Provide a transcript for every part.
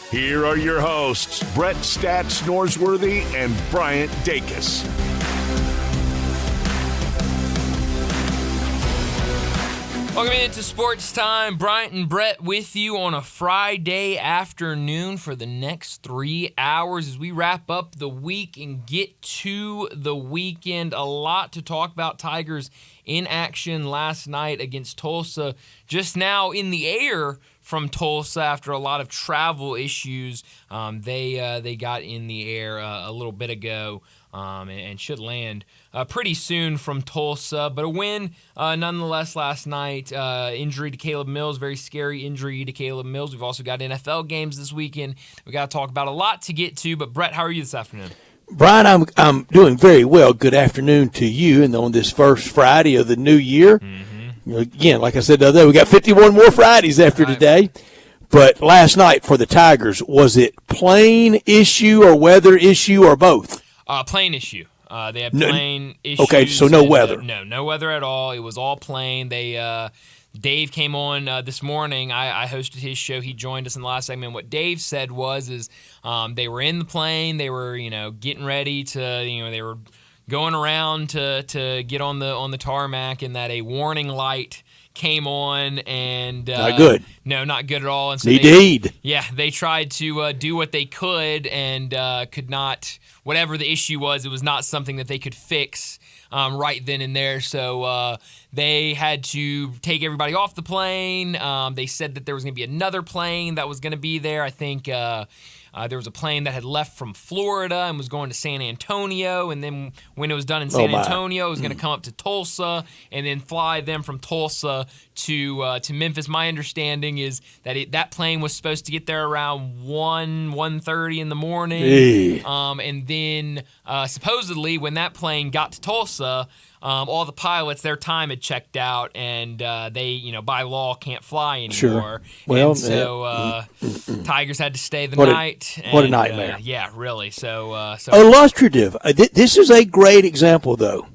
Here are your hosts, Brett Stats Norsworthy and Bryant Dacus. Welcome into Sports Time. Bryant and Brett with you on a Friday afternoon for the next 3 hours as we wrap up the week and get to the weekend. A lot to talk about. Tigers in action last night against Tulsa. Just now in the air from Tulsa after a lot of travel issues. They got in the air a little bit ago and should land pretty soon from Tulsa. But a win nonetheless last night. Injury to Caleb Mills, very scary injury to Caleb Mills. We've also got NFL games this weekend. We got to talk about a lot to get to. But Brett, how are you this afternoon? Brian, I'm doing very well. Good afternoon to you, and on this first Friday of the new year. Again, like I said the other day, we got 51 more Fridays after today. But last night for the Tigers, was it plain issue or weather issue or both? Plain issue. They had plain issues. Okay, so no weather. No weather at all. It was all plain. Dave came on this morning. I hosted his show. He joined us in the last segment. What Dave said was they were in the plane. They were getting ready to they were going around to get on the tarmac, and that a warning light came on, and not good. No, not good at all. And so they tried to do what they could and could not. Whatever the issue was, it was not something that they could fix right then and there. So they had to take everybody off the plane. They said that there was going to be another plane that was going to be there. I think there was a plane that had left from Florida and was going to San Antonio, and then when it was done in San Antonio, it was going to come up to Tulsa and then fly them from Tulsa to Memphis. My understanding is that that plane was supposed to get there around 1:30 in the morning, and then supposedly when that plane got to Tulsa, all the pilots, their time had checked out, and they, by law, can't fly anymore. Sure. Well, and so Tigers had to stay the night. What a nightmare. Yeah, really. So illustrative. This is a great example, though.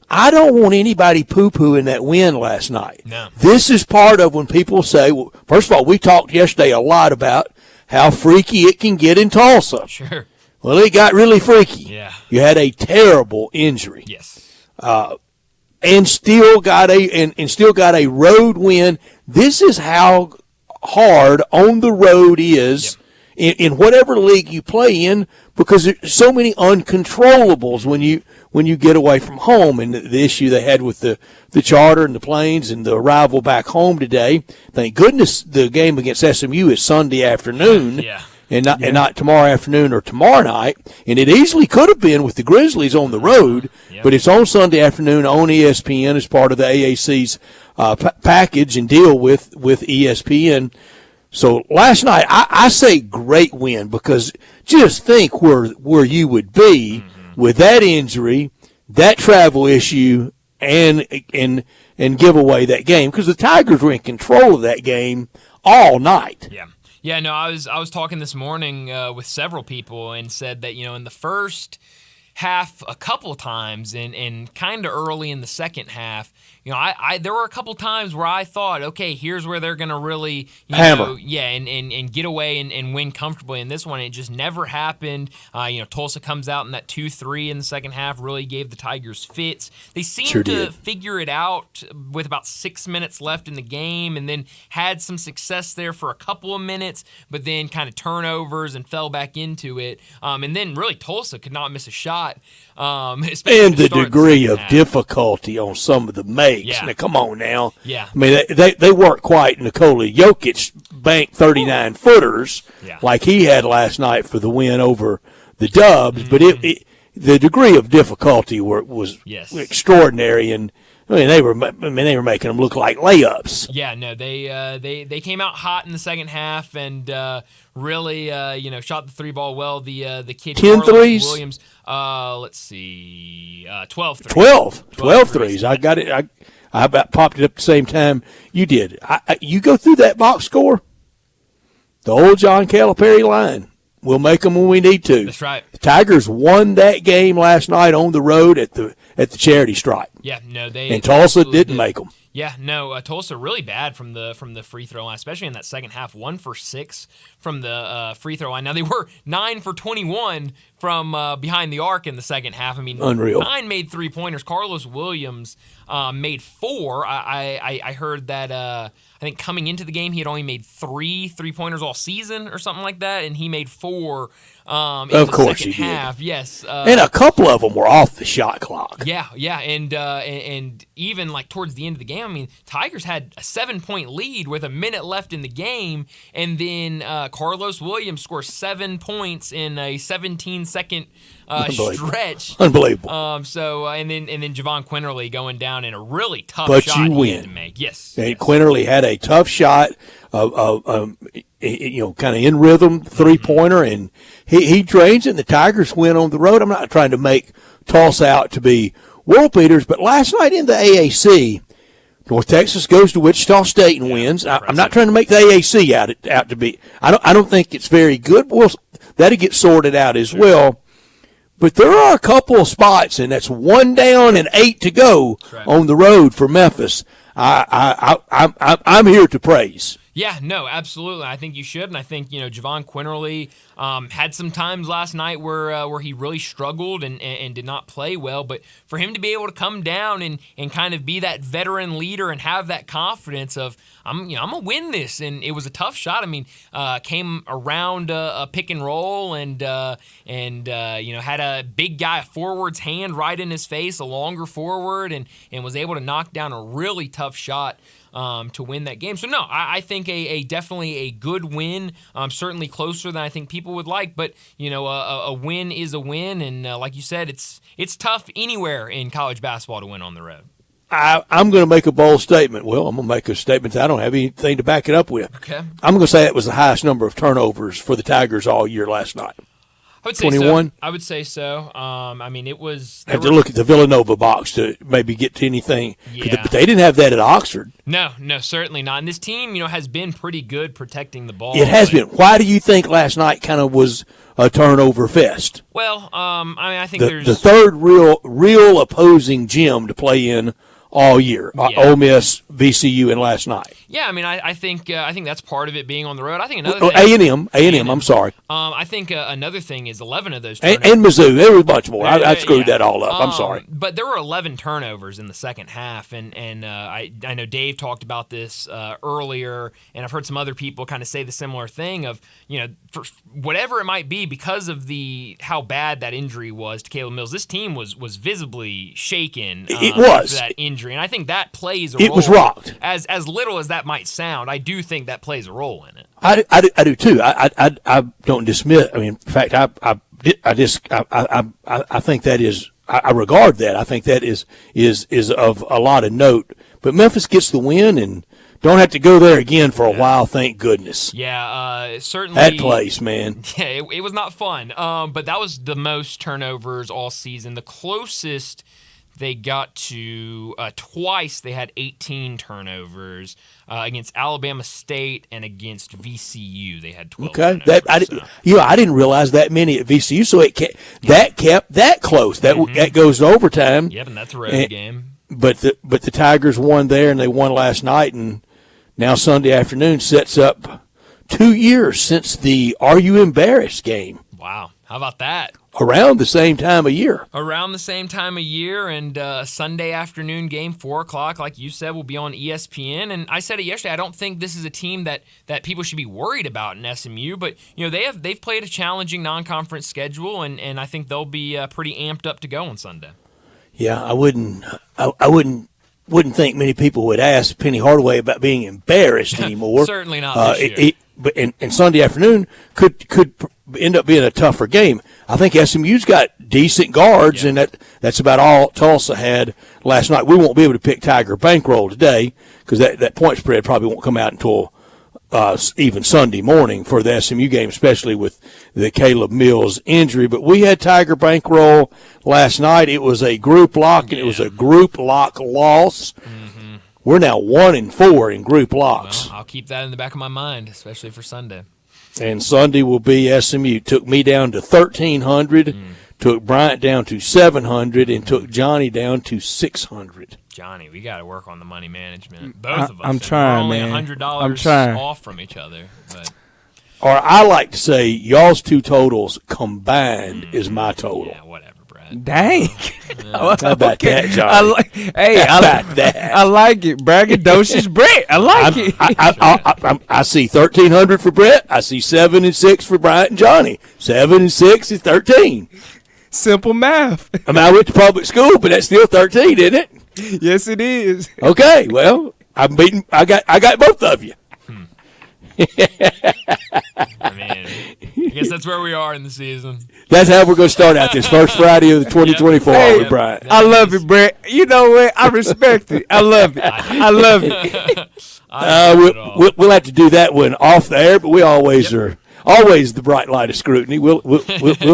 I don't want anybody poo-pooing that win last night. No. This is part of when people say, well, first of all, we talked yesterday a lot about how freaky it can get in Tulsa. Sure. Well, it got really freaky. Yeah. You had a terrible injury. Yes. And still got a road win. This is how hard on the road is in whatever league you play in, because there's so many uncontrollables when you get away from home. And the issue they had with the charter and the planes and the arrival back home today. Thank goodness the game against SMU is Sunday afternoon. Yeah. And not tomorrow afternoon or tomorrow night. And it easily could have been with the Grizzlies on the road, but it's on Sunday afternoon on ESPN as part of the AAC's package and deal with ESPN. So last night, I say great win, because just think where you would be with that injury, that travel issue, and give away that game, because the Tigers were in control of that game all night. Yeah. Yeah, no, I was talking this morning with several people and said that, in the first half a couple times and kind of early in the second half, there were a couple times where I thought, okay, here's where they're going to really, hammer. And get away and win comfortably. In this one, it just never happened. Tulsa comes out in that 2-3 in the second half, really gave the Tigers fits. They seemed to figure it out with about 6 minutes left in the game, and then had some success there for a couple of minutes, but then kind of turnovers and fell back into it. And then really Tulsa could not miss a shot. And the degree of difficulty on some of the makes. Now, come on now. Yeah. I mean, they weren't quite Nikola Jokic banked 39-footers like he had last night for the win over the Dubs, but the degree of difficulty was extraordinary, and they were making them look like layups. Yeah, no, they came out hot in the second half and really shot the three ball well. The kid 10 threes? Williams, let's see, 12 threes. 12 threes. I got it. I about popped it up at the same time you did. You go through that box score, the old John Calipari line. We'll make them when we need to. That's right. The Tigers won that game last night on the road at the charity stripe. Yeah, no, and Tulsa didn't make them. Yeah, no, Tulsa really bad from the free throw line, especially in that second half. 1 for 6 from the free throw line. Now they were 9 for 21 from behind the arc in the second half. I mean, unreal. 9 made 3-pointers. Carlos Williams made 4. I heard that. I think coming into the game, he had only made 3 3-pointers all season or something like that, and he made 4 in the second half. Yes, and a couple of them were off the shot clock. Yeah, and even like towards the end of the game, I mean, Tigers had a 7-point lead with a minute left in the game, and then Carlos Williams scores 7 points in a 17-second stretch. Unbelievable. And then Javon Quinterly going down in a really tough but shot you he win. had to make. Yes. And Quinterly had a tough shot, kind of in rhythm 3-pointer, and he drains it. And the Tigers win on the road. I'm not trying to make Tulsa out to be world beaters, but last night in the AAC, North Texas goes to Wichita State and wins. I'm not trying to make the AAC out to be. I don't think it's very good. But that'll get sorted out as well. But there are a couple of spots, and that's 1 down and 8 to go on the road for Memphis. I'm here to praise. Yeah, no, absolutely. I think you should, and I think Javon Quinterly had some times last night where he really struggled and did not play well. But for him to be able to come down and kind of be that veteran leader and have that confidence of I'm gonna win this, and it was a tough shot. I mean, came around a pick and roll and had a big guy, a forward's hand right in his face, a longer forward, and was able to knock down a really tough shot to win that game. So, no, I think definitely a good win, certainly closer than I think people would like. But, a win is a win. And like you said, it's tough anywhere in college basketball to win on the road. I'm going to make a bold statement. Well, I'm going to make a statement that I don't have anything to back it up with. Okay. I'm going to say it was the highest number of turnovers for the Tigers all year last night. I would say 21? So. I would say so. I mean, it was. I have to look at the Villanova box to maybe get to anything. Yeah. But they didn't have that at Oxford. No, certainly not. And this team, has been pretty good protecting the ball. It has been. Why do you think last night kind of was a turnover fest? Well, I think there's the third real opposing gym to play in all year. Ole Miss, VCU, and last night. Yeah, I mean, I think that's part of it being on the road. I think another thing. A&M. I'm sorry. I think another thing is 11 of those turnovers. And Mizzou. There was a bunch more. I screwed that all up. I'm sorry. But there were 11 turnovers in the second half, and I know Dave talked about this earlier, and I've heard some other people kind of say the similar thing of, for whatever it might be, because of how bad that injury was to Caleb Mills, this team was visibly shaken. It was. For that injury, and I think that plays a role. It was rocked. As little as that might sound, I do think that plays a role in it. I do too. I don't dismiss. I mean, in fact, I think that is. I regard that. I think that is of a lot of note. But Memphis gets the win and don't have to go there again for a while. Thank goodness. Yeah, certainly. That place, man. Yeah, it was not fun. But that was the most turnovers all season. The closest they got to twice. They had 18 turnovers against Alabama State and against VCU. They had 12. Okay, turnovers, I didn't realize that many at VCU. So that kept that close. That goes to overtime. Yep, and that's a road game. But the Tigers won there, and they won last night, and now Sunday afternoon sets up 2 years since the Are You Embarrassed game. Wow, how about that? Around the same time of year. Around the same time of year, and Sunday afternoon game, 4 o'clock, like you said, will be on ESPN. And I said it yesterday, I don't think this is a team that people should be worried about in SMU, but they've played a challenging non-conference schedule, and I think they'll be pretty amped up to go on Sunday. Yeah, I wouldn't think many people would ask Penny Hardaway about being embarrassed anymore. Certainly not this year. And Sunday afternoon could end up being a tougher game. I think SMU's got decent guards, and that's about all Tulsa had last night. We won't be able to pick Tiger bankroll today because that point spread probably won't come out until even Sunday morning for the SMU game, especially with the Caleb Mills injury. But we had Tiger bankroll last night. It was a group lock, and it was a group lock loss. Mm-hmm. We're now 1-4 in group locks. Well, I'll keep that in the back of my mind, especially for Sunday. And Sunday will be SMU. Took me down to 1,300 took Bryant down to 700, and took Johnny down to 600. Johnny, we got to work on the money management. Both of us. I'm trying, we're only man. $100 off from each other. But. Or I like to say, y'all's two totals combined is my total. Yeah, whatever, Brad. Dang. How about that, Johnny? I like that. I like it. Braggadocious Brett. I like it. I see 1,300 for Brett. I see 7 and 6 for Bryant and Johnny. 7 and 6 is 13. Simple math. I mean, I went to public school, but that's still 13, isn't it? Yes, it is. Okay, well, I'm beating. I got both of you. I mean, I guess that's where we are in the season. That's how we're going to start out this first Friday of the 2024 with Bryant. I love it, Brett. You know what? I respect it. I love it. I love it. We'll have to do that one off the air, but we always are always the bright light of scrutiny. We'll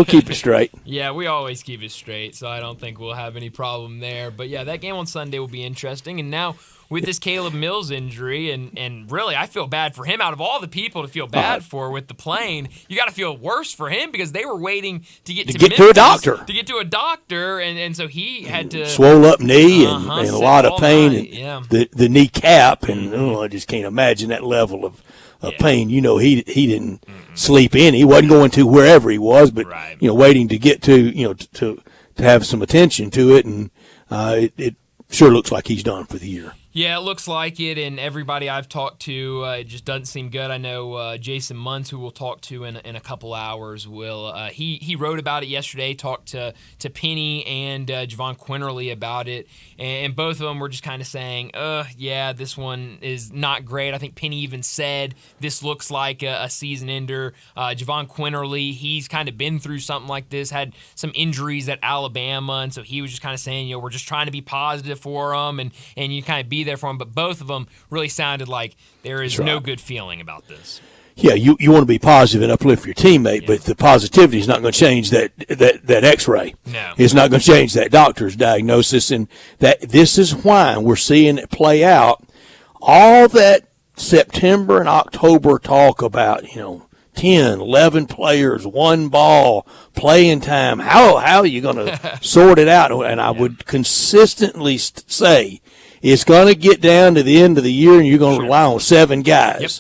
keep it straight. Yeah, we always keep it straight, so I don't think we'll have any problem there. But yeah, that game on Sunday will be interesting. And now with this Caleb Mills injury, and really I feel bad for him. Out of all the people to feel bad for with the plane, you got to feel worse for him because they were waiting to get to a doctor. To get to a doctor, and so he had to swole up knee and a lot of pain, night, and the kneecap, and I just can't imagine that level of pain. You know, he didn't sleep in. He wasn't going to wherever he was, but waiting to get to to have some attention to it, and it sure looks like he's done for the year. Yeah, it looks like it, and everybody I've talked to, it just doesn't seem good. I know Jason Munz, who we'll talk to in a couple hours, will. He wrote about it yesterday, talked to Penny and Javon Quinterly about it, and both of them were just kind of saying, yeah, this one is not great. I think Penny even said this looks like a season ender. Javon Quinterly, he's kind of been through something like this, had some injuries at Alabama, and so he was just kind of saying, we're just trying to be positive for him, and you kind of be there for him, but both of them really sounded like there is no good feeling about this. Yeah, you want to be positive and uplift your teammate, but the positivity is not going to change that X-ray. No, it's not going to change that doctor's diagnosis, and that this is why we're seeing it play out. All that September and October talk about, 10, 11 players, one ball, playing time. How are you going to sort it out? And I would consistently say, it's going to get down to the end of the year, and you're going to rely on 7 guys. Yep.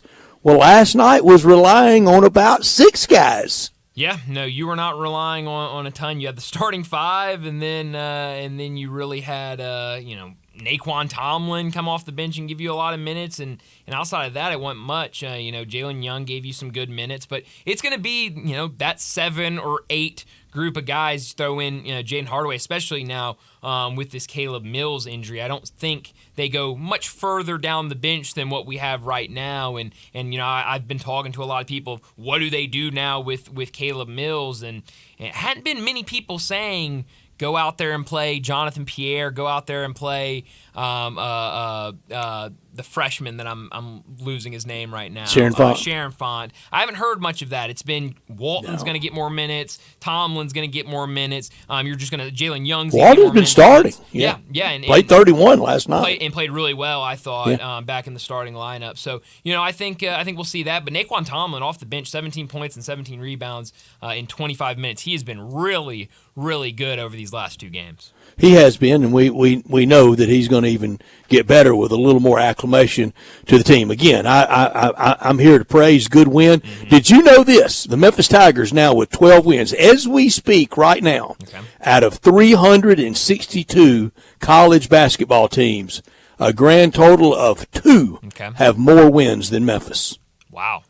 Well, last night was relying on about 6 guys. Yeah, no, you were not relying on a ton. You had the starting 5, and then you really had Naquan Tomlin come off the bench and give you a lot of minutes, and outside of that, it wasn't much. Jalen Young gave you some good minutes, but it's going to be that 7 or 8 group of guys. Throw in Jaden Hardaway, especially now with this Caleb Mills injury. I don't think they go much further down the bench than what we have right now. And I've been talking to a lot of people. What do they do now with Caleb Mills? And it hadn't been many people saying, go out there and play Jonathan Pierre. Go out there and play the freshman that I'm losing his name right now. Sharon Font. I haven't heard much of that. It's been Walton's going to get more minutes. Tomlin's going to get more minutes. You're just going to Jalen Young's. Walton's been starting. Yeah. And played 31 last night. Played really well, I thought, back in the starting lineup. So I think we'll see that. But Naquan Tomlin off the bench, 17 points and 17 rebounds in 25 minutes. He has been really, really good over these last 2 games. He has been, and we know that he's going to even get better with a little more acclimation to the team. Again, I'm here to praise good win. Mm-hmm. Did you know this? The Memphis Tigers now with 12 wins as we speak right now. Okay. Out of 362 college basketball teams, a grand total of 2 have more wins than Memphis. Wow.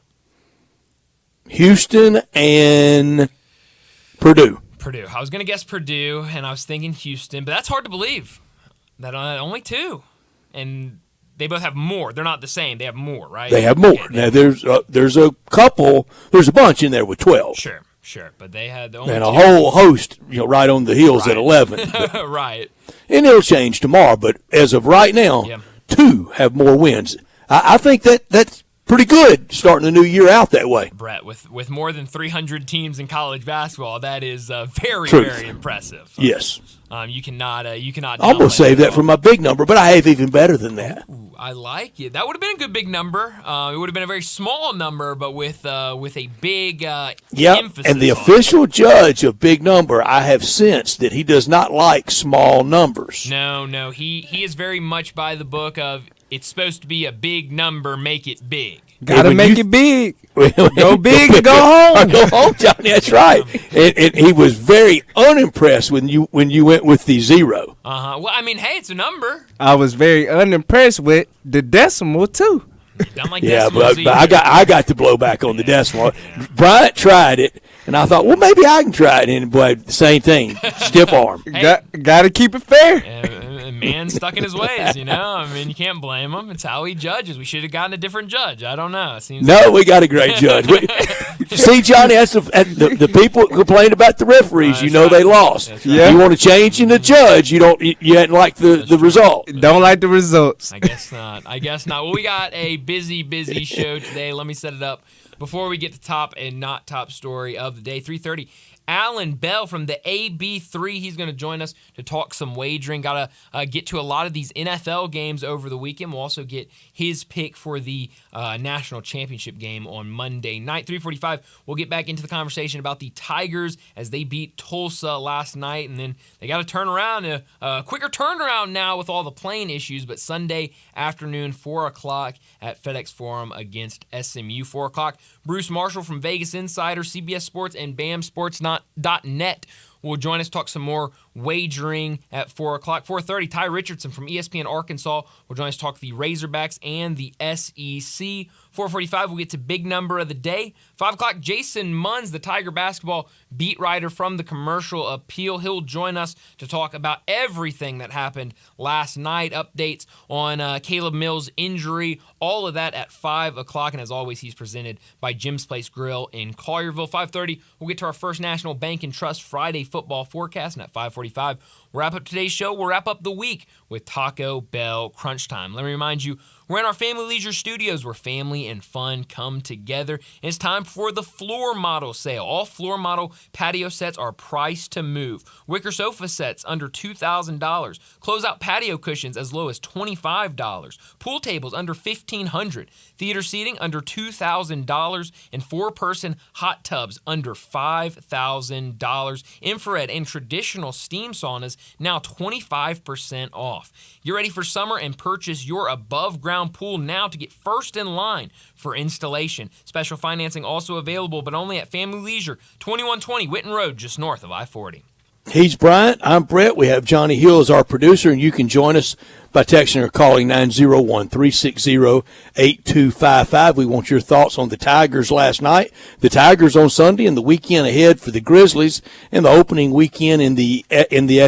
Houston and Purdue. I was going to guess Purdue, and I was thinking Houston, but that's hard to believe. That only 2. And they both have more. They're not the same. They have more, right? They have more. Now, there's a couple, there's a bunch in there with 12. Sure. But they had the only and 2. A whole host, right on the heels at 11. But, right. And it'll change tomorrow, but as of right now, 2 have more wins. I think that's pretty good starting the new year out that way. Brett, with more than 300 teams in college basketball, that is very, Truth. very impressive. Yes. You cannot. I'm going to save that for my big number, but I have even better than that. Ooh, I like it. That would have been a good big number. It would have been a very small number, but with a big emphasis. And the on official judge of big number, I have sensed that he does not like small numbers. No. He is very much by the book of it's supposed to be a big number, make it big. Gotta make it big. Go big or go home. Go home, Johnny. That's right. And he was very unimpressed when you went with the 0. Well, I mean, hey, it's a number. I was very unimpressed with the decimal too. Don't like Yeah, decimals but I got to blow back on the decimal. Bryant tried it, and I thought, well, maybe I can try it. And boy, same thing, stiff arm. Got to keep it fair. Man stuck in his ways, you know. I mean, you can't blame him. It's how he judges. We should have gotten a different judge. I don't know. It seems we got a great judge. See, Johnny, that's the people who complained about the referees. They lost. Right. Yeah. You want to change in the judge, you didn't like the result. Don't like the results. I guess not. Well, we got a busy show today. Let me set it up. Before we get to top and not top story of the day, 3:30, Alan Bell from the AB3. He's going to join us to talk some wagering. Got to get to a lot of these NFL games over the weekend. We'll also get his pick for the national championship game on Monday night. 3:45, we'll get back into the conversation about the Tigers as they beat Tulsa last night. And then they got to turn around, a quicker turnaround now with all the plane issues. But Sunday afternoon, 4 o'clock at FedEx Forum against SMU. 4 o'clock, Bruce Marshall from Vegas Insider, CBS Sports, and BamSports.net will join us, talk some more wagering at 4 o'clock. 4:30, Ty Richardson from ESPN Arkansas will join us, talk the Razorbacks and the SEC. 4:45, we'll get to big number of the day. 5 o'clock, Jason Munns, the Tiger basketball beat writer from the Commercial Appeal. He'll join us to talk about everything that happened last night, updates on Caleb Mills' injury, all of that at 5 o'clock. And as always, he's presented by Jim's Place Grill in Collierville. 5:30, we'll get to our First National Bank and Trust Friday football forecast. And at 5:45, we'll wrap up today's show. We'll wrap up the week with Taco Bell Crunch Time. Let me remind you, we're in our Family Leisure Studios where family and fun come together. And it's time for the floor model sale. All floor model patio sets are priced to move. Wicker sofa sets under $2,000. Closeout patio cushions as low as $25. Pool tables under $1,500. Theater seating under $2,000. And 4-person hot tubs under $5,000. Infrared and traditional steam saunas now 25% off. Get ready for summer and purchase your above-ground pool now to get first in line for installation. Special financing also available, but only at Family Leisure, 2120 Whitten Road, just north of I-40. He's Bryant. I'm Brett. We have Johnny Hill as our producer, and you can join us by texting or calling 901-360-8255. We want your thoughts on the Tigers last night, the Tigers on Sunday, and the weekend ahead for the Grizzlies, and the opening weekend in the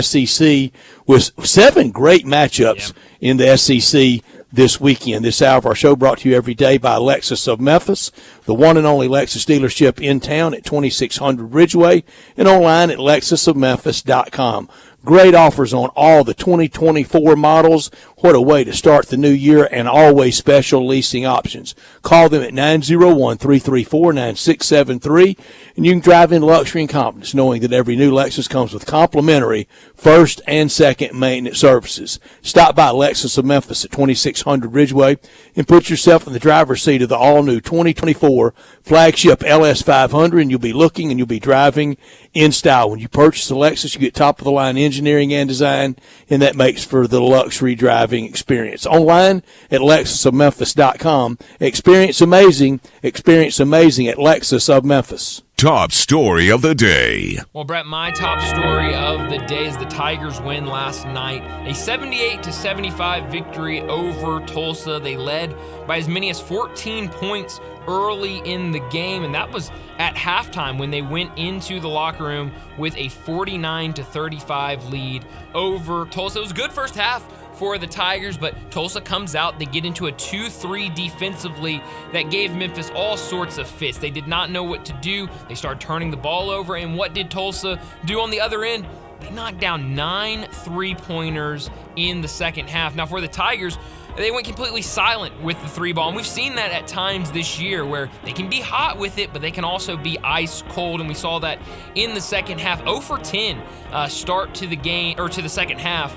SEC with 7 great matchups in the SEC this weekend. This hour of our show brought to you every day by Lexus of Memphis, the one and only Lexus dealership in town at 2600 Ridgeway and online at lexusofmemphis.com. Great offers on all the 2024 models. What a way to start the new year, and always special leasing options. Call them at 901-334-9673, and you can drive in luxury and confidence knowing that every new Lexus comes with complimentary first and second maintenance services. Stop by Lexus of Memphis at 2600 Ridgeway and put yourself in the driver's seat of the all-new 2024 flagship LS500, and you'll be looking and you'll be driving in style. When you purchase a Lexus, you get top-of-the-line engineering and design, and that makes for the luxury driving experience. Online at lexusofmemphis.com. Experience amazing at Lexus of Memphis. Top story of the day. Well, Brett, my top story of the day is the Tigers win last night. A 78-75 victory over Tulsa. They led by as many as 14 points early in the game, and that was at halftime when they went into the locker room with a 49-35 lead over Tulsa. It was a good first half for the Tigers, but Tulsa comes out. They get into a 2-3 defensively that gave Memphis all sorts of fits. They did not know what to do. They started turning the ball over, and what did Tulsa do on the other end? They knocked down 9 3-pointers in the second half. Now, for the Tigers, they went completely silent with the 3-ball, and we've seen that at times this year where they can be hot with it, but they can also be ice cold, and we saw that in the second half. 0 for 10 start to the game, or to the second half,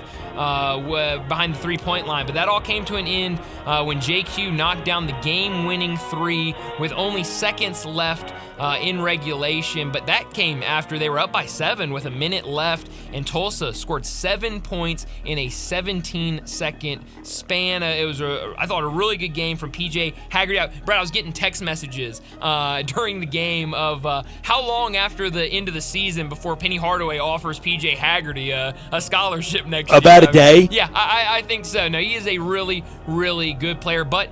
behind the 3-point line, but that all came to an end when JQ knocked down the game-winning 3 with only seconds left in regulation, but that came after they were up by 7 with a minute left, and Tulsa scored 7 points in a 17-second span. It was, I thought, a really good game from PJ Haggerty. Brad, I was getting text messages during the game of how long after the end of the season before Penny Hardaway offers PJ Haggerty a scholarship next year. About a day? Yeah, I think so. No, he is a really, really good player, but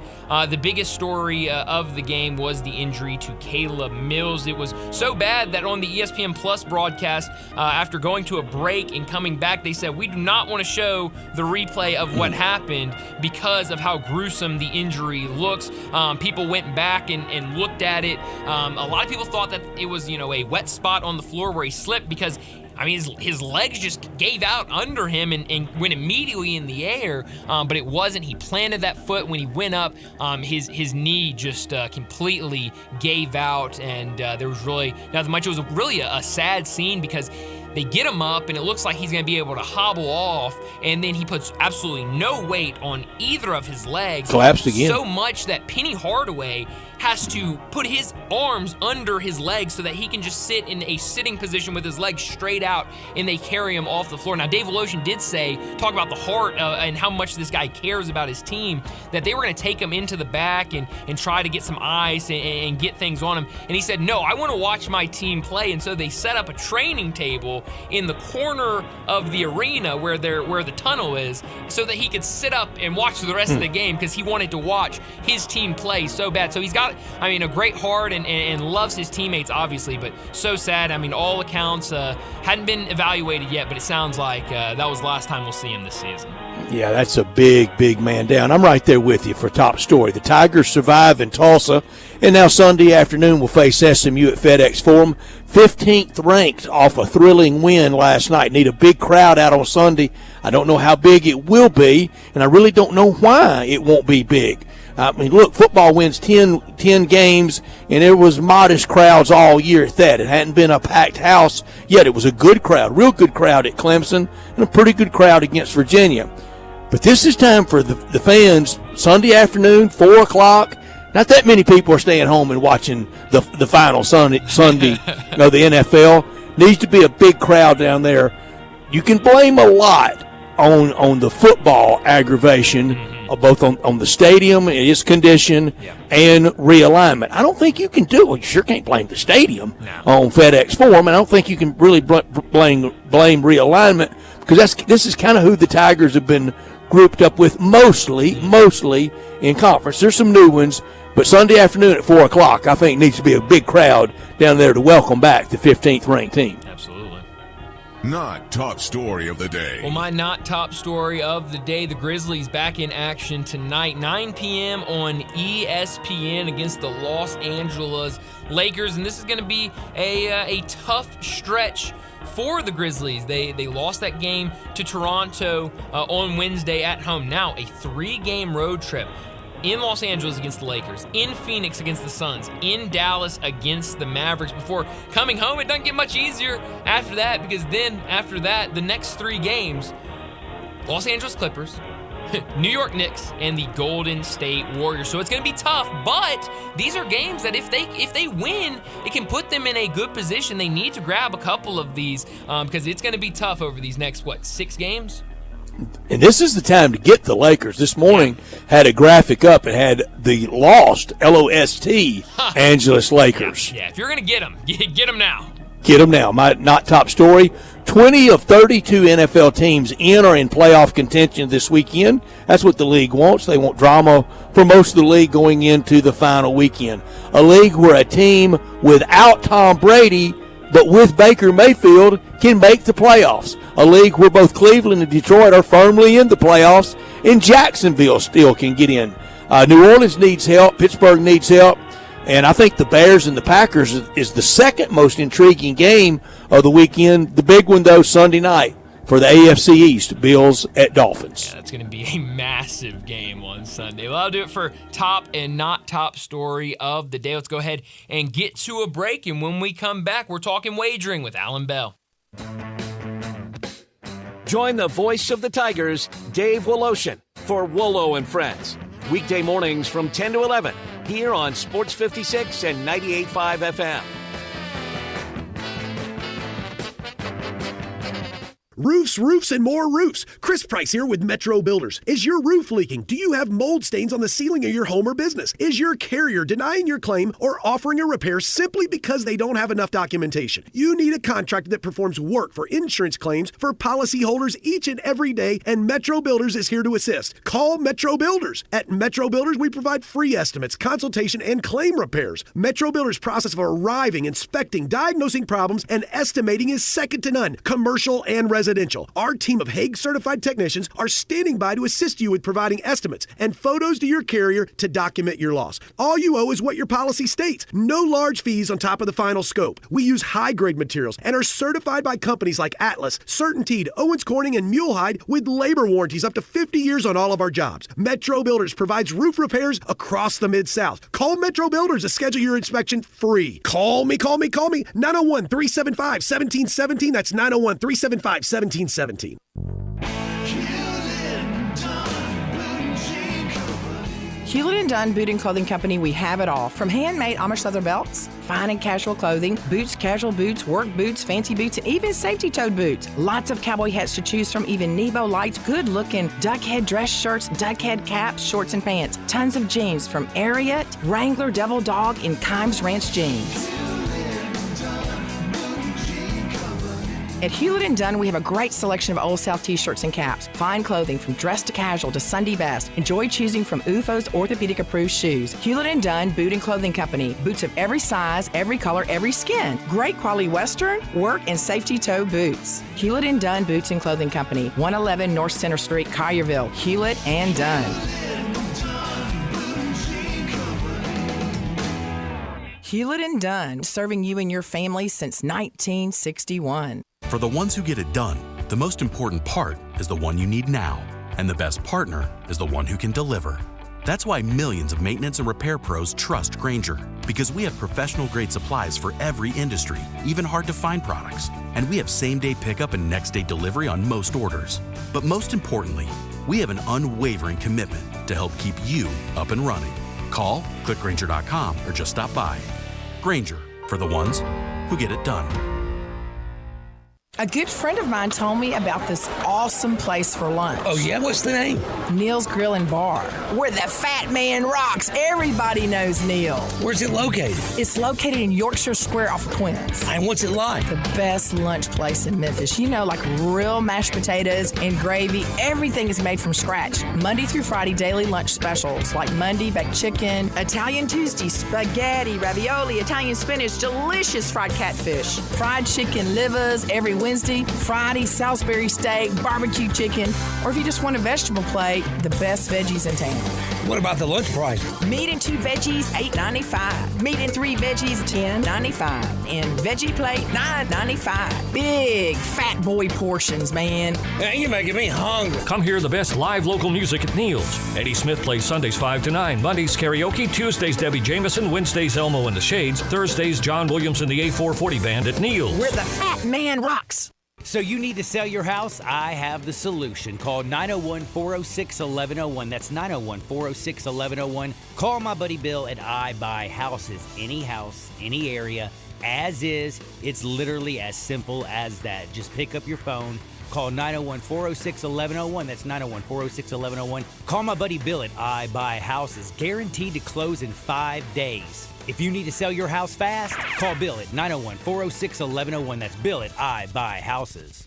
the biggest story of the game was the injury to Caleb Mills. It was so bad that on the ESPN Plus broadcast, after going to a break and coming back, they said, we do not want to show the replay of what happened because of how gruesome the injury looks. People went back and looked at it. A lot of people thought that it was, a wet spot on the floor where he slipped because his legs just gave out under him and went immediately in the air, but it wasn't. He planted that foot when he went up. His knee just completely gave out, and there was really nothing much. It was really a sad scene because they get him up, and it looks like he's going to be able to hobble off, and then he puts absolutely no weight on either of his legs. Collapsed again. So much that Penny Hardaway has to put his arms under his legs so that he can just sit in a sitting position with his legs straight out, and they carry him off the floor. Now, Dave Voloshin did talk about the heart and how much this guy cares about his team, that they were going to take him into the back and try to get some ice and get things on him. And he said, no, I want to watch my team play. And so they set up a training table in the corner of the arena where the tunnel is so that he could sit up and watch the rest of the game because he wanted to watch his team play so bad. So he's got, a great heart and loves his teammates, obviously, but so sad. All accounts hadn't been evaluated yet, but it sounds like that was the last time we'll see him this season. Yeah, that's a big, big man down. I'm right there with you for top story. The Tigers survive in Tulsa, and now Sunday afternoon will face SMU at FedEx Forum. 15th ranked off a thrilling win last night. Need a big crowd out on Sunday. I don't know how big it will be, and I really don't know why it won't be big. Look, football wins 10 games, and there was modest crowds all year at that. It hadn't been a packed house yet. It was a good crowd, real good crowd at Clemson, and a pretty good crowd against Virginia. But this is time for the fans, Sunday afternoon, 4 o'clock. Not that many people are staying home and watching the final Sunday of the NFL. Needs to be a big crowd down there. You can blame a lot on the football aggravation, both on the stadium and its condition and realignment. I don't think you can do it. Well, you sure can't blame the stadium on FedEx Forum. I don't think you can really blame realignment because this is kind of who the Tigers have been grouped up with mostly in conference. There's some new ones, but Sunday afternoon at 4 o'clock, I think needs to be a big crowd down there to welcome back the 15th ranked team. Absolutely. Not top story of the day. Well, my not top story of the day, the Grizzlies back in action tonight, 9 p.m. on ESPN against the Los Angeles Lakers, and this is going to be a tough stretch for the Grizzlies. They lost that game to Toronto on Wednesday at home. Now a 3-game road trip. In Los Angeles against the Lakers, in Phoenix against the Suns, in Dallas against the Mavericks before coming home. It doesn't get much easier after that because then after that, the next 3 games, Los Angeles Clippers, New York Knicks, and the Golden State Warriors. So it's going to be tough, but these are games that if they win, it can put them in a good position. They need to grab a couple of these because it's going to be tough over these next, 6 games? And this is the time to get the Lakers. This morning had a graphic up. It had the lost, L-O-S-T, Angeles Lakers. Yeah, if you're going to get them, get them now. Get them now. My not top story, 20 of 32 NFL teams in or in playoff contention this weekend. That's what the league wants. They want drama for most of the league going into the final weekend. A league where a team without Tom Brady but with Baker Mayfield can make the playoffs. A league where both Cleveland and Detroit are firmly in the playoffs, and Jacksonville still can get in. New Orleans needs help. Pittsburgh needs help. And I think the Bears and the Packers is the second most intriguing game of the weekend. The big one, though, Sunday night. for the AFC East, Bills at Dolphins. Yeah, that's going to be a massive game on Sunday. Well, I'll do it for top and not top story of the day. Let's go ahead and get to a break, and when we come back, we're talking wagering with Alan Bell. Join the voice of the Tigers, Dave Woloshin, for Wolo and Friends. Weekday mornings from 10 to 11, here on Sports 56 and 98.5 FM. Roofs, and more roofs. Chris Price here with Metro Builders. Is your roof leaking? Do you have mold stains on the ceiling of your home or business? Is your carrier denying your claim or offering a repair simply because they don't have enough documentation? You need a contractor that performs work for insurance claims for policyholders each and every day, and Metro Builders is here to assist. Call Metro Builders. At Metro Builders, we provide free estimates, consultation, and claim repairs. Metro Builders' process of arriving, inspecting, diagnosing problems, and estimating is second to none, commercial and residential. Our team of Hague-certified technicians are standing by to assist you with providing estimates and photos to your carrier to document your loss. All you owe is what your policy states. No large fees on top of the final scope. We use high-grade materials and are certified by companies like Atlas, CertainTeed, Owens Corning, and Mulehide with labor warranties up to 50 years on all of our jobs. Metro Builders provides roof repairs across the Mid-South. Call Metro Builders to schedule your inspection free. Call me. 901-375-1717. That's 901-375-1717. Hewlett & Dunn Boot and Clothing Company, we have it all. From handmade Amish leather belts, fine and casual clothing, boots, casual boots, work boots, fancy boots, and even safety-toed boots. Lots of cowboy hats to choose from, even Nebo lights, good-looking duck head dress shirts, duck head caps, shorts, and pants. Tons of jeans from Ariat, Wrangler, Devil Dog, and Kimes Ranch jeans. At Hewlett & Dunn, we have a great selection of Old South t-shirts and caps. Fine clothing from dress to casual to Sunday best. Enjoy choosing from UFO's orthopedic-approved shoes. Hewlett & Dunn Boot and Clothing Company. Boots of every size, every color, every skin. Great quality Western, work, and safety toe boots. Hewlett & Dunn Boots and Clothing Company. 111 North Center Street, Collierville. Hewlett & Dunn. Hewlett & Dunn, serving you and your family since 1961. For the ones who get it done, the most important part is the one you need now, and the best partner is the one who can deliver. That's why millions of maintenance and repair pros trust Grainger, because we have professional-grade supplies for every industry, even hard-to-find products. And we have same-day pickup and next-day delivery on most orders. But most importantly, we have an unwavering commitment to help keep you up and running. Call, click Grainger.com, or just stop by. Grainger, for the ones who get it done. A good friend of mine told me about this awesome place for lunch. Oh, yeah? What's the name? Neil's Grill and Bar, where the fat man rocks. Everybody knows Neil. Where's it located? It's located in Yorkshire Square off Quince. And what's it like? The best lunch place in Memphis. You know, like real mashed potatoes and gravy. Everything is made from scratch. Monday through Friday, daily lunch specials like Monday baked chicken, Italian Tuesday, spaghetti, ravioli, Italian spinach, delicious fried catfish, fried chicken livers every Wednesday, Friday, Salisbury steak, barbecue chicken, or if you just want a vegetable plate, the best veggies in town. What about the lunch price? Meat and 2 veggies, $8.95. Meat and 3 veggies, $10.95. And veggie plate, $9.95. Big fat boy portions, man. Man, you're making me hungry. Come hear the best live local music at Neil's. Eddie Smith plays Sundays 5 to 9, Mondays karaoke, Tuesdays Debbie Jameson, Wednesdays Elmo and the Shades, Thursdays John Williams and the A440 Band at Neil's. Where the fat man rocks. So you need to sell your house? I have the solution. Call 901-406-1101. That's 901-406-1101. Call my buddy Bill at I Buy Houses. Any house, any area, as is. It's literally as simple as that. Just pick up your phone. Call 901-406-1101. That's 901-406-1101. Call my buddy Bill at I Buy Houses. Guaranteed to close in 5 days. If you need to sell your house fast, call Bill at 901-406-1101. That's Bill at I Buy Houses.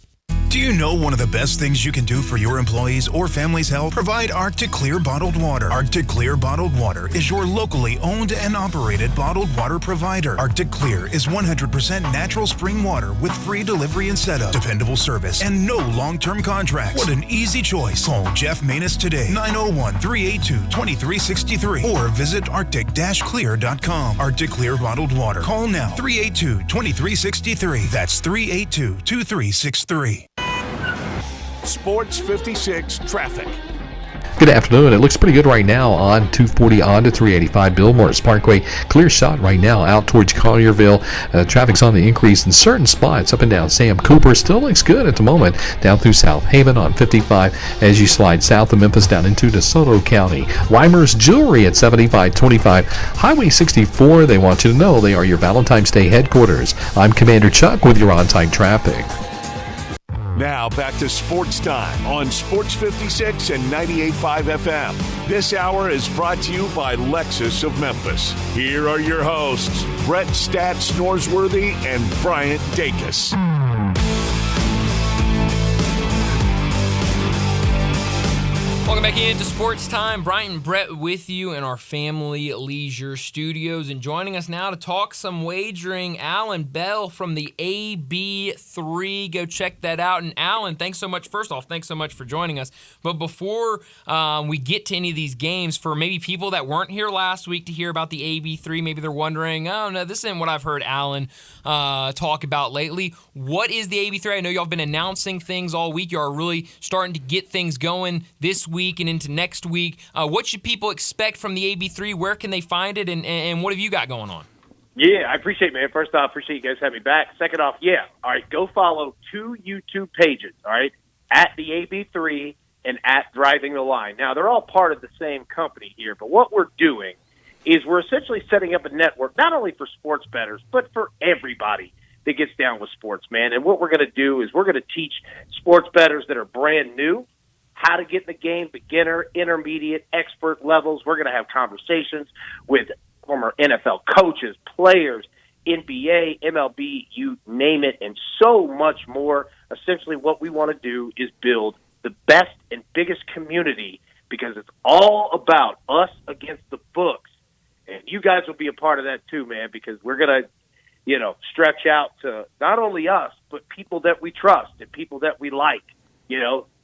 Do you know one of the best things you can do for your employees or family's health? Provide Arctic Clear bottled water. Arctic Clear bottled water is your locally owned and operated bottled water provider. Arctic Clear is 100% natural spring water with free delivery and setup, dependable service, and no long-term contracts. What an easy choice. Call Jeff Manus today, 901-382-2363, or visit arctic-clear.com. Arctic Clear bottled water. Call now, 382-2363. That's 382-2363. Sports 56 traffic. Good afternoon. It looks pretty good right now on 240 on to 385 Bill Morris Parkway. Clear shot right now out towards Collierville. Traffic's on the increase in certain spots up and down Sam Cooper. Still looks good at the moment. Down through South Haven on 55 as you slide south of Memphis down into DeSoto County. Weimer's Jewelry at 7525 Highway 64. They want you to know they are your Valentine's Day headquarters. I'm Commander Chuck with your on-time traffic. Now back to Sports Time on Sports 56 and 98.5 FM. This hour is brought to you by Lexus of Memphis. Here are your hosts, Brett Stats Norsworthy and Bryant Dacus. Welcome back into Sports Time. Bryant and Brett with you in our Family Leisure Studios. And joining us now to talk some wagering, Alan Bell from the AB3. Go check that out. And Alan, thanks so much. First off, thanks so much for joining us. But before we get to any of these games, for maybe people that weren't here last week to hear about the AB3, maybe they're wondering, oh, no, this isn't what I've heard Alan talk about lately. What is the AB3? I know y'all have been announcing things all week. You are really starting to get things going this week and into next week. What should people expect from the AB3? Where can they find it, and what have you got going on? Yeah, I appreciate it, man. First off, appreciate you guys having me back. Second off, all right, go follow 2 YouTube pages, all right, at the AB3 and at Driving the Line. Now, they're all part of the same company here, but what we're doing is we're essentially setting up a network, not only for sports bettors, but for everybody that gets down with sports, man. And what we're going to do is we're going to teach sports bettors that are brand new how to get in the game, beginner, intermediate, expert levels. We're going to have conversations with former NFL coaches, players, NBA, MLB, you name it, and so much more. Essentially, what we want to do is build the best and biggest community because it's all about us against the books. And you guys will be a part of that too, man, because we're going to, stretch out to not only us, but people that we trust and people that we like,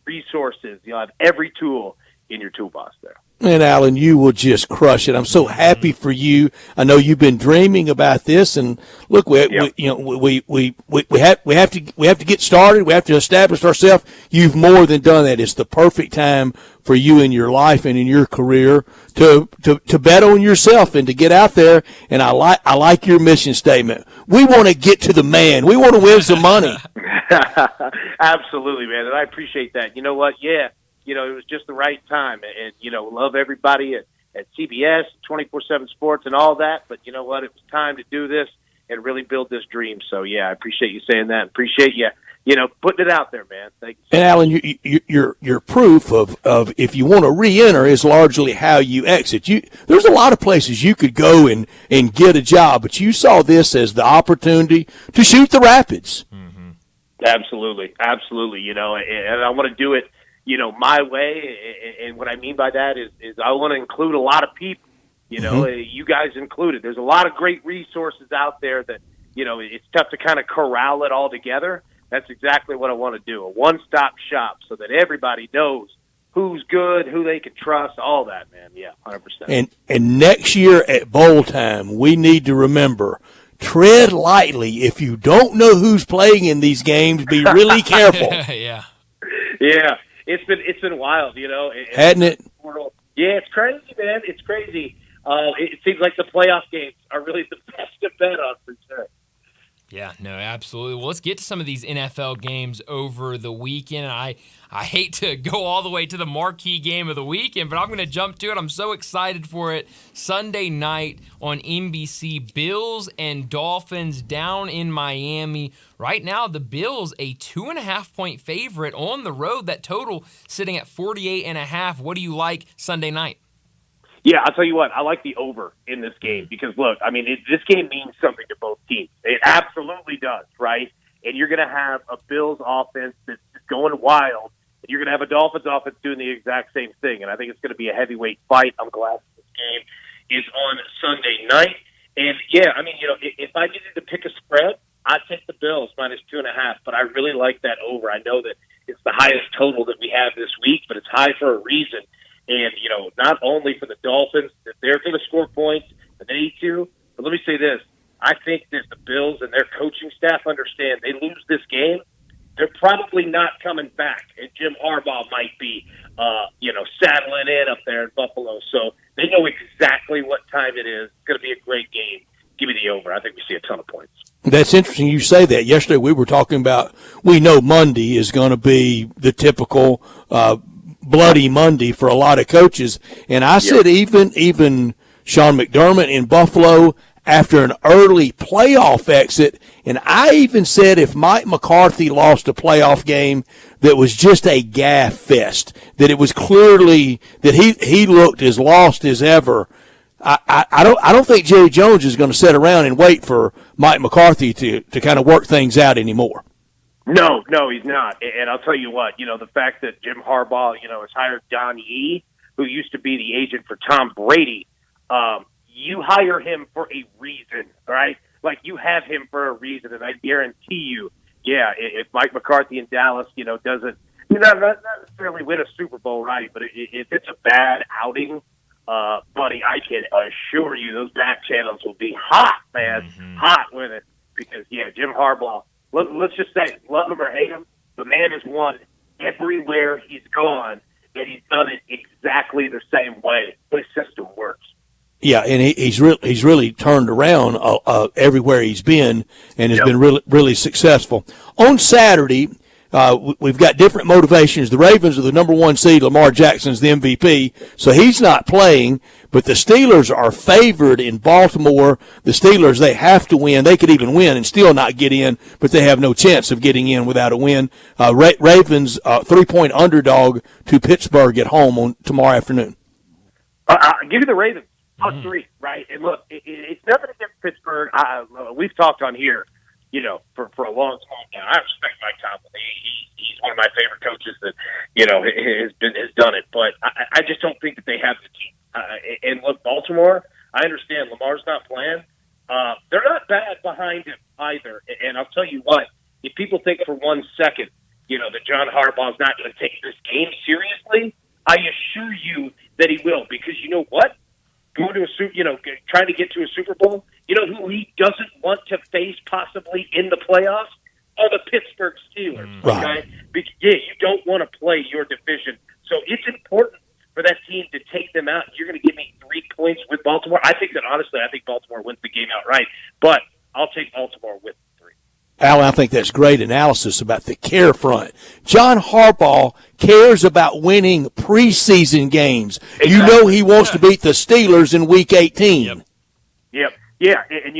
resources. You'll have every tool in your toolbox there. And Alan, you will just crush it. I'm so happy for you. I know you've been dreaming about this, and look, we have to get started. We have to establish ourselves. You've more than done that. It's the perfect time for you in your life and in your career to bet on yourself and to get out there. And I like your mission statement. We want to get to the man. We want to win some money. Absolutely, man, and I appreciate that. You know what? Yeah. It was just the right time. And, love everybody at CBS, 24/7 Sports and all that. But you know what? It was time to do this and really build this dream. So, yeah, I appreciate you saying that. Appreciate you, putting it out there, man. Thank you. And, Alan, your proof of if you want to re-enter is largely how you exit. There's a lot of places you could go and get a job, but you saw this as the opportunity to shoot the Rapids. Mm-hmm. Absolutely. And I want to do it, my way, and what I mean by that is I want to include a lot of people, you guys included. There's a lot of great resources out there that, it's tough to kind of corral it all together. That's exactly what I want to do, a one-stop shop so that everybody knows who's good, who they can trust, all that, man. Yeah, 100%. And next year at bowl time, we need to remember, tread lightly. If you don't know who's playing in these games, be really careful. Yeah. It's been wild, Hadn't it? Yeah, it's crazy, man. It's crazy. It seems like the playoff games are really the best to bet on for sure. Yeah, no, absolutely. Well, let's get to some of these NFL games over the weekend. I hate to go all the way to the marquee game of the weekend, but I'm going to jump to it. I'm so excited for it. Sunday night on NBC, Bills and Dolphins down in Miami. Right now, the Bills a 2.5-point favorite on the road. That total sitting at 48.5. What do you like Sunday night? Yeah, I'll tell you what, I like the over in this game because, look, this game means something to both teams. It absolutely does, right? And you're going to have a Bills offense that's going wild, and you're going to have a Dolphins offense doing the exact same thing. And I think it's going to be a heavyweight fight. I'm glad this game is on Sunday night. And, yeah, if I needed to pick a spread, I'd take the Bills minus 2.5, but I really like that over. I know that it's the highest total that we have this week, but it's high for a reason. And, not only for the Dolphins, that they're going to score points, and they need to, but let me say this. I think that the Bills and their coaching staff understand they lose this game, they're probably not coming back, and Jim Harbaugh might be, saddling in up there in Buffalo. So they know exactly what time it is. It's going to be a great game. Give me the over. I think we see a ton of points. That's interesting you say that. Yesterday we were talking about, we know Monday is going to be the typical bloody Monday for a lot of coaches. And I said even Sean McDermott in Buffalo after an early playoff exit, and I even said if Mike McCarthy lost a playoff game that was just a gaffe fest, that it was clearly that he looked as lost as ever. I don't think Jerry Jones is going to sit around and wait for Mike McCarthy to kind of work things out anymore. No, he's not. And I'll tell you what, the fact that Jim Harbaugh, has hired Don Yee, who used to be the agent for Tom Brady, you hire him for a reason, right? Like, you have him for a reason, and I guarantee you, if Mike McCarthy in Dallas, doesn't, not necessarily win a Super Bowl, right? But if it's a bad outing, buddy, I can assure you those back channels will be hot, man, hot with it. Because, Jim Harbaugh, let's just say, love him or hate him, the man has won everywhere he's gone, and he's done it exactly the same way. His system works. Yeah, and he's really turned around everywhere he's been and has been really successful. On Saturday, we've got different motivations. The Ravens are the number 1 seed. Lamar Jackson's the MVP, so he's not playing. But the Steelers are favored in Baltimore. The Steelers, they have to win. They could even win and still not get in, but they have no chance of getting in without a win. Ravens 3-point underdog to Pittsburgh at home on tomorrow afternoon. I'll give you the Ravens. +3, right? And look, it's nothing against Pittsburgh. We've talked on here, for a long time now. I respect Mike Tomlin. He's one of my favorite coaches that, has done it. But I just don't think that they have the team. And look, Baltimore, I understand Lamar's not playing. They're not bad behind him either. And I'll tell you what, if people think for 1 second, that John Harbaugh's not going to take this game seriously, I assure you that he will. Because you know what? Going to trying to get to a Super Bowl, who he doesn't want to face possibly in the playoffs are the Pittsburgh Steelers. Right. Okay? You don't want to play your division. So it's important for that team to take them out. You're going to give me 3 points with Baltimore? I think Baltimore wins the game outright, but I'll take Baltimore with 3. Alan, I think that's great analysis about the care front. John Harbaugh cares about winning preseason games. Exactly. He wants to beat the Steelers in Week 18. Yep. Yeah, and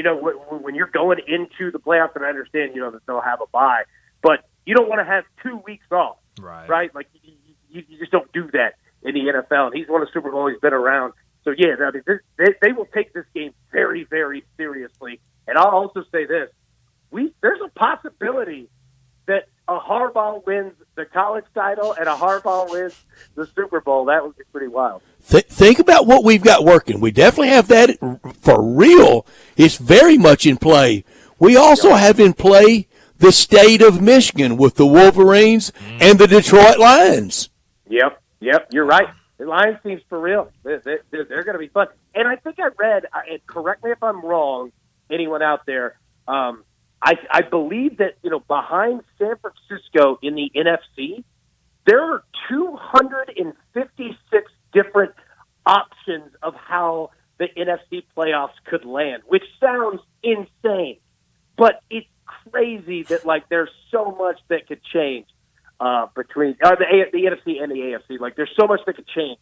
when you're going into the playoffs, and I understand, that they'll have a bye, but you don't want to have 2 weeks off, right? Like, you just don't do that in the NFL, and he's won a Super Bowl, he's been around. So, they will take this game very, very seriously. And I'll also say this. There's a possibility that a Harbaugh wins the college title and a Harbaugh wins the Super Bowl. That would be pretty wild. Think about what we've got working. We definitely have that for real. It's very much in play. We also have in play the state of Michigan with the Wolverines and the Detroit Lions. Yep, you're right. The Lions team's for real. They're going to be fun. And I think I read, and correct me if I'm wrong, anyone out there, I believe that, behind San Francisco in the NFC, there are 256 different options of how the NFC playoffs could land, which sounds insane. But it's crazy that, there's so much that could change between the NFC and the AFC. There's so much that could change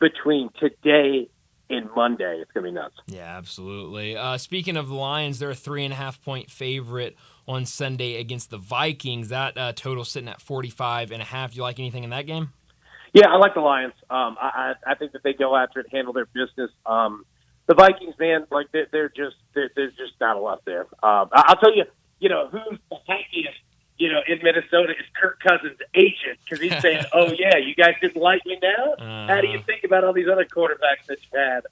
between today and Monday. It's going to be nuts. Yeah, absolutely. Speaking of the Lions, they're a 3.5-point favorite on Sunday against the Vikings. That total sitting at 45.5. Do you like anything in that game? Yeah, I like the Lions. I think that they go after it, handle their business. The Vikings, man, there's just not a lot there. I'll tell you, who's the happiest, in Minnesota is Kirk Cousins' agent, because he's saying, "Oh yeah, you guys didn't like me now. How do you think about all these other quarterbacks that you had?"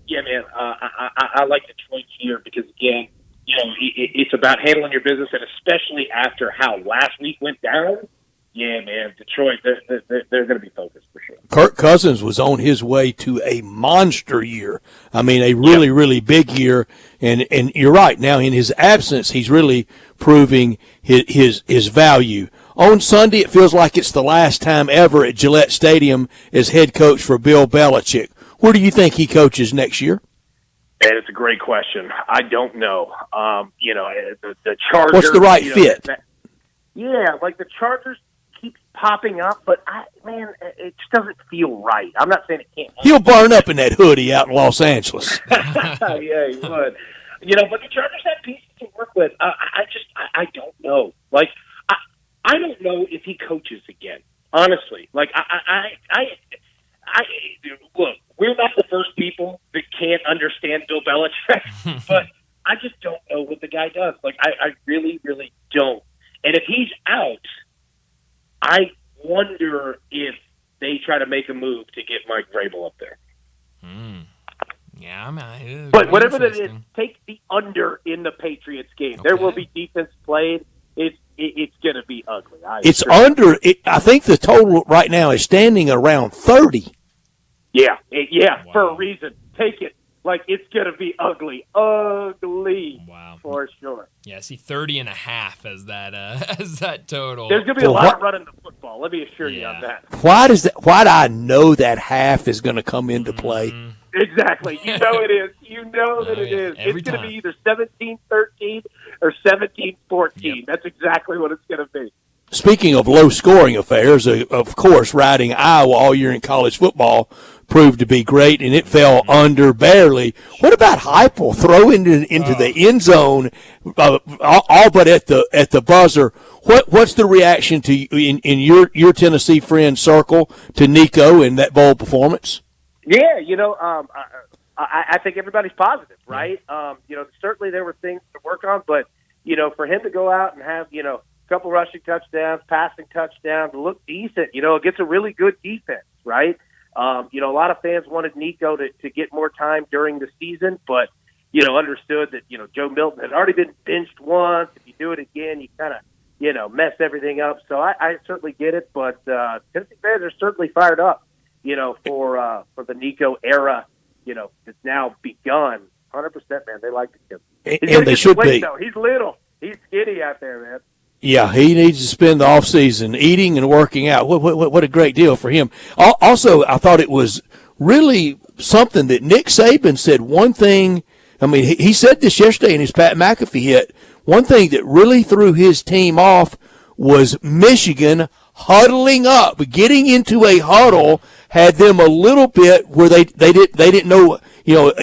Yeah, man, I like Detroit here because again, it's about handling your business, and especially after how last week went down. Yeah, man, Detroit, they're going to be focused for sure. Kirk Cousins was on his way to a monster year. I mean, a really, really big year. And you're right. Now, in his absence, he's really proving his value. On Sunday, it feels like it's the last time ever at Gillette Stadium as head coach for Bill Belichick. Where do you think he coaches next year? And it's a great question. I don't know. The Chargers. What's the right fit? Like the Chargers keeps popping up, but it just doesn't feel right. I'm not saying it can't. He'll burn up in that hoodie out in Los Angeles. Yeah, he would. But the Chargers have pieces to work with. I don't know. Like, I don't know if he coaches again. Honestly, like look, we're not the first people that can't understand Bill Belichick, but I just don't know what the guy does. Like, I really, really don't. And if he's out, I wonder if they try to make a move to get Mike Vrabel up there. Yeah, but whatever that is, take the under in the Patriots game. Okay. There will be defense played. It's going to be ugly. I think the total right now is standing around 30. Yeah, for a reason. Take it. Like, it's going to be ugly. Wow. For sure. Yeah, see 30.5 as that total. There's going to be a lot of running the football. Let me assure you on that. Why do I know that half is going to come into play? Exactly. You know it is. You know that it is. It's going to be either 17-13 or 17-14. Yep. That's exactly what it's going to be. Speaking of low-scoring affairs, of course, riding Iowa all year in college football proved to be great, and it fell under barely. What about Heupel throwing into the end zone, all but at the buzzer? What's the reaction to in your Tennessee friend circle to Nico in that bowl performance? Yeah, I think everybody's positive, right? Certainly there were things to work on, but for him to go out and have a couple rushing touchdowns, passing touchdowns, look decent, against a really good defense, right? A lot of fans wanted Nico to get more time during the season, but understood that Joe Milton had already been benched once. If you do it again, you kind of mess everything up. So I certainly get it, but Tennessee fans are certainly fired up. For the Nico era, that's now begun. 100%, man. They like the kid. And they should be. Though. He's little. He's skinny out there, man. Yeah, he needs to spend the offseason eating and working out. What a great deal for him. Also, I thought it was really something that Nick Saban said one thing. I mean, he said this yesterday in his Pat McAfee hit. One thing that really threw his team off was Michigan huddling up, getting into a huddle, had them a little bit where they didn't know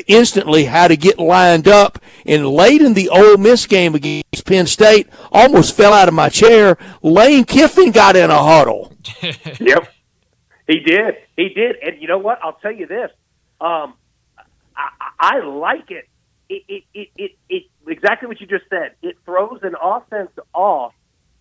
instantly how to get lined up. And late in the Ole Miss game against Penn State, almost fell out of my chair. Lane Kiffin got in a huddle. Yep, he did. And you know what? I'll tell you this. I like it. It exactly what you just said. It throws an offense off.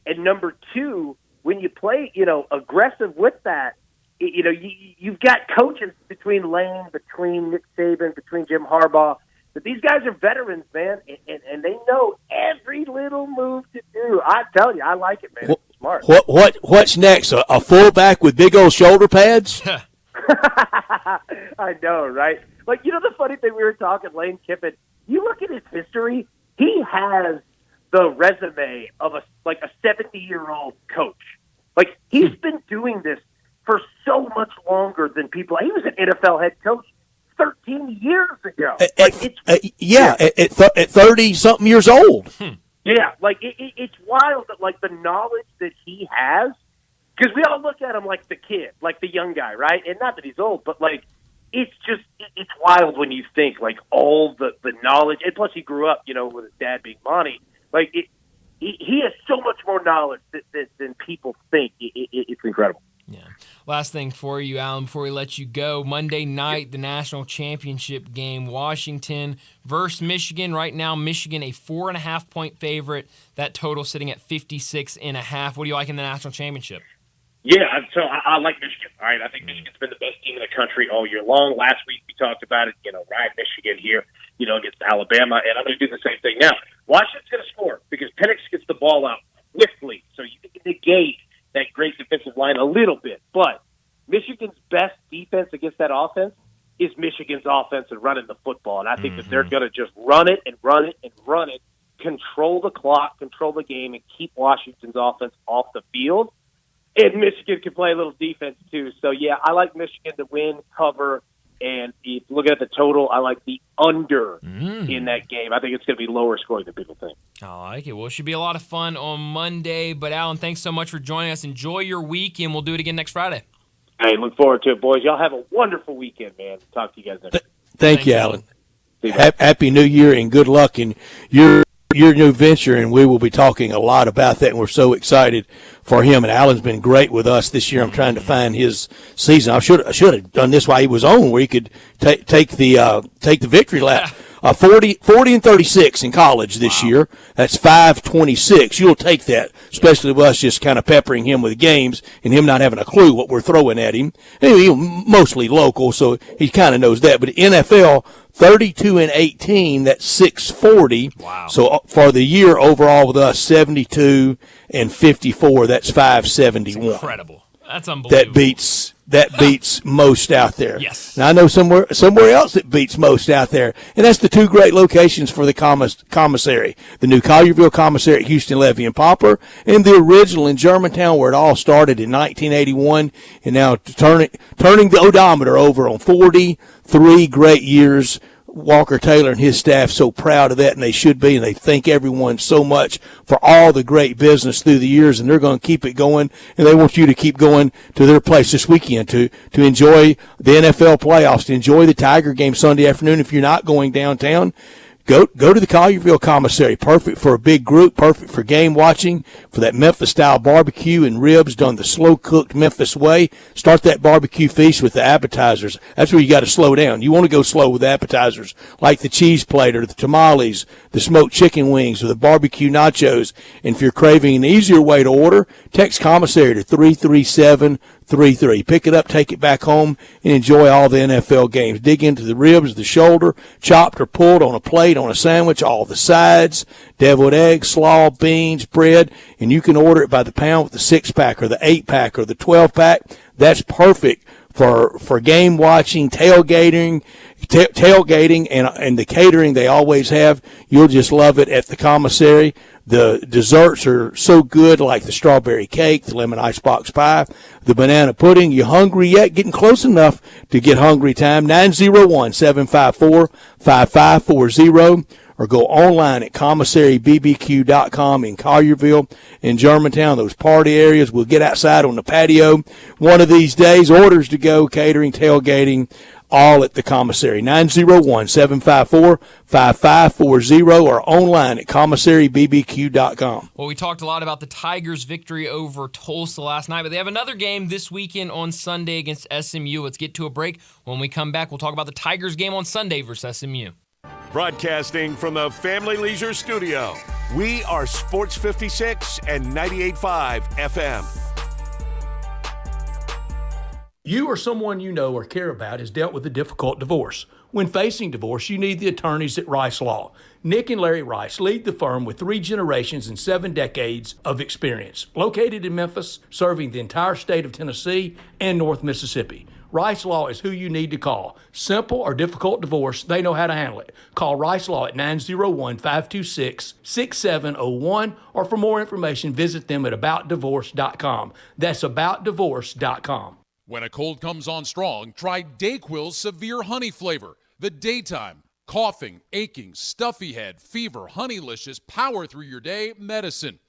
And number two, when you play, aggressive with that, you've got coaches between Lane, between Nick Saban, between Jim Harbaugh. But these guys are veterans, man, and they know every little move to do. I tell you, I like it, man. It's smart. What's next? A fullback with big old shoulder pads? I know, right? Like, the funny thing, we were talking, Lane Kiffin, you look at his history, he has the resume of a 70-year-old coach. Like, he's been doing this for so much longer than people. He was an NFL head coach 13 years ago. At 30-something years old. Yeah, it's wild that, the knowledge that he has, because we all look at him like the kid, like the young guy, right? And not that he's old, but, it's just, it's wild when you think, all the knowledge, and plus he grew up, with his dad being Monty. He has so much more knowledge than people think. It's incredible. Yeah. Last thing for you, Alan, before we let you go. Monday night, the national championship game, Washington versus Michigan. Right now, Michigan a 4.5-point favorite. That total sitting at 56.5. What do you like in the national championship? Yeah, so I like Michigan. All right, I think Michigan's been the best team in the country all year long. Last week we talked about it. Ride Michigan here, against Alabama, and I'm going to do the same thing now. Washington's going to score because Penix gets the ball out swiftly, so you can negate that great defense little bit. But Michigan's best defense against that offense is Michigan's offense and running the football. And I think that they're going to just run it and run it and run it, control the clock, control the game, and keep Washington's offense off the field. And Michigan can play a little defense too. So, yeah, I like Michigan to win, cover, and if you look at the total, I like the under in that game. I think it's going to be lower scoring than people think. I like it. Well, it should be a lot of fun on Monday. But, Alan, thanks so much for joining us. Enjoy your week, and we'll do it again next Friday. Hey, look forward to it, boys. Y'all have a wonderful weekend, man. Talk to you guys next week. Thank you, Alan. Happy New Year and good luck in your new venture, and we will be talking a lot about that, and we're so excited for him. And Alan's been great with us this year. I'm trying to find his season. I should have done this while he was on, where he could take the victory lap. 40 and 36 in college this year. That's 526. You'll take that, especially with us just kind of peppering him with games and him not having a clue what we're throwing at him. Anyway, mostly local, so he kind of knows that. But NFL, 32 and 18, that's 640. Wow. So for the year overall with us, 72 and 54, that's 571. That's incredible. That's unbelievable. That beats most out there. Yes. Now I know somewhere else that beats most out there, and that's the two great locations for the commissary: the new Collierville commissary at Houston, Levy and Poplar, and the original in Germantown, where it all started in 1981, and now turning the odometer over on 43 great years. Walker Taylor and his staff so proud of that, and they should be, and they thank everyone so much for all the great business through the years, and they're going to keep it going, and they want you to keep going to their place this weekend to enjoy the NFL playoffs, to enjoy the Tiger game Sunday afternoon. If you're not going downtown, go to the Collierville commissary. Perfect for a big group, perfect for game watching, for that Memphis-style barbecue and ribs done the slow-cooked Memphis way. Start that barbecue feast with the appetizers. That's where you got to slow down. You want to go slow with appetizers, like the cheese plate or the tamales, the smoked chicken wings, or the barbecue nachos. And if you're craving an easier way to order, text commissary to 33733. Pick it up, take it back home, and enjoy all the NFL games. Dig into the ribs, the shoulder, chopped or pulled on a plate, on a sandwich, all the sides, deviled eggs, slaw, beans, bread, and you can order it by the pound with the 6-pack or the 8-pack or the 12-pack. That's perfect for game watching, tailgating, and the catering they always have. You'll just love it at the commissary. The desserts are so good, like the strawberry cake, the lemon icebox pie, the banana pudding. You hungry yet? Getting close enough to get hungry time. 901-754-5540, or go online at commissarybbq.com in Collierville, in Germantown, those party areas. We'll get outside on the patio one of these days. Orders to go, catering, tailgating, all at the commissary. 901-754-5540, or online at commissarybbq.com. Well, we talked a lot about the Tigers' victory over Tulsa last night, but they have another game this weekend on Sunday against SMU. Let's get to a break. When we come back, we'll talk about the Tigers' game on Sunday versus SMU. Broadcasting from the Family Leisure Studio, we are Sports 56 and 98.5 FM. You or someone you know or care about has dealt with a difficult divorce. When facing divorce, you need the attorneys at Rice Law. Nick and Larry Rice lead the firm with 3 generations and 7 decades of experience. Located in Memphis, serving the entire state of Tennessee and North Mississippi. Rice Law is who you need to call. Simple or difficult divorce, they know how to handle it. Call Rice Law at 901-526-6701, or for more information, visit them at aboutdivorce.com. That's aboutdivorce.com. When a cold comes on strong, try DayQuil's Severe Honey Flavor. The daytime, coughing, aching, stuffy head, fever, honeylicious, power through your day medicine.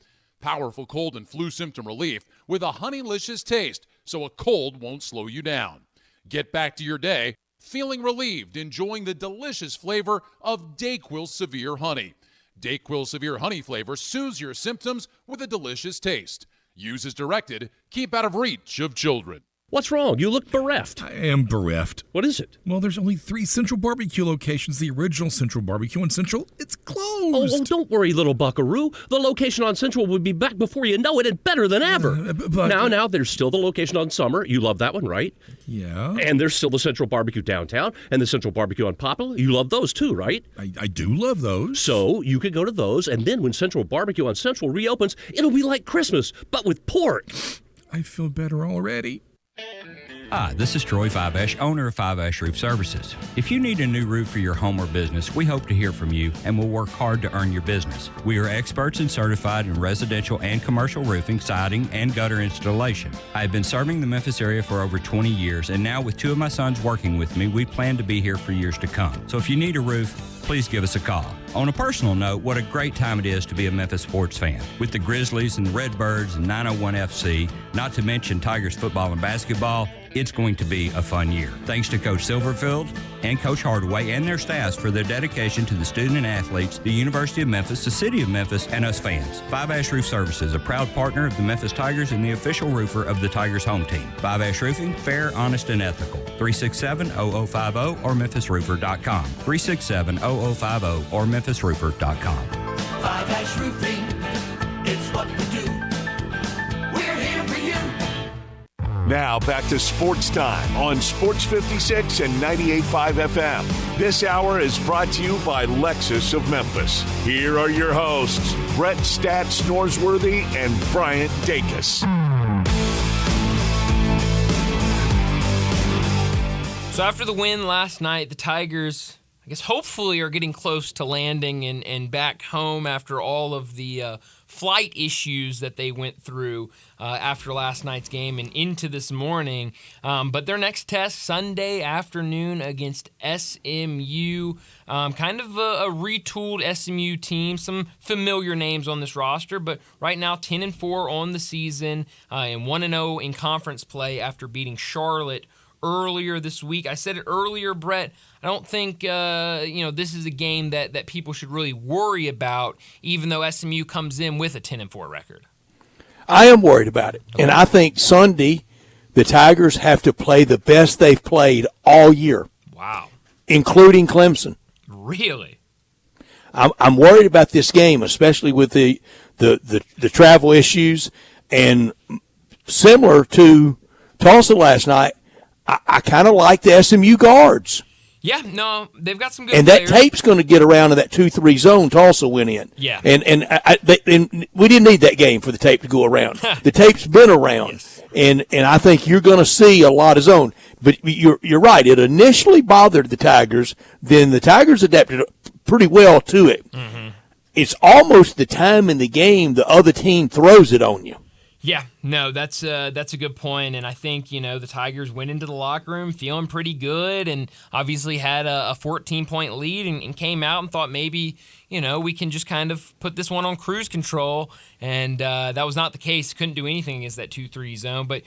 Powerful cold and flu symptom relief with a honeylicious taste, so a cold won't slow you down. Get back to your day feeling relieved, enjoying the delicious flavor of DayQuil Severe Honey. DayQuil Severe Honey Flavor soothes your symptoms with a delicious taste. Use as directed. Keep out of reach of children. What's wrong? You look bereft. I am bereft. What is it? Well, there's only 3 Central Barbecue locations. The original Central Barbecue on Central, it's closed. Oh, don't worry, little buckaroo. The location on Central will be back before you know it and better than ever. But now, there's still the location on Summer. You love that one, right? Yeah. And there's still the Central Barbecue downtown and the Central Barbecue on Poplar. You love those too, right? I do love those. So you could go to those, and then when Central Barbecue on Central reopens, it'll be like Christmas, but with pork. I feel better already. Hi, this is Troy Fiveash, owner of Fiveash Roof Services. If you need a new roof for your home or business, we hope to hear from you and will work hard to earn your business. We are experts and certified in residential and commercial roofing, siding, and gutter installation. I have been serving the Memphis area for over 20 years, and now with 2 of my sons working with me, we plan to be here for years to come. So if you need a roof, please give us a call. On a personal note, what a great time it is to be a Memphis sports fan. With the Grizzlies and the Redbirds and 901 FC, not to mention Tigers football and basketball, it's going to be a fun year. Thanks to Coach Silverfield and Coach Hardaway and their staffs for their dedication to the student and athletes, the University of Memphis, the City of Memphis, and us fans. Five Ash Roof Services, a proud partner of the Memphis Tigers and the official roofer of the Tigers home team. Five Ash Roofing, fair, honest, and ethical. 367-0050 or memphisroofer.com. 367-0050 or memphisroofer.com. Five Ash Roofing, it's what we do. We're here for you. Now back to Sports Time on Sports 56 and 98.5 FM. This hour is brought to you by Lexus of Memphis. Here are your hosts, Brett Stats Norsworthy and Bryant Dacus. So after the win last night, the Tigers, I guess hopefully, are getting close to landing and back home after all of the flight issues that they went through after last night's game and into this morning. But their next test, Sunday afternoon against SMU. Kind of a retooled SMU team. Some familiar names on this roster, but right now 10-4 on the season and 1-0 in conference play after beating Charlotte earlier this week. I said it earlier, Brett. I don't think this is a game that people should really worry about, even though SMU comes in with a 10-4 record. I am worried about it, and I think Sunday the Tigers have to play the best they've played all year. Wow, including Clemson. Really? I'm worried about this game, especially with the travel issues, and similar to Tulsa last night. I kind of like the SMU guards. Yeah, no, they've got some good and players. That tape's going to get around in that 2-3 zone Tulsa went in. Yeah. And we didn't need that game for the tape to go around. The tape's been around. Yes. And I think you're going to see a lot of zone. But you're right. It initially bothered the Tigers. Then the Tigers adapted pretty well to it. Mm-hmm. It's almost the time in the game the other team throws it on you. Yeah, no, that's a good point, and I think the Tigers went into the locker room feeling pretty good, and obviously had a 14-point lead, and came out and thought maybe we can just kind of put this one on cruise control, and that was not the case. Couldn't do anything against that 2-3 zone, but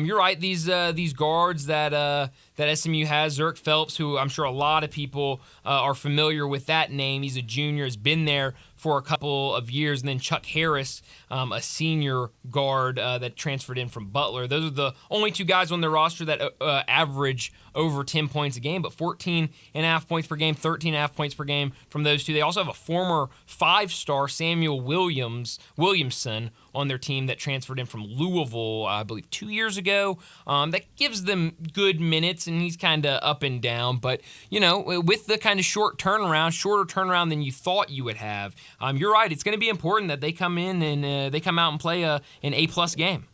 you're right. These guards that SMU has, Zerk Phelps, who I'm sure a lot of people are familiar with that name. He's a junior, has been there for a couple of years, and then Chuck Harris, a senior guard that transferred in from Butler. Those are the only two guys on their roster that average over 10 points a game, but 14.5 points per game, 13.5 points per game from those two. They also have a former 5-star Samuel Williamson on their team that transferred in from Louisville, I believe 2 years ago. That gives them good minutes, and he's kind of up and down. But, with the kind of shorter turnaround than you thought you would have, you're right. It's going to be important that they come in and they come out and play an A-plus game.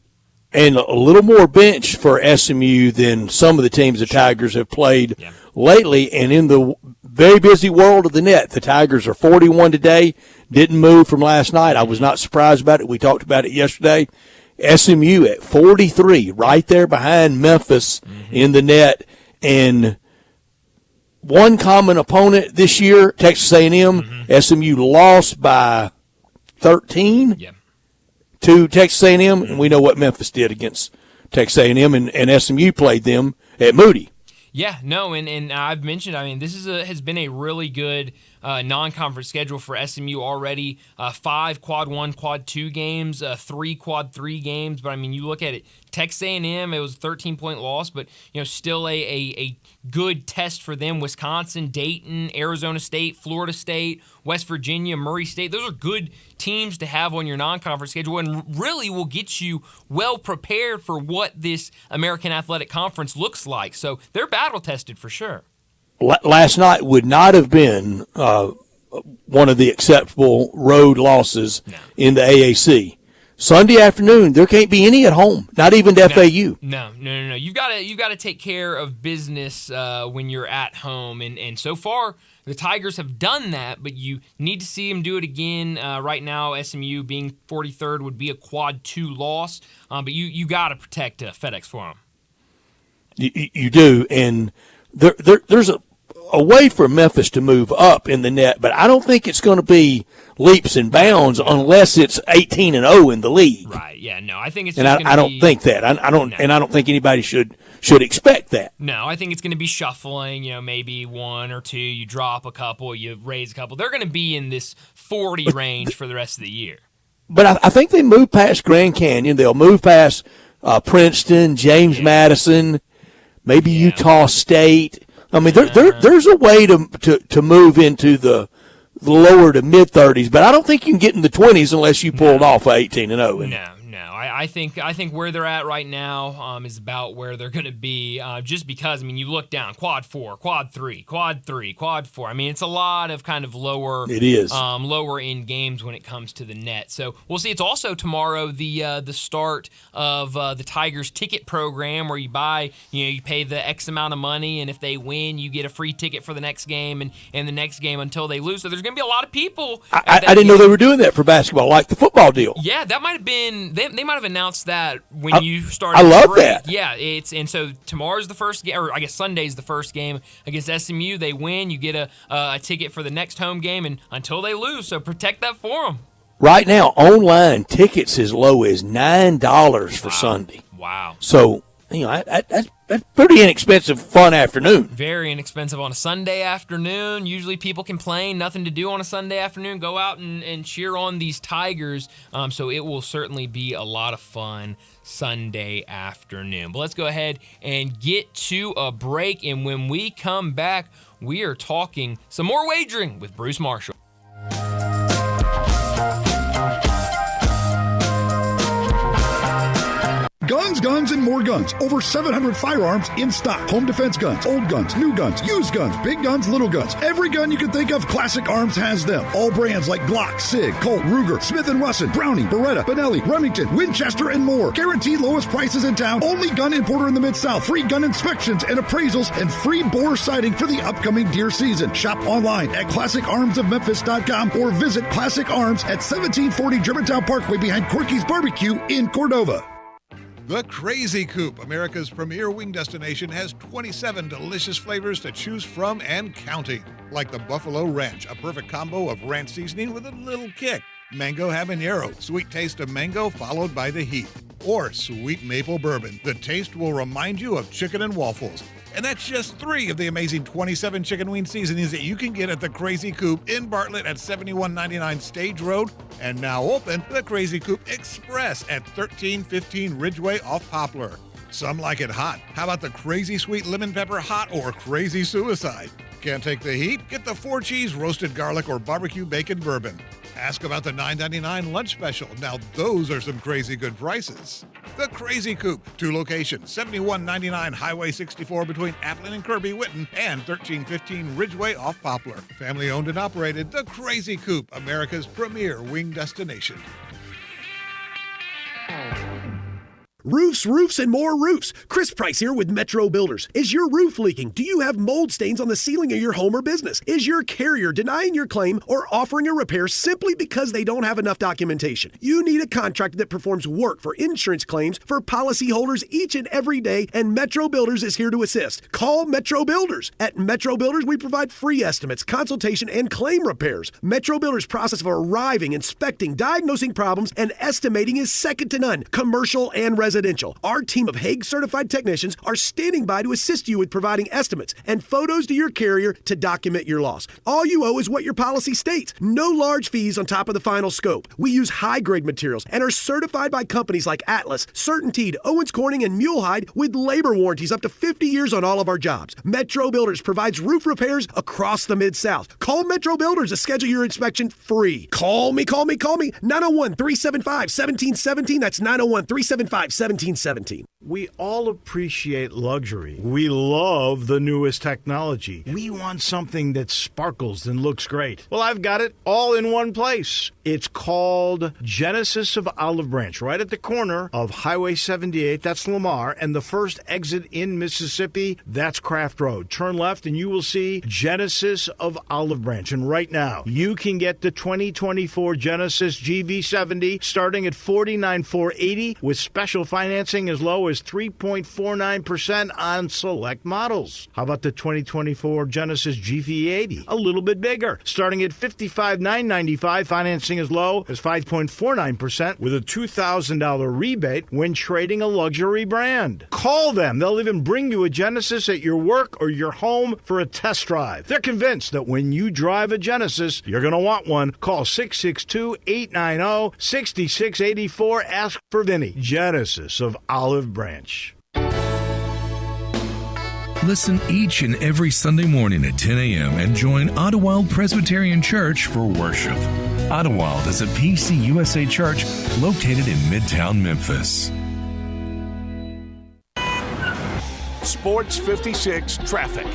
And a little more bench for SMU than some of the teams the Tigers have played lately. And in the very busy world of the net, the Tigers are 41 today, didn't move from last night. I was not surprised about it. We talked about it yesterday. SMU at 43, right there behind Memphis in the net. And one common opponent this year, Texas A&M, SMU lost by 13 to Texas A&M, and we know what Memphis did against Texas A&M, and SMU played them at Moody. Yeah, no, and I've mentioned, this has been a really good non-conference schedule for SMU already. 5 quad 1, quad 2 games, 3 quad 3 games. But, you look at it, Texas A&M, it was a 13-point loss, but, still a good test for them. Wisconsin, Dayton, Arizona State, Florida State, West Virginia, Murray State. Those are good teams to have on your non-conference schedule and really will get you well prepared for what this American Athletic Conference looks like. So they're battle-tested for sure. Last night would not have been one of the acceptable road losses in the AAC. Sunday afternoon, there can't be any at home, not even to FAU. No. You've got to take care of business when you're at home, and so far the Tigers have done that, but you need to see them do it again. Right now, SMU being 43rd would be a quad 2 loss, but you got to protect FedEx Forum. You do, and there's a way for Memphis to move up in the net, but I don't think it's going to be leaps and bounds unless it's 18-0 in the league. Right? Yeah. No, I think it's. And just I don't think that. I don't think anybody should expect that. No, I think it's going to be shuffling. Maybe 1 or 2. You drop a couple, you raise a couple. They're going to be in this 40 range for the rest of the year. But I think they move past Grand Canyon. They'll move past Princeton, James Madison, maybe Utah State. I mean, there's a way to move into the lower to mid 30s, but I don't think you can get in the 20s unless you pulled off 18-0. No. I think where they're at right now is about where they're going to be. Just because you look down, quad 4, quad 3, quad 3, quad 4. It's a lot of kind of lower. It is lower end games when it comes to the net. So we'll see. It's also tomorrow the start of the Tigers ticket program where you buy. You pay the X amount of money, and if they win, you get a free ticket for the next game and the next game until they lose. So there's going to be a lot of people. I didn't know they were doing that for basketball, like the football deal. Yeah, that might have been. They might have announced that when you started. I love that. Yeah, and so tomorrow's the first game, or I guess Sunday's the first game against SMU. They win, you get a ticket for the next home game, and until they lose, so protect that for them. Right now, online tickets as low as $9 for Sunday. Wow. So that's pretty inexpensive, fun afternoon. Very inexpensive on a Sunday afternoon. Usually people complain, nothing to do on a Sunday afternoon. Go out and cheer on these Tigers. So it will certainly be a lot of fun Sunday afternoon. But let's go ahead and get to a break. And when we come back, we are talking some more wagering with Bruce Marshall. Guns, guns, and more guns. Over 700 firearms in stock. Home defense guns, old guns, new guns, used guns, big guns, little guns. Every gun you can think of, Classic Arms has them. All brands like Glock, Sig, Colt, Ruger, Smith & Wesson, Browning, Beretta, Benelli, Remington, Winchester, and more. Guaranteed lowest prices in town. Only gun importer in the Mid-South. Free gun inspections and appraisals and free bore sighting for the upcoming deer season. Shop online at ClassicArmsOfMemphis.com or visit Classic Arms at 1740 Germantown Parkway behind Corky's Barbecue in Cordova. The Crazy Coop, America's premier wing destination, has 27 delicious flavors to choose from and counting. Like the Buffalo Ranch, a perfect combo of ranch seasoning with a little kick. Mango Habanero, sweet taste of mango followed by the heat. Or sweet maple bourbon. The taste will remind you of chicken and waffles. And that's just 3 of the amazing 27 chicken wing seasonings that you can get at the Crazy Coop in Bartlett at 7199 Stage Road. And now open, the Crazy Coop Express at 1315 Ridgeway off Poplar. Some like it hot. How about the Crazy Sweet Lemon Pepper Hot or Crazy Suicide? Can't take the heat? Get the 4-cheese roasted garlic or barbecue bacon bourbon. Ask about the $9.99 lunch special. Now those are some crazy good prices. The Crazy Coop, 2 locations, 7199 Highway 64 between Applin and Kirby Whitten and 1315 Ridgeway off Poplar. Family owned and operated, The Crazy Coop, America's premier wing destination. Roofs, roofs, and more roofs. Chris Price here with Metro Builders. Is your roof leaking? Do you have mold stains on the ceiling of your home or business? Is your carrier denying your claim or offering a repair simply because they don't have enough documentation? You need a contractor that performs work for insurance claims for policyholders each and every day, and Metro Builders is here to assist. Call Metro Builders. At Metro Builders, we provide free estimates, consultation, and claim repairs. Metro Builders' process of arriving, inspecting, diagnosing problems, and estimating is second to none, commercial and residential. Our team of Hague-certified technicians are standing by to assist you with providing estimates and photos to your carrier to document your loss. All you owe is what your policy states. No large fees on top of the final scope. We use high-grade materials and are certified by companies like Atlas, CertainTeed, Owens Corning, and Mulehide with labor warranties up to 50 years on all of our jobs. Metro Builders provides roof repairs across the Mid-South. Call Metro Builders to schedule your inspection free. Call me. 901-375-1717. That's 901-375-1717. We all appreciate luxury. We love the newest technology. We want something that sparkles and looks great. Well, I've got it all in one place. It's called Genesis of Olive Branch, right at the corner of Highway 78, that's Lamar, and the first exit in Mississippi, that's Craft Road. Turn left and you will see Genesis of Olive Branch. And right now, you can get the 2024 Genesis GV70 starting at $49,480 with special financing as low as 3.49% on select models. How about the 2024 Genesis GV80? A little bit bigger, starting at $55,995, financing as low as 5.49% with a $2,000 rebate when trading a luxury brand. Call them. They'll even bring you a Genesis at your work or your home for a test drive. They're convinced that when you drive a Genesis, you're going to want one. Call 662-890-6684. Ask for Vinny. Genesis of Olive Branch. Listen each and every Sunday morning at 10 a.m. and join Ottawild Presbyterian Church for worship. Ottawild is a PCUSA church located in Midtown Memphis. Sports 56 traffic.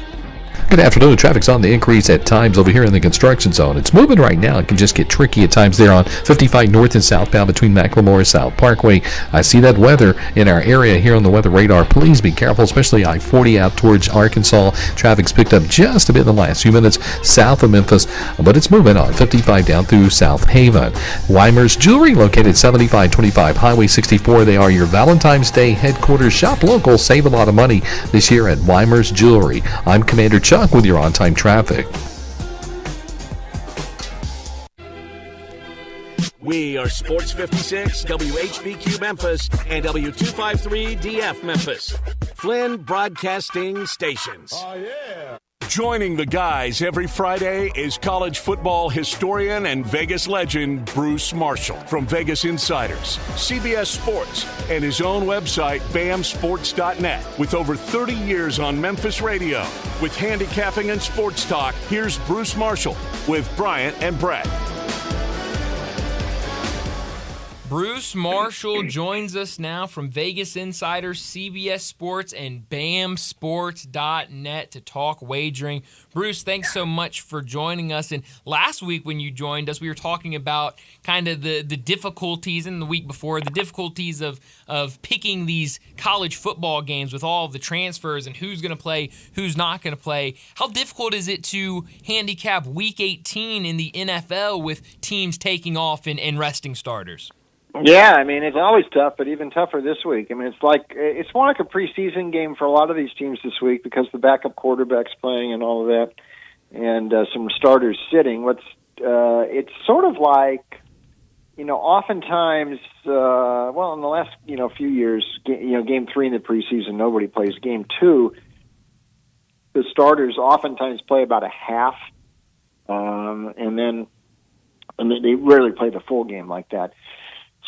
Good afternoon. Traffic's on the increase at times over here in the construction zone. It's moving right now. It can just get tricky at times there on 55 north and southbound between Macklemore and South Parkway. I see that weather in our area here on the weather radar. Please be careful, especially I-40 out towards Arkansas. Traffic's picked up just a bit in the last few minutes south of Memphis, but it's moving on 55 down through South Haven. Weimer's Jewelry, located 7525 Highway 64. They are your Valentine's Day headquarters. Shop local, save a lot of money this year at Weimer's Jewelry. I'm Commander Chuck with your on-time traffic. We are Sports 56, WHBQ Memphis, and W253DF Memphis. Flynn Broadcasting Stations. Oh, yeah. Joining the guys every Friday is college football historian and Vegas legend Bruce Marshall from Vegas Insiders, CBS Sports, and his own website, bamsports.net. With over 30 years on Memphis radio, with handicapping and sports talk, here's Bruce Marshall with Bryant and Brett. Bruce Marshall joins us now from Vegas Insiders, CBS Sports, and bamsports.net to talk wagering. Bruce, thanks so much for joining us. And last week when you joined us, we were talking about kind of the difficulties, and the week before, the difficulties of picking these college football games with all of the transfers and who's going to play, who's not going to play. How difficult is it to handicap Week 18 in the NFL with teams taking off and resting starters? Yeah, I mean, it's always tough, but even tougher this week. I mean, it's more like a preseason game for a lot of these teams this week because the backup quarterback's playing and all of that, and some starters sitting. It's sort of like, oftentimes, in the last, few years, game 3 in the preseason, nobody plays. Game 2, the starters oftentimes play about a half, and then they rarely play the full game like that.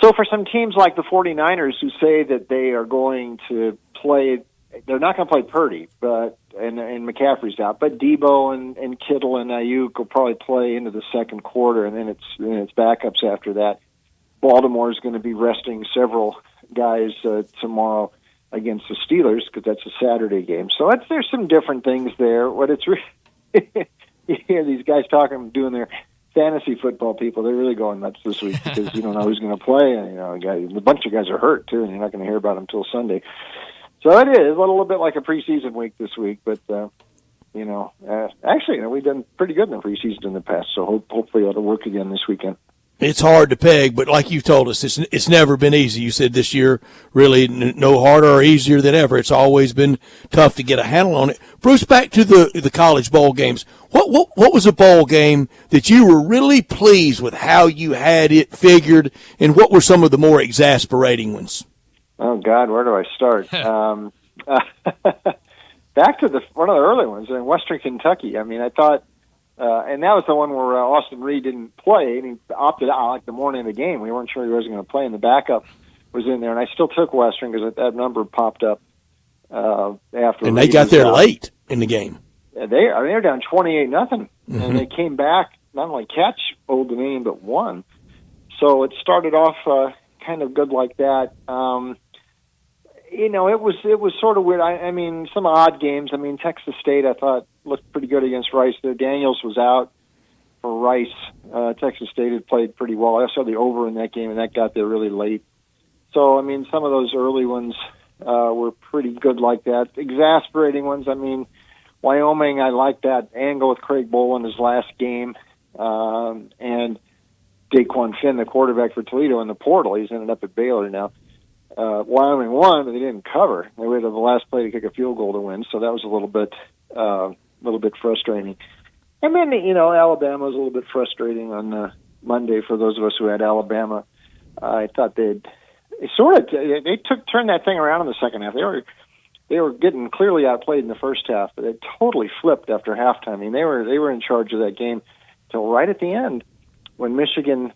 So for some teams like the 49ers who say that they are going to play, they're not going to play Purdy, and McCaffrey's out, but Debo and Kittle and Ayuk will probably play into the second quarter, and then it's backups after that. Baltimore is going to be resting several guys tomorrow against the Steelers because that's a Saturday game. So there's some different things there. What it's you hear these guys doing their fantasy football people, they're really going nuts this week because you don't know who's going to play, and a bunch of guys are hurt too, and you're not going to hear about them until Sunday. So it is a little bit like a preseason week this week, but actually, we've done pretty good in the preseason in the past, so hopefully it'll work again this weekend. It's hard to peg, but like you've told us, it's never been easy. You said this year really no harder or easier than ever. It's always been tough to get a handle on it. Bruce, back to the college bowl games. What was a bowl game that you were really pleased with how you had it figured, and what were some of the more exasperating ones? Oh God, where do I start? Back to one of the early ones in Western Kentucky. I mean, I thought. And that was the one where Austin Reed didn't play, and he opted out like the morning of the game. We weren't sure he was going to play, and the backup was in there. And I still took Western because that number popped up after. And they got there late in the game. They were down 28-0, and they came back not only catch Old Dominion but won. So it started off kind of good like that. it was sort of weird. I mean, some odd games. I mean, Texas State I thought looked pretty good against Rice. Daniels was out for Rice. Texas State had played pretty well. I saw the over in that game, and that got there really late. So, I mean, some of those early ones were pretty good like that. Exasperating ones, I mean, Wyoming, I like that angle with Craig Bowl in his last game. And Daquan Finn, the quarterback for Toledo, in the portal. He's ended up at Baylor now. Wyoming won, but they didn't cover. They waited the last play to kick a field goal to win, so that was a little bit frustrating. And then, Alabama was a little bit frustrating on Monday for those of us who had Alabama. I thought they turned that thing around in the second half. They were getting clearly outplayed in the first half, but it totally flipped after halftime. I mean, they were in charge of that game till right at the end when Michigan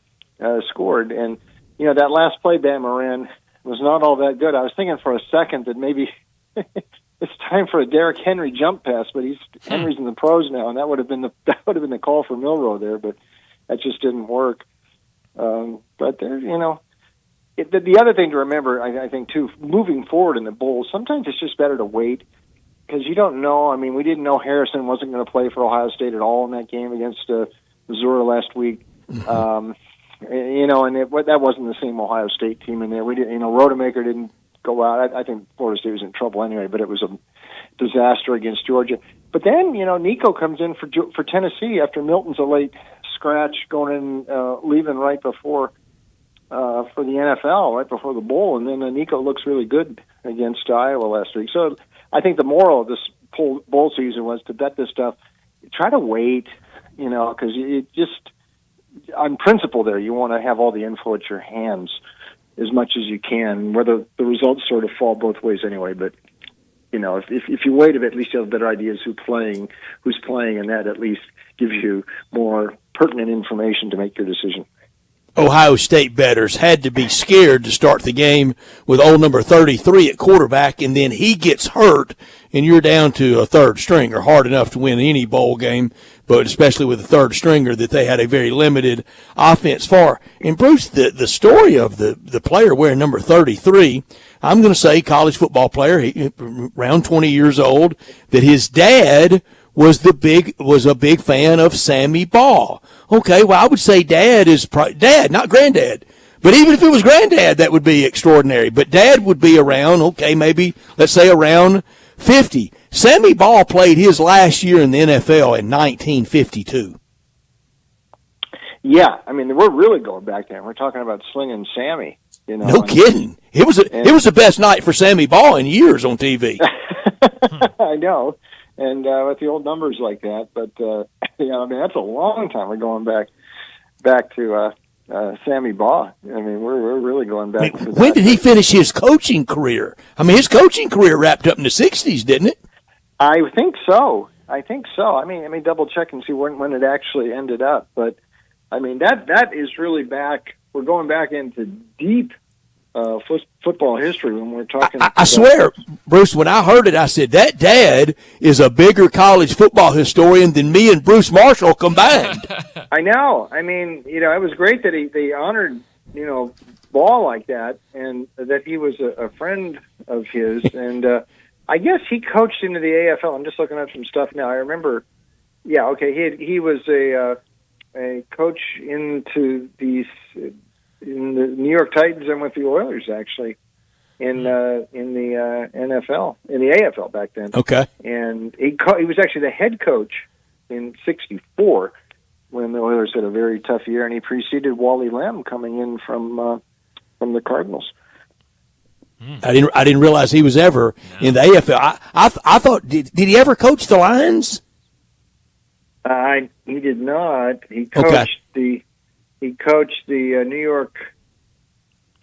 scored. And that last play Bama ran was not all that good. I was thinking for a second that maybe it's time for a Derrick Henry jump pass, but Henry's in the pros now, and that would have been the call for Milroe there, but that just didn't work. But there, the other thing to remember, I think too, moving forward in the bowl, sometimes it's just better to wait because you don't know. I mean, we didn't know Harrison wasn't going to play for Ohio State at all in that game against Missouri last week. And that wasn't the same Ohio State team in there. We didn't, Rodemaker didn't go out. I think Florida State was in trouble anyway, but it was a disaster against Georgia. But then, Nico comes in for Tennessee after Milton's a late scratch going in, leaving right before for the NFL, right before the bowl, and then Nico looks really good against Iowa last week. So I think the moral of this bowl season was to bet this stuff. Try to wait, because it just, on principle there, you want to have all the info at your hands as much as you can, whether the results sort of fall both ways anyway. But, if you wait a bit, at least you have better ideas who's playing, and that at least gives you more pertinent information to make your decision. Ohio State bettors had to be scared to start the game with old number 33 at quarterback, and then he gets hurt, and you're down to a third stringer. Hard enough to win any bowl game, but especially with a third stringer that they had a very limited offense for. And Bruce, the story of the player wearing number 33, I'm going to say college football player, around 20 years old, that his dad was a big fan of Sammy Baugh. Okay, well, I would say dad, not granddad. But even if it was granddad, that would be extraordinary. But dad would be around, okay, maybe, let's say around 50. Sammy Baugh played his last year in the NFL in 1952. Yeah, I mean, we're really going back there. We're talking about slinging Sammy. No kidding. It was the best night for Sammy Baugh in years on TV. I know. And with the old numbers like that, but I mean that's a long time. We're going back to Sammy Baugh. I mean we're really going back. To when did he finish his coaching career? I mean his coaching career wrapped up in the '60s, didn't it? I think so. I mean double check and see when it actually ended up. But I mean that is really back. We're going back into deep football history when we're talking. I swear, Bruce, when I heard it, I said, that dad is a bigger college football historian than me and Bruce Marshall combined. I know. I mean, it was great that they honored, Ball like that, and that he was a friend of his. And I guess he coached into the AFL. I'm just looking up some stuff now. I remember, he was a coach into these. In the New York Titans and with the Oilers, actually, in the NFL, in the AFL back then. Okay. And he was actually the head coach in '64 when the Oilers had a very tough year, and he preceded Wally Lamb coming in from the Cardinals. I didn't realize he was ever in the AFL. I thought did he ever coach the Lions? He did not. He coached He coached the New York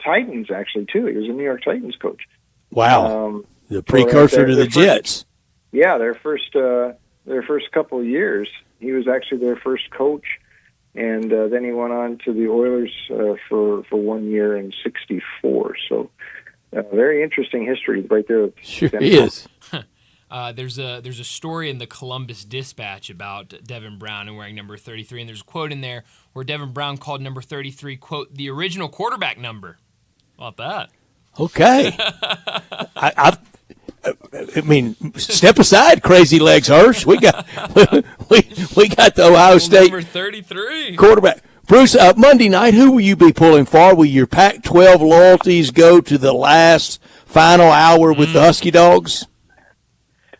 Titans, actually, too. He was a New York Titans coach. Wow. The precursor to the Jets. Yeah, their first couple of years. He was actually their first coach, and then he went on to the Oilers for 1 year in '64. So very interesting history right there. Sure is. There's a story in the Columbus Dispatch about Devin Brown and wearing number 33, and there's a quote in there where Devin Brown called number 33, quote, the original quarterback number. How about that? Okay. I mean, step aside, crazy legs, Hirsch. We got we got the Ohio State number 33 quarterback. Bruce, Monday night, who will you be pulling for? Will your Pac-12 loyalties go to the last final hour with the Husky Dogs?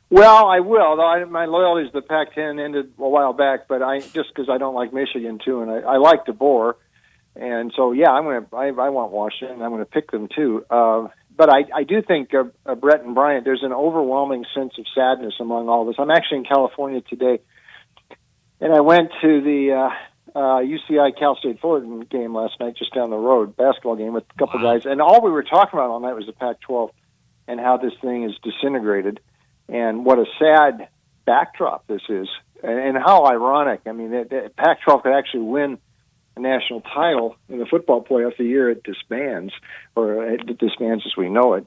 Well, I will. Though my loyalties to the Pac-10 ended a while back, but just because I don't like Michigan too, and I like DeBoer, and so yeah, I want Washington. I'm going to pick them too. But I do think Brett and Bryant. There's an overwhelming sense of sadness among all of us. I'm actually in California today, and I went to the UCI Cal State Fullerton game last night, just down the road, basketball game with a couple guys, and all we were talking about all night was the Pac-12 and how this thing is disintegrated. And what a sad backdrop this is, and how ironic. I mean, the Pac-12 could actually win a national title in the football playoff the year it disbands, or it disbands as we know it.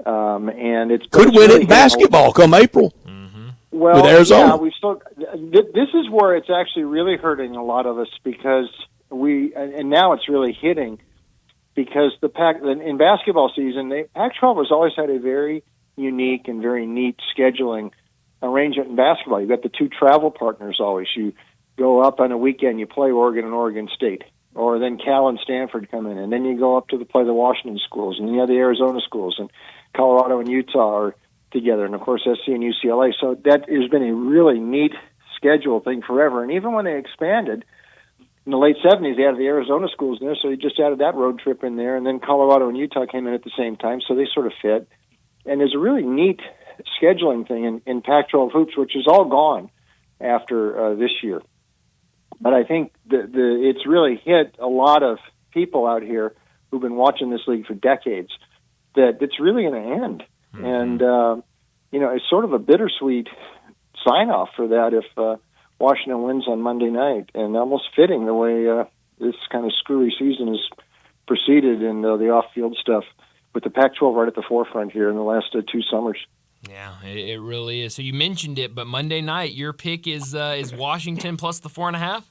And it's could win it in basketball come April. Well, with Arizona. Yeah, we still. This is where it's actually really hurting a lot of us because and now it's really hitting because in basketball season, Pac-12 has always had a very unique and very neat scheduling arrangement in basketball. You've got the two travel partners always. You go up on a weekend, you play Oregon and Oregon State, or then Cal and Stanford come in, and then you go up to play the Washington schools, and you have the Arizona schools, and Colorado and Utah are together, and of course SC and UCLA. So that has been a really neat schedule thing forever. And even when they expanded in the late 70s, they added the Arizona schools in there, so they just added that road trip in there, and then Colorado and Utah came in at the same time, so they sort of fit. And there's a really neat scheduling thing in Pac-12 hoops, which is all gone after this year. But I think it's really hit a lot of people out here who've been watching this league for decades that it's really going to end. Mm-hmm. And, it's sort of a bittersweet sign-off for that if Washington wins on Monday night, and almost fitting the way this kind of screwy season has proceeded in the off-field stuff, with the Pac-12 right at the forefront here in the last 2 summers. Yeah, it really is. So you mentioned it, but Monday night, your pick is Washington plus the 4.5?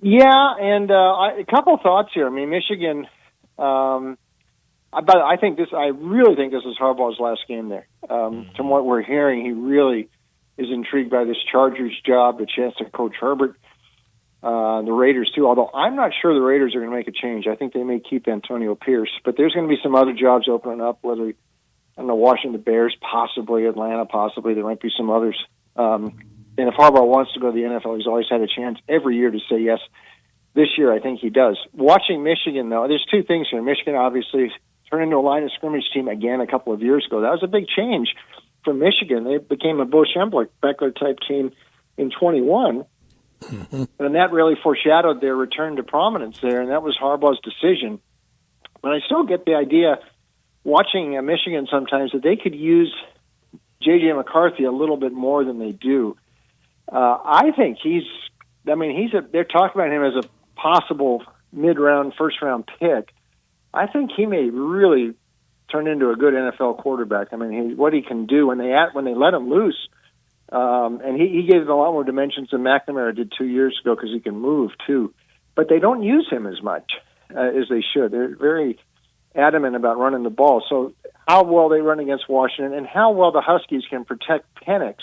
Yeah, and a couple thoughts here. I mean, Michigan, but I really think this is Harbaugh's last game there. From what we're hearing, he really is intrigued by this Chargers job, the chance to coach Herbert. The Raiders, too, although I'm not sure the Raiders are going to make a change. I think they may keep Antonio Pierce, but there's going to be some other jobs opening up, whether, I don't know, Washington, the Bears, possibly, Atlanta, possibly. There might be some others. And if Harbaugh wants to go to the NFL, he's always had a chance every year to say yes. This year, I think he does. Watching Michigan, though, there's two things here. Michigan, obviously, turned into a line of scrimmage team again a couple of years ago. That was a big change for Michigan. They became a Bo Schembler-Beckler-type team in 21. Mm-hmm. And that really foreshadowed their return to prominence there, and that was Harbaugh's decision. But I still get the idea, watching Michigan sometimes, that they could use J.J. McCarthy a little bit more than they do. I think they're talking about him as a possible mid-round, first-round pick. I think he may really turn into a good NFL quarterback. I mean, what he can do when they let him loose. And he gave them a lot more dimensions than McNamara did 2 years ago because he can move, too. But they don't use him as much as they should. They're very adamant about running the ball. So how well they run against Washington and how well the Huskies can protect Penix,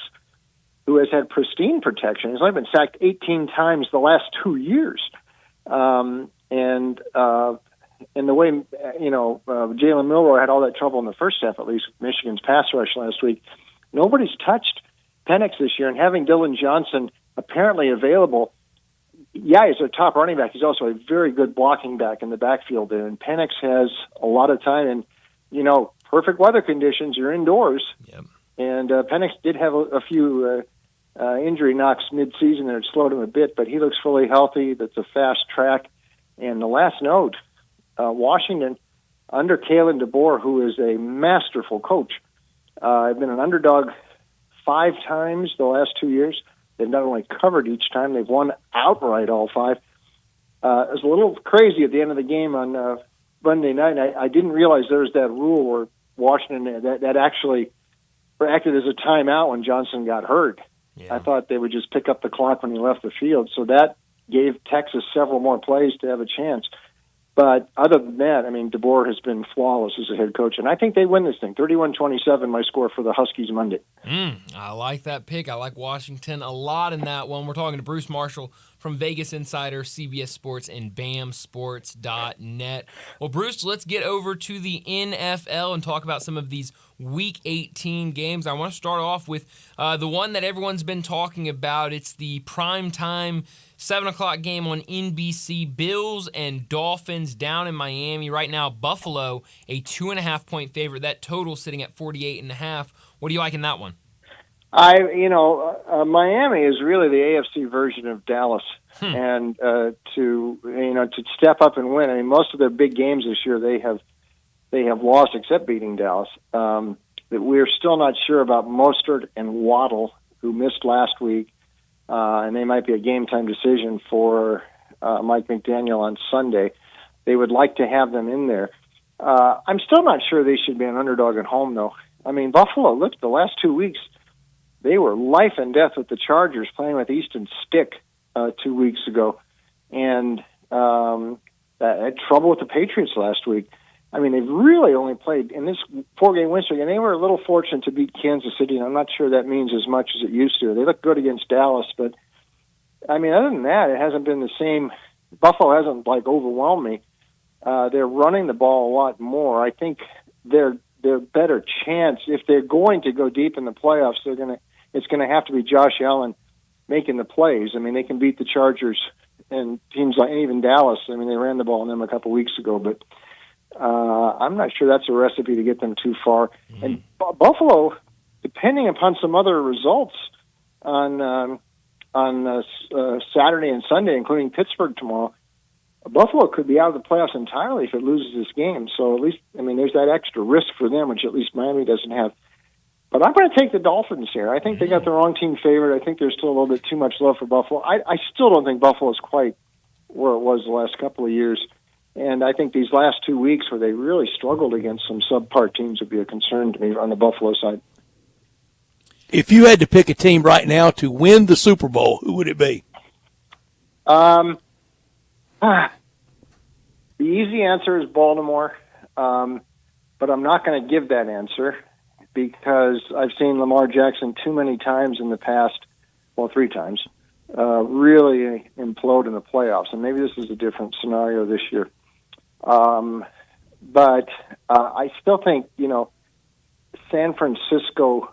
who has had pristine protection. He's only been sacked 18 times the last 2 years. And the way, Jalen Milroe had all that trouble in the first half, at least, with Michigan's pass rush last week, nobody's touched Penix this year, and having Dylan Johnson apparently available, yeah, he's a top running back. He's also a very good blocking back in the backfield there, and Penix has a lot of time, and, perfect weather conditions, you're indoors. Yep. And Penix did have a few injury knocks mid-season that slowed him a bit, but he looks fully healthy. That's a fast track. And the last note, Washington, under Kalen DeBoer, who is a masterful coach, have been an underdog 5 times the last 2 years. They've not only covered each time, they've won outright all 5. It was a little crazy at the end of the game on Monday night. I didn't realize there was that rule where Washington that actually acted as a timeout when Johnson got hurt. Yeah. I thought they would just pick up the clock when he left the field. So that gave Texas several more plays to have a chance. But other than that, I mean, DeBoer has been flawless as a head coach, and I think they win this thing. 31-27, my score for the Huskies Monday. I like that pick. I like Washington a lot in that one. We're talking to Bruce Marshall from Vegas Insider, CBS Sports, and BAMSports.net. Well, Bruce, let's get over to the NFL and talk about some of these Week 18 games. I want to start off with the one that everyone's been talking about. It's the primetime 7 o'clock game on NBC, Bills and Dolphins down in Miami. Right now, Buffalo, a 2.5-point favorite. That total sitting at 48.5. What do you like in that one? Miami is really the AFC version of Dallas, and to step up and win. I mean, most of their big games this year they have lost, except beating Dallas. That we're still not sure about Mostert and Waddle, who missed last week, and they might be a game time decision for Mike McDaniel on Sunday. They would like to have them in there. I'm still not sure they should be an underdog at home, though. I mean, Buffalo, look, the last 2 weeks, they were life and death with the Chargers playing with Easton Stick 2 weeks ago, and had trouble with the Patriots last week. I mean, they've really only played in this 4-game win streak, and they were a little fortunate to beat Kansas City, and I'm not sure that means as much as it used to. They look good against Dallas, but, I mean, other than that, it hasn't been the same. Buffalo hasn't, overwhelmed me. They're running the ball a lot more. I think their better chance, if they're going to go deep in the playoffs, it's going to have to be Josh Allen making the plays. I mean, they can beat the Chargers and teams like, and even Dallas. I mean, they ran the ball on them a couple weeks ago, but I'm not sure that's a recipe to get them too far. And Buffalo, depending upon some other results on Saturday and Sunday, including Pittsburgh tomorrow, Buffalo could be out of the playoffs entirely if it loses this game. So at least, I mean, there's that extra risk for them, which at least Miami doesn't have. But I'm going to take the Dolphins here. I think they got the wrong team favored. I think there's still a little bit too much love for Buffalo. I still don't think Buffalo is quite where it was the last couple of years. And I think these last 2 weeks where they really struggled against some subpar teams would be a concern to me on the Buffalo side. If you had to pick a team right now to win the Super Bowl, who would it be? The easy answer is Baltimore, but I'm not going to give that answer because I've seen Lamar Jackson too many times in the past, 3 times, really implode in the playoffs. And maybe this is a different scenario this year. But I still think, San Francisco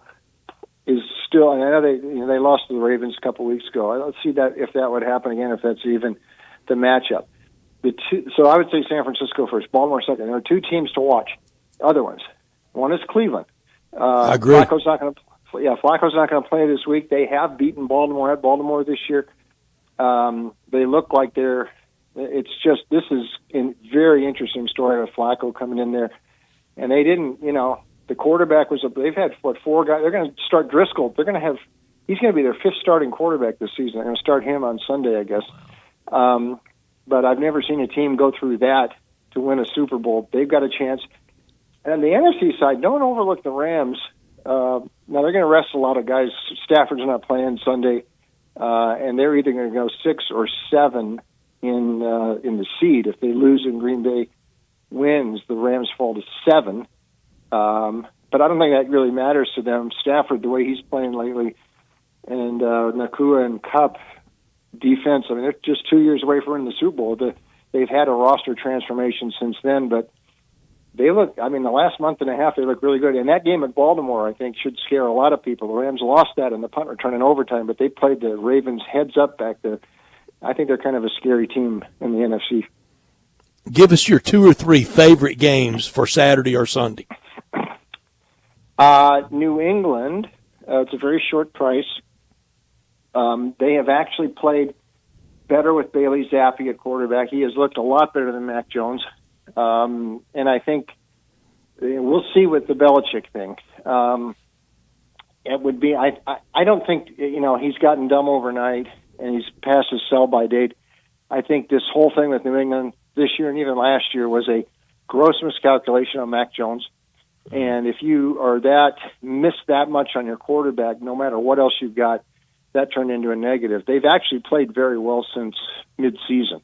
is still, and I know they lost to the Ravens a couple weeks ago. I don't see that if that would happen again, if that's even the matchup. So I would say San Francisco first, Baltimore second. There are 2 teams to watch. Other ones. One is Cleveland. I agree. Flacco's not going to play this week. They have beaten Baltimore at Baltimore this year. They look like this is a very interesting story with Flacco coming in there. And they didn't, the quarterback they've had 4 guys. They're going to start Driscoll. He's going to be their 5th starting quarterback this season. They're going to start him on Sunday, I guess. But I've never seen a team go through that to win a Super Bowl. They've got a chance. And on the NFC side, don't overlook the Rams. Now, they're going to rest a lot of guys. Stafford's not playing Sunday, and they're either going to go 6 or 7 in the seed. If they lose and Green Bay wins, the Rams fall to 7. But I don't think that really matters to them. Stafford, the way he's playing lately, and Nakua and Kupp, defense, I mean, they're just 2 years away from winning the Super Bowl. They've had a roster transformation since then, but they look, the last month and a half, they look really good. And that game at Baltimore, I think, should scare a lot of people. The Rams lost that in the punt return in overtime, but they played the Ravens heads up back there. I think they're kind of a scary team in the NFC. Give us your 2 or 3 favorite games for Saturday or Sunday. New England, it's a very short price. They have actually played better with Bailey Zappi at quarterback. He has looked a lot better than Mac Jones. And I think we'll see with the Belichick thing. It would be, I don't think, he's gotten dumb overnight and he's past his sell-by date. I think this whole thing with New England this year and even last year was a gross miscalculation on Mac Jones. And if you are miss that much on your quarterback, no matter what else you've got, that turned into a negative. They've actually played very well since mid-season.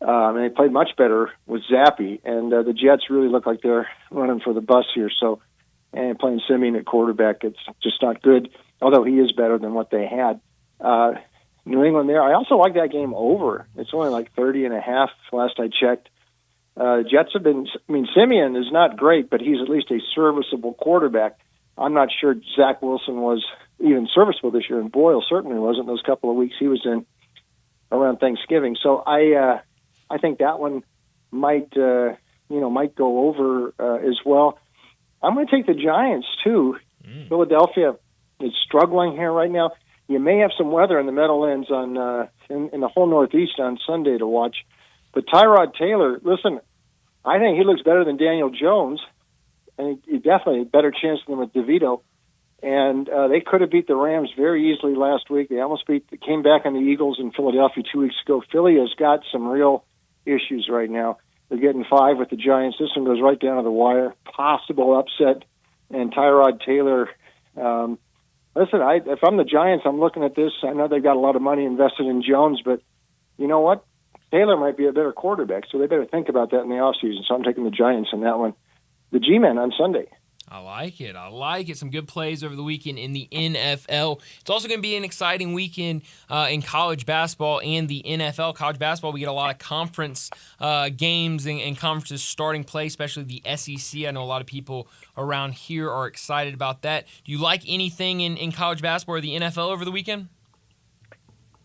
They played much better with Zappi, and the Jets really look like they're running for the bus here. So, and playing Simeon at quarterback, it's just not good, although he is better than what they had. New England there. I also like that game over. It's only like 30.5 last I checked. Jets have been, Simeon is not great, but he's at least a serviceable quarterback. I'm not sure Zach Wilson was even serviceable this year, and Boyle certainly wasn't those couple of weeks he was in around Thanksgiving. So I think that one might go over as well. I'm going to take the Giants too. Philadelphia is struggling here right now. You may have some weather in the Meadowlands on in the whole Northeast on Sunday to watch. But Tyrod Taylor, listen, I think he looks better than Daniel Jones, and he definitely a better chance than with DeVito. And they could have beat the Rams very easily last week. They almost came back on the Eagles in Philadelphia 2 weeks ago. Philly has got some real issues right now. They're getting 5 with the Giants. This one goes right down to the wire. Possible upset. And Tyrod Taylor, listen, if I'm the Giants, I'm looking at this. I know they've got a lot of money invested in Jones, but you know what? Taylor might be a better quarterback, so they better think about that in the offseason. So I'm taking the Giants in that one. The G-Men on Sunday. I like it. Some good plays over the weekend in the NFL. It's also going to be an exciting weekend in college basketball and the NFL. College basketball, we get a lot of conference games and conferences starting play, especially the SEC. I know a lot of people around here are excited about that. Do you like anything in college basketball or the NFL over the weekend?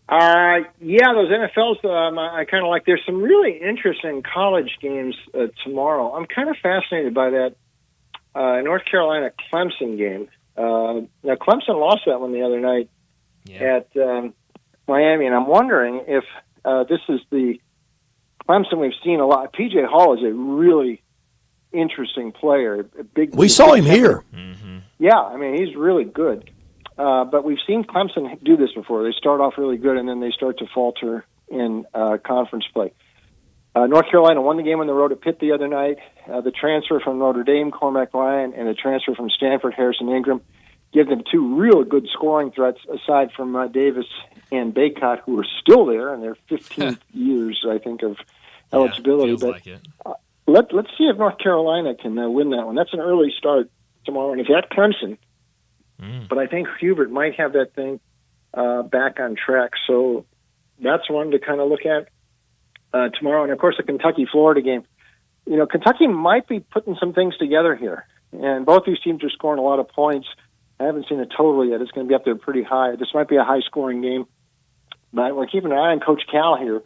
Yeah, those NFLs, I kind of like. There's some really interesting college games tomorrow. I'm kind of fascinated by that North Carolina-Clemson game. Now, Clemson lost that one the other night at Miami, and I'm wondering if this is the Clemson we've seen a lot. P.J. Hall is a really interesting player. We saw him here. Mm-hmm. Yeah, he's really good. But we've seen Clemson do this before. They start off really good, and then they start to falter in conference play. North Carolina won the game on the road at Pitt the other night. The transfer from Notre Dame, Cormac Ryan, and the transfer from Stanford, Harrison Ingram, give them 2 real good scoring threats, aside from Davis and Baycott, who are still there in their 15th years, I think, of eligibility. Feels like it. Let's see if North Carolina can win that one. That's an early start tomorrow. And if that's Clemson, but I think Hubert might have that thing back on track. So that's one to kind of look at tomorrow. And, of course, the Kentucky-Florida game. Kentucky might be putting some things together here. And both these teams are scoring a lot of points. I haven't seen a total yet. It's going to be up there pretty high. This might be a high-scoring game. But we're keeping an eye on Coach Cal here,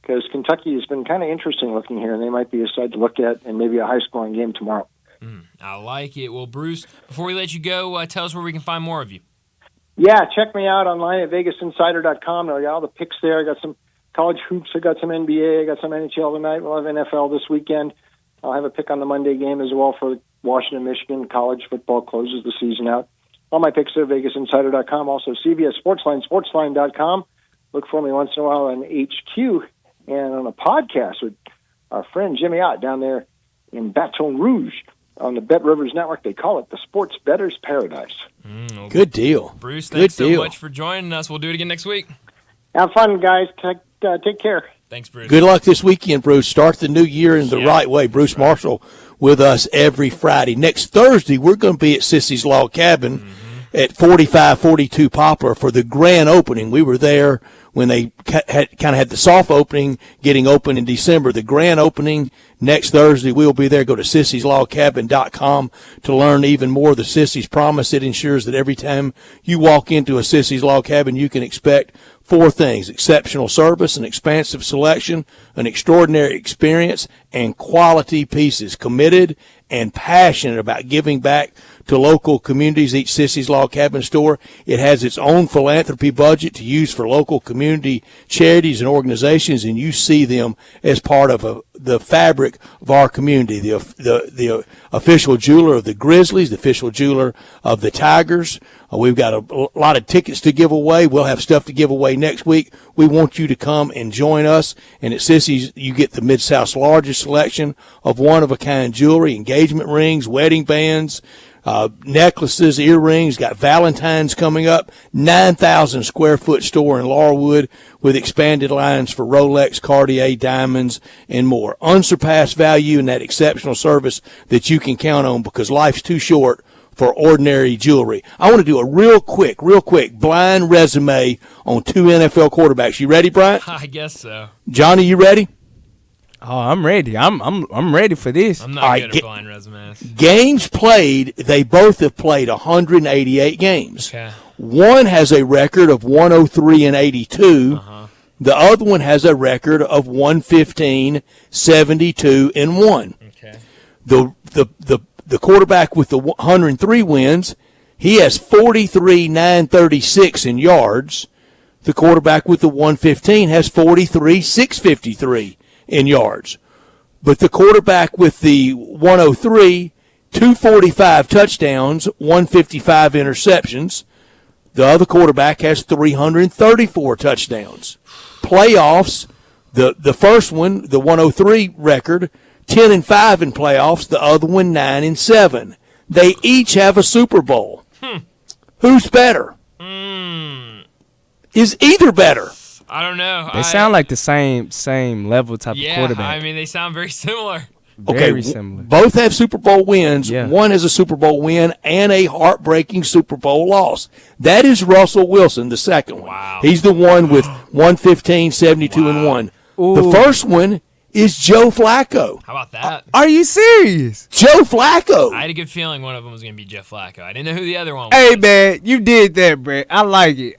because Kentucky has been kind of interesting looking here, and they might be a side to look at, and maybe a high-scoring game tomorrow. I like it. Well, Bruce, before we let you go, tell us where we can find more of you. Yeah, check me out online at VegasInsider.com. I got all the picks there. I got some college hoops. I got some NBA. I got some NHL tonight. We'll have NFL this weekend. I'll have a pick on the Monday game as well for Washington, Michigan. College football closes the season out. All my picks are at VegasInsider.com. Also, CBS Sportsline, Sportsline.com. Look for me once in a while on HQ and on a podcast with our friend Jimmy Ott down there in Baton Rouge. On the Bet Rivers Network, they call it the Sports Bettor's Paradise. Good deal. Bruce, thanks so much for joining us. We'll do it again next week. Have fun, guys. Take care. Thanks, Bruce. Good luck this weekend, Bruce. Start the new year in the right way. Bruce Marshall with us every Friday. Next Thursday, we're going to be at Sissy's Log Cabin at 4542 Poplar for the grand opening. We were there when they had the soft opening getting open in December. The grand opening next Thursday, we'll be there. Go to sissyslogcabin.com to learn even more. The Sissy's promise, it ensures that every time you walk into a Sissy's Log Cabin, you can expect 4 things: exceptional service, an expansive selection, an extraordinary experience, and quality pieces. Committed and passionate about giving back to local communities. Each Sissy's Log Cabin store, it has its own philanthropy budget to use for local community charities and organizations, and you see them as part of the fabric of our community. The official jeweler of the Grizzlies, the official jeweler of the Tigers. We've got a lot of tickets to give away. We'll have stuff to give away next week. We want you to come and join us. And at Sissy's, you get the Mid-South's largest selection of one-of-a-kind jewelry, engagement rings, wedding bands, necklaces, earrings, got Valentine's coming up, 9,000 square foot store in Laurelwood with expanded lines for Rolex, Cartier, diamonds, and more. Unsurpassed value and that exceptional service that you can count on because life's too short for ordinary jewelry. I want to do a real quick blind resume on 2 NFL quarterbacks. You ready, Brian? I guess so. Johnny, you ready? Oh, I'm ready. I'm ready for this. I'm not good at blind resumes. Games played, they both have played 188 games. Okay. One has a record of 103 and 82. The other one has a record of 115, 72 and 1. Okay. The quarterback with the 103 wins, he has 43, 936 in yards. The quarterback with the 115 has 43, 653 in yards. But the quarterback with the 103, 245 touchdowns, 155 interceptions. The other quarterback has 334 touchdowns. Playoffs, the first one, the 103 record, 10-5 in playoffs. The other one, 9-7. They each have a Super Bowl. Who's better? Is either better? I don't know. They sound like the same level type of quarterback. I mean, they sound very similar. Very similar. Both have Super Bowl wins. Yeah. One has a Super Bowl win and a heartbreaking Super Bowl loss. That is Russell Wilson, the second one. Wow. He's the one with 115, 72 and 1. Ooh. The first one is Joe Flacco. How about that? Are you serious? Joe Flacco. I had a good feeling one of them was going to be Jeff Flacco. I didn't know who the other one was. Hey, man, you did that, Brett. I like it.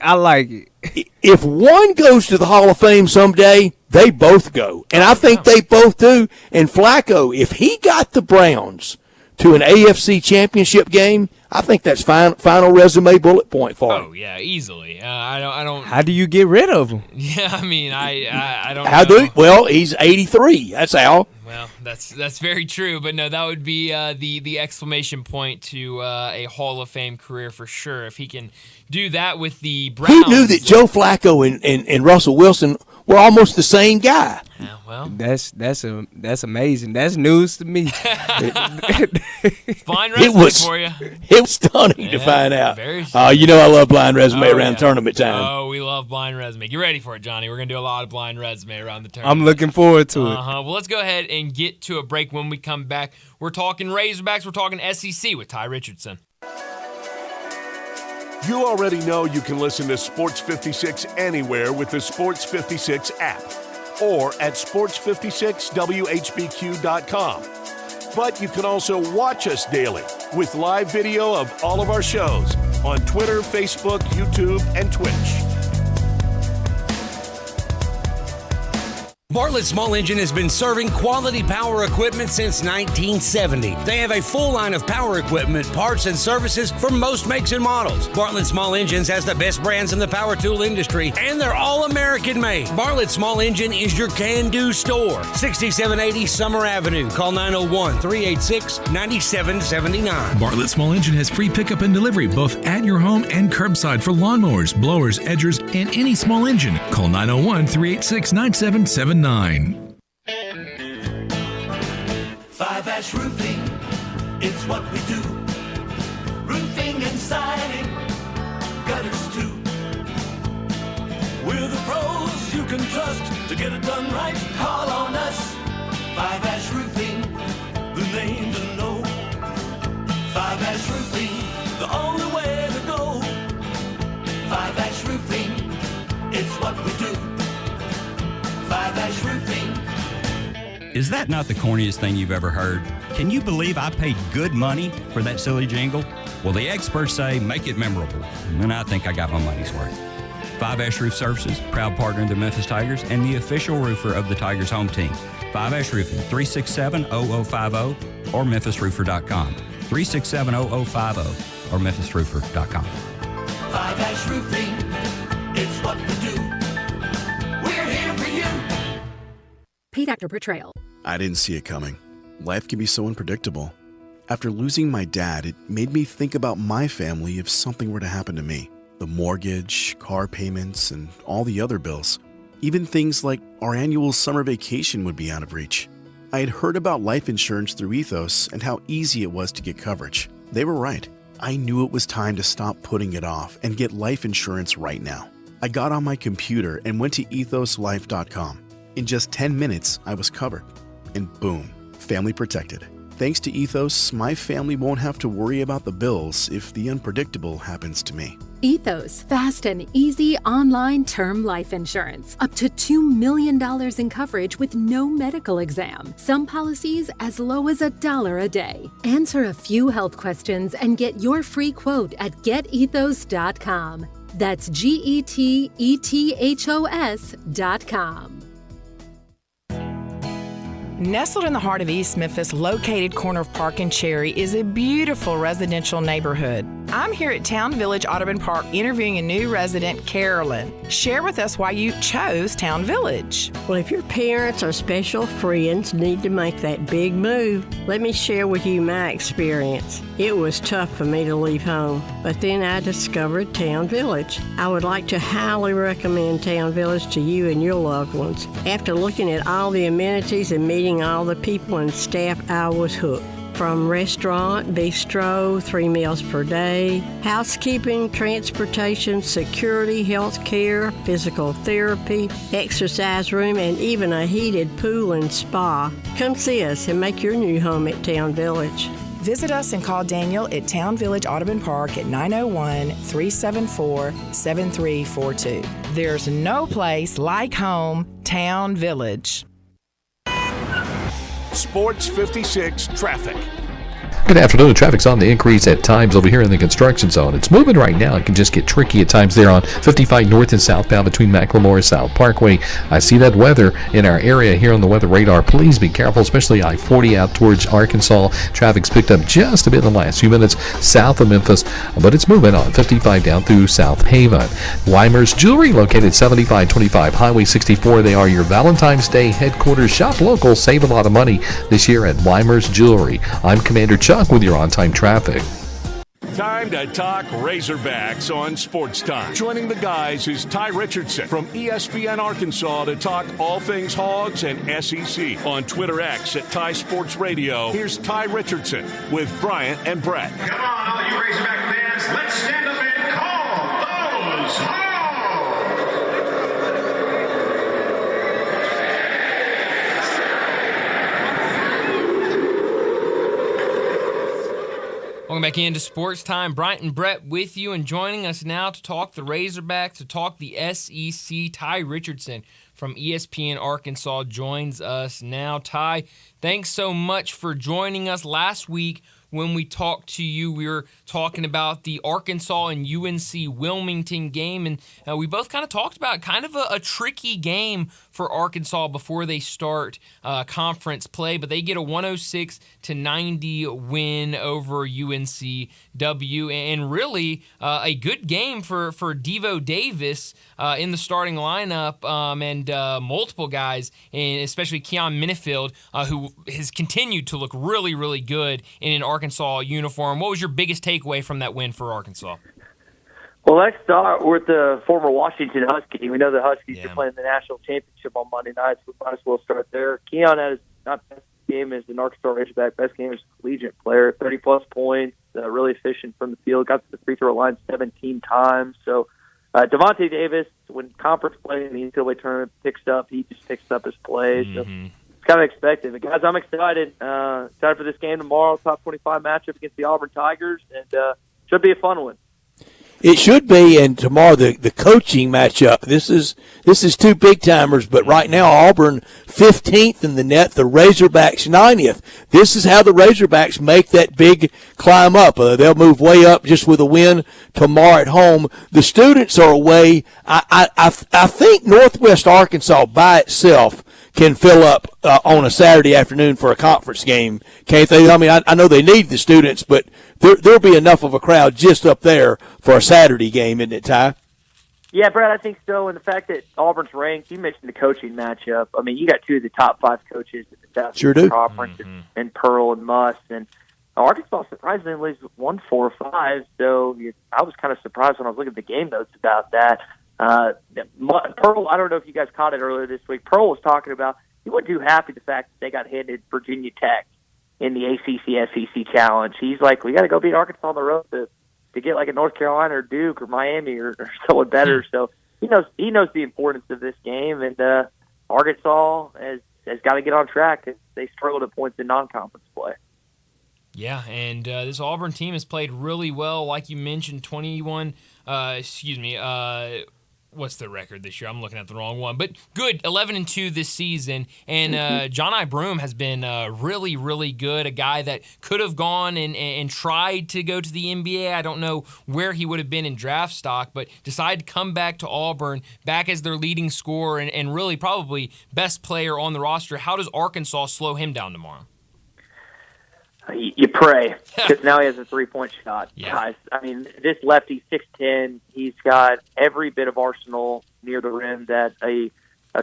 If one goes to the Hall of Fame someday, they both go. And I think they both do. And Flacco, if he got the Browns to an AFC championship game, I think that's final resume bullet point for him. Oh, yeah, easily. I don't. How do you get rid of him? Yeah, I mean, I don't know. Well, he's 83. That's how. Well, that's very true. But no, that would be the exclamation point to a Hall of Fame career for sure. If he can do that with the Browns. Who knew that Joe Flacco and Russell Wilson were almost the same guy? Yeah, well, that's amazing. That's news to me. Blind resume for you. It was stunning to find out. Very you know I love blind resume around tournament time. Oh, we love blind resume. Get ready for it, Johnny. We're going to do a lot of blind resume around the tournament. I'm looking forward to it. Well, let's go ahead and get to a break. When we come back, we're talking Razorbacks. We're talking SEC with Ty Richardson. You already know you can listen to Sports 56 anywhere with the Sports 56 app or at sports56whbq.com. But you can also watch us daily with live video of all of our shows on Twitter, Facebook, YouTube, and Twitch. Bartlett Small Engine has been serving quality power equipment since 1970. They have a full line of power equipment, parts, and services for most makes and models. Bartlett Small Engines has the best brands in the power tool industry, and they're all American made. Bartlett Small Engine is your can-do store. 6780 Summer Avenue. Call 901-386-9779. Bartlett Small Engine has free pickup and delivery both at your home and curbside for lawnmowers, blowers, edgers, and any small engine. Call 901-386-9779. 5-Ash Roofing, it's what we do. Roofing and siding, gutters too. We're the pros you can trust to get it done right. Call on us. 5-Ash Roofing, the name to know. 5-Ash Roofing, the only way to go. 5-Ash Roofing, it's what we do. 5-Ash Roofing. Is that not the corniest thing you've ever heard? Can you believe I paid good money for that silly jingle? Well, the experts say make it memorable, and I think I got my money's worth. 5-Ash Roof Services, proud partner of the Memphis Tigers and the official roofer of the Tigers home team. 5-Ash Roofing, 367-0050 or memphisroofer.com. 367-0050 or memphisroofer.com. 5-Ash Roofing, it's what we do. We're here for you. Paid actor portrayal. I didn't see it coming. Life can be so unpredictable. After losing my dad, it made me think about my family if something were to happen to me. The mortgage, car payments, and all the other bills. Even things like our annual summer vacation would be out of reach. I had heard about life insurance through Ethos and how easy it was to get coverage. They were right. I knew it was time to stop putting it off and get life insurance right now. I got on my computer and went to ethoslife.com. In just 10 minutes, I was covered. And boom, family protected. Thanks to Ethos, my family won't have to worry about the bills if the unpredictable happens to me. Ethos, fast and easy online term life insurance. Up to $2 million in coverage with no medical exam. Some policies as low as $1 a day. Answer a few health questions and get your free quote at getethos.com. That's GETETHOS.com. Nestled in the heart of East Memphis, located corner of Park and Cherry, is a beautiful residential neighborhood. I'm here at Town Village Audubon Park interviewing a new resident, Carolyn. Share with us why you chose Town Village. Well, if your parents or special friends need to make that big move, let me share with you my experience. It was tough for me to leave home, but then I discovered Town Village. I would like to highly recommend Town Village to you and your loved ones. After looking at all the amenities and meeting all the people and staff, I was hooked. From restaurant, bistro, 3 meals per day, housekeeping, transportation, security, health care, physical therapy, exercise room, and even a heated pool and spa. Come see us and make your new home at Town Village. Visit us and call Daniel at Town Village Audubon Park at 901-374-7342. There's no place like home, Town Village. Sports 56 traffic. Good afternoon. Traffic's on the increase at times over here in the construction zone. It's moving right now. It can just get tricky at times there on 55 north and southbound between McLemore and South Parkway. I see that weather in our area here on the weather radar. Please be careful, especially I-40 out towards Arkansas. Traffic's picked up just a bit in the last few minutes south of Memphis, but it's moving on 55 down through South Haven. Weimer's Jewelry, located 7525 Highway 64. They are your Valentine's Day headquarters. Shop local, save a lot of money this year at Weimer's Jewelry. I'm Commander Chuck with your on-time traffic. Time to talk Razorbacks on Sportstime. Joining the guys is Ty Richardson from ESPN Arkansas to talk all things Hogs and SEC. On Twitter X at Ty Sports Radio, here's Ty Richardson with Bryant and Brett. Come on, all you Razorback fans, let's stand up and call those Hogs! Welcome back into Sports Time. Bryant and Brett with you, and joining us now to talk the Razorbacks, to talk the SEC, Ty Richardson from ESPN Arkansas joins us now. Ty, thanks so much for joining us. Last week when we talked to you, we were talking about the Arkansas and UNC Wilmington game, and we both kind of talked about kind of a tricky game for Arkansas before they start conference play, but they get a 106-90 win over UNCW, and really a good game for Devo Davis in the starting lineup, and multiple guys, and especially Keon Minifield, who has continued to look really, really good in an Arkansas uniform. What was your biggest takeaway from that win for Arkansas? Well, let's start with the former Washington Husky. We know the Huskies are playing the national championship on Monday night, so we might as well start there. Keon had his not best game as an Arkansas Razorback, best game as a collegiate player, 30-plus points, really efficient from the field, got to the free throw line 17 times. So Devontae Davis, when conference play in the NCAA tournament he just picks up his plays. So it's kind of expected. But guys, I'm excited. Excited for this game tomorrow, top 25 matchup against the Auburn Tigers, and should be a fun one. It should be, and tomorrow the coaching matchup. This is two big timers, but right now Auburn 15th in the net, the Razorbacks 90th. This is how the Razorbacks make that big climb up. They'll move way up just with a win tomorrow at home. The students are away. I think Northwest Arkansas by itself can fill up on a Saturday afternoon for a conference game, can't they? I mean, I know they need the students, but there'll be enough of a crowd just up there for a Saturday game, isn't it, Ty? Yeah, Brad, I think so. And the fact that Auburn's ranked, you mentioned the coaching matchup. I mean, you got two of the top 5 coaches in the Southeast Conference, and Pearl and Muss. And Arkansas surprisingly is 1-4-5. So I was kind of surprised when I was looking at the game notes about that. Pearl, I don't know if you guys caught it earlier this week. Pearl was talking about he wasn't too happy the fact that they got handed Virginia Tech in the ACC SEC challenge. He's like, we got to go beat Arkansas on the road to get like a North Carolina or Duke or Miami or someone better. So he knows the importance of this game, and Arkansas has got to get on track. They struggled at points in non-conference play. Yeah, and this Auburn team has played really well. Like you mentioned, 21, what's the record this year? I'm looking at the wrong one. But good, 11-2 this season. And John I. Broome has been really, really good, a guy that could have gone and tried to go to the NBA. I don't know where he would have been in draft stock, but decided to come back to Auburn, back as their leading scorer and really probably best player on the roster. How does Arkansas slow him down tomorrow? You pray, because now he has a three-point shot. Yeah. Guys, I mean, this lefty, 6'10", he's got every bit of arsenal near the rim that a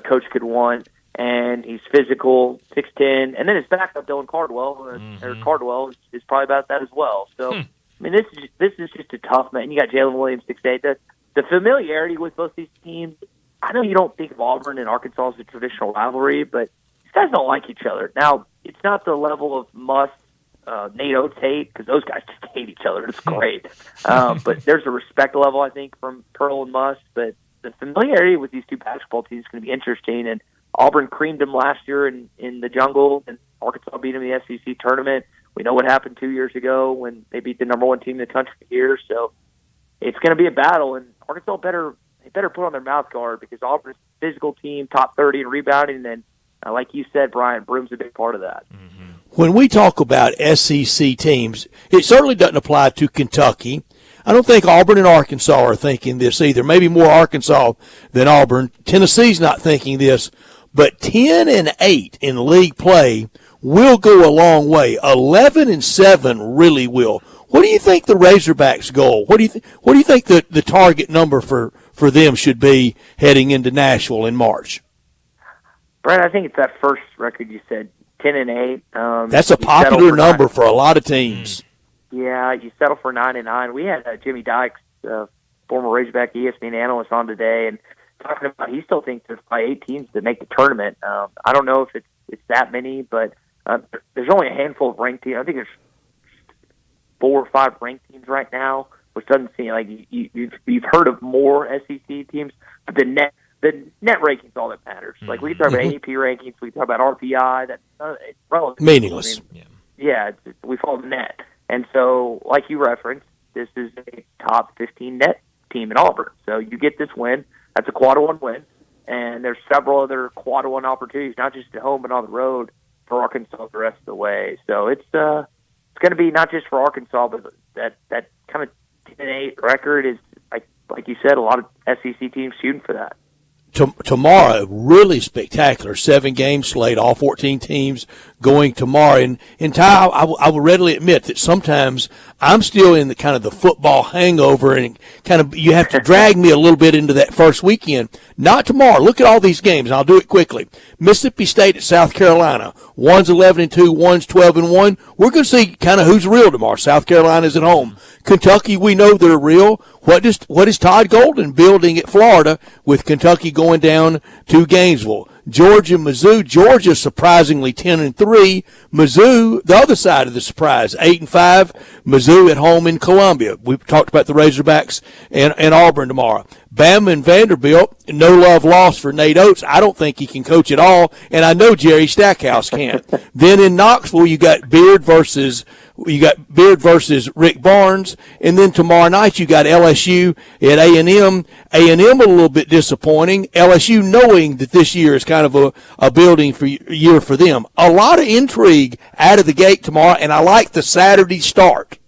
coach could want, and he's physical, 6'10", and then his backup, Dylan Cardwell, or Cardwell, is probably about that as well. So, I mean, this is just a tough man. You got Jalen Williams, 6'8". The familiarity with both these teams, I know you don't think of Auburn and Arkansas as a traditional rivalry, but these guys don't like each other. Now, it's not the level of Nate Oates hate, because those guys just hate each other. It's great. But there's a respect level, I think, from Pearl and Muss. But the familiarity with these two basketball teams is going to be interesting. And Auburn creamed them last year in the jungle, and Arkansas beat them in the SEC tournament. We know what happened 2 years ago when they beat the number one team in the country here. So it's going to be a battle, and Arkansas better put on their mouth guard, because Auburn's a physical team, top 30 in rebounding, and like you said, Brian, Broome's a big part of that. When we talk about SEC teams, it certainly doesn't apply to Kentucky. I don't think Auburn and Arkansas are thinking this either. Maybe more Arkansas than Auburn. Tennessee's not thinking this. But 10-8 in league play will go a long way. 11-7 really will. What do you think the Razorbacks' goal? What do you think the target number for them should be heading into Nashville in March? Brad, I think it's that first record you said, 10-8. That's a popular number for a lot of teams. Yeah, you settle for 9-9. We had Jimmy Dykes, former Razorback ESPN analyst, on today, and talking about he still thinks there's probably 8 teams that make the tournament. I don't know if it's that many, but there's only a handful of ranked teams. I think there's 4 or 5 ranked teams right now, which doesn't seem like you've heard of more SEC teams, but the net ranking's all that matters. Like, we can talk about AP rankings, we can talk about RPI. That's it's relevant. Meaningless. I mean, yeah, we follow the net. And so, like you referenced, this is a top 15 net team in Auburn. So you get this win. That's a quad-1 win. And there's several other quad-1 opportunities, not just at home but on the road for Arkansas the rest of the way. So it's going to be not just for Arkansas, but that kind of 10-8 record is, like you said, a lot of SEC teams shooting for that. Tomorrow, really spectacular 7-game slate, all 14 teams going tomorrow. And Ty, I will readily admit that sometimes I'm still in the kind of the football hangover, and kind of you have to drag me a little bit into that first weekend. Not tomorrow. Look at all these games, and I'll do it quickly. Mississippi State at South Carolina. One's 11-2, one's 12-1. We're going to see kind of who's real tomorrow. South Carolina's at home. Kentucky, we know they're real. What is Todd Golden building at Florida with Kentucky going down to Gainesville? Georgia, Mizzou. Georgia surprisingly 10-3. Mizzou, the other side of the surprise, 8-5. Mizzou at home in Columbia. We've talked about the Razorbacks and Auburn tomorrow. Bama and Vanderbilt, no love lost for Nate Oates. I don't think he can coach at all, and I know Jerry Stackhouse can't. Then in Knoxville, you got Beard versus Rick Barnes, and then tomorrow night you got LSU at A&M. A&M a little bit disappointing. LSU knowing that this year is kind of a building year for them. A lot of intrigue out of the gate tomorrow, and I like the Saturday start.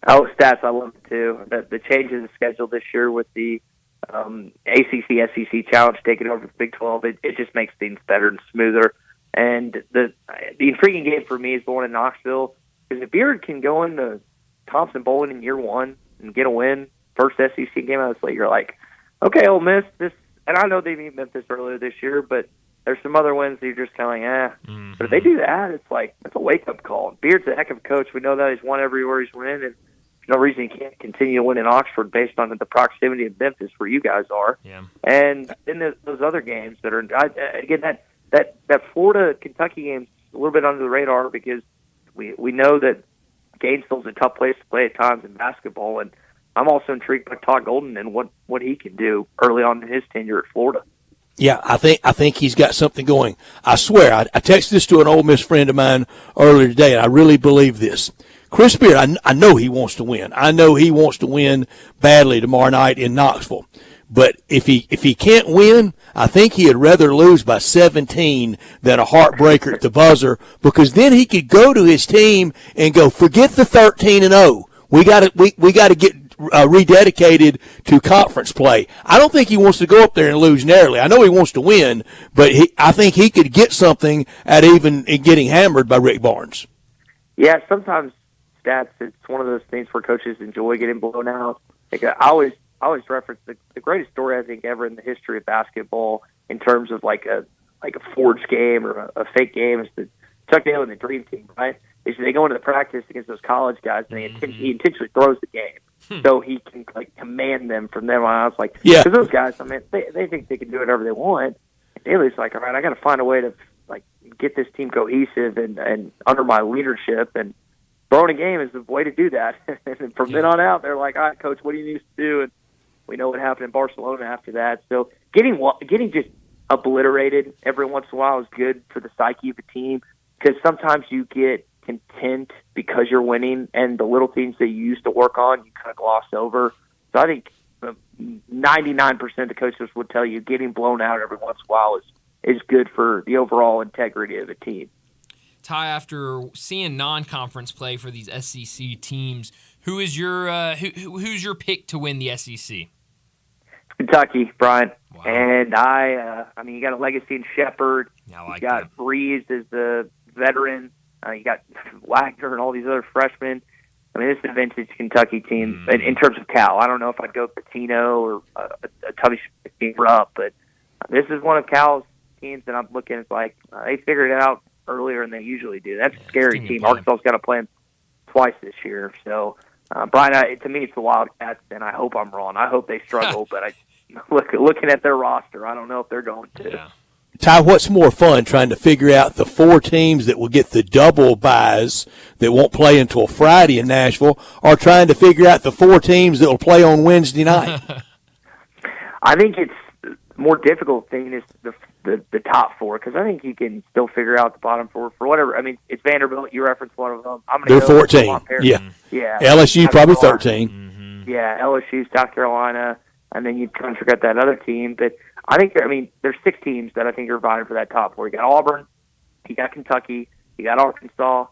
Oh, stats, I love it too. The change in the schedule this year with the ACC SEC challenge taking over the Big 12, it just makes things better and smoother. And the intriguing game for me is the one in Knoxville, because if Beard can go into Thompson Bowling in year one and get a win, first SEC game out of the slate, you're like, okay, Ole Miss, this, and I know they beat Memphis earlier this year, but there's some other wins that you're just kind of like, But if they do that, it's like, that's a wake-up call. Beard's a heck of a coach. We know that he's won everywhere he's won, and there's no reason he can't continue to win in Oxford based on the proximity of Memphis where you guys are. Yeah. And then there's those other games that are, again, that Florida-Kentucky game's a little bit under the radar because we know that Gainesville's a tough place to play at times in basketball, and I'm also intrigued by Todd Golden and what he can do early on in his tenure at Florida. Yeah, I think he's got something going. I swear, I texted this to an Ole Miss friend of mine earlier today, and I really believe this. Chris Beard, I know he wants to win. I know he wants to win badly tomorrow night in Knoxville. But if he can't win, I think he'd rather lose by 17 than a heartbreaker at the buzzer, because then he could go to his team and go, forget the 13-0. We got to get rededicated to conference play. I don't think he wants to go up there and lose narrowly. I know he wants to win, but I think he could get something at even getting hammered by Rick Barnes. Yeah, sometimes stats, it's one of those things where coaches enjoy getting blown out. Like I always reference the greatest story I think ever in the history of basketball in terms of like a forged game or a fake game is the Chuck Daly and the Dream Team, right? They go into the practice against those college guys and he intentionally throws the game so he can like command them from there on out. It's like, because those guys, I mean, they think they can do whatever they want. And Daly's like, all right, I got to find a way to like get this team cohesive and under my leadership, and throwing a game is the way to do that. And from then on out, they're like, all right, coach, what do you need to do? And we know what happened in Barcelona after that. So getting just obliterated every once in a while is good for the psyche of the team, because sometimes you get content because you're winning, and the little things that you used to work on, you kind of gloss over. So I think 99% of the coaches would tell you getting blown out every once in a while is good for the overall integrity of the team. Ty, after seeing non-conference play for these SEC teams, who's your pick to win the SEC? Kentucky, Brian. Wow. And I mean, you got a legacy in Shepherd. You got Breeze as the veteran. You got Wagner and all these other freshmen. I mean, this is a vintage Kentucky team in terms of Cal. I don't know if I'd go Patino or a Tubby Rupp, but this is one of Cal's teams that I'm looking at like they figured it out earlier than they usually do. That's a scary team. Arkansas's got to play them twice this year. So, Brian, to me, it's the Wildcats, and I hope I'm wrong. I hope they struggle, but looking at their roster, I don't know if they're going to. Yeah. Ty, what's more fun, trying to figure out the 4 teams that will get the double buys that won't play until Friday in Nashville, or trying to figure out the 4 teams that will play on Wednesday night? I think it's the more difficult thing is the top 4, because I think you can still figure out the bottom 4 for whatever. I mean, it's Vanderbilt. You referenced one of them. They're 14. Yeah. LSU South probably Carolina. 13. Yeah, LSU, South Carolina, and then you kind of forget that other team. But I think, there's 6 teams that I think are vying for that top 4. You got Auburn, you got Kentucky, you got Arkansas,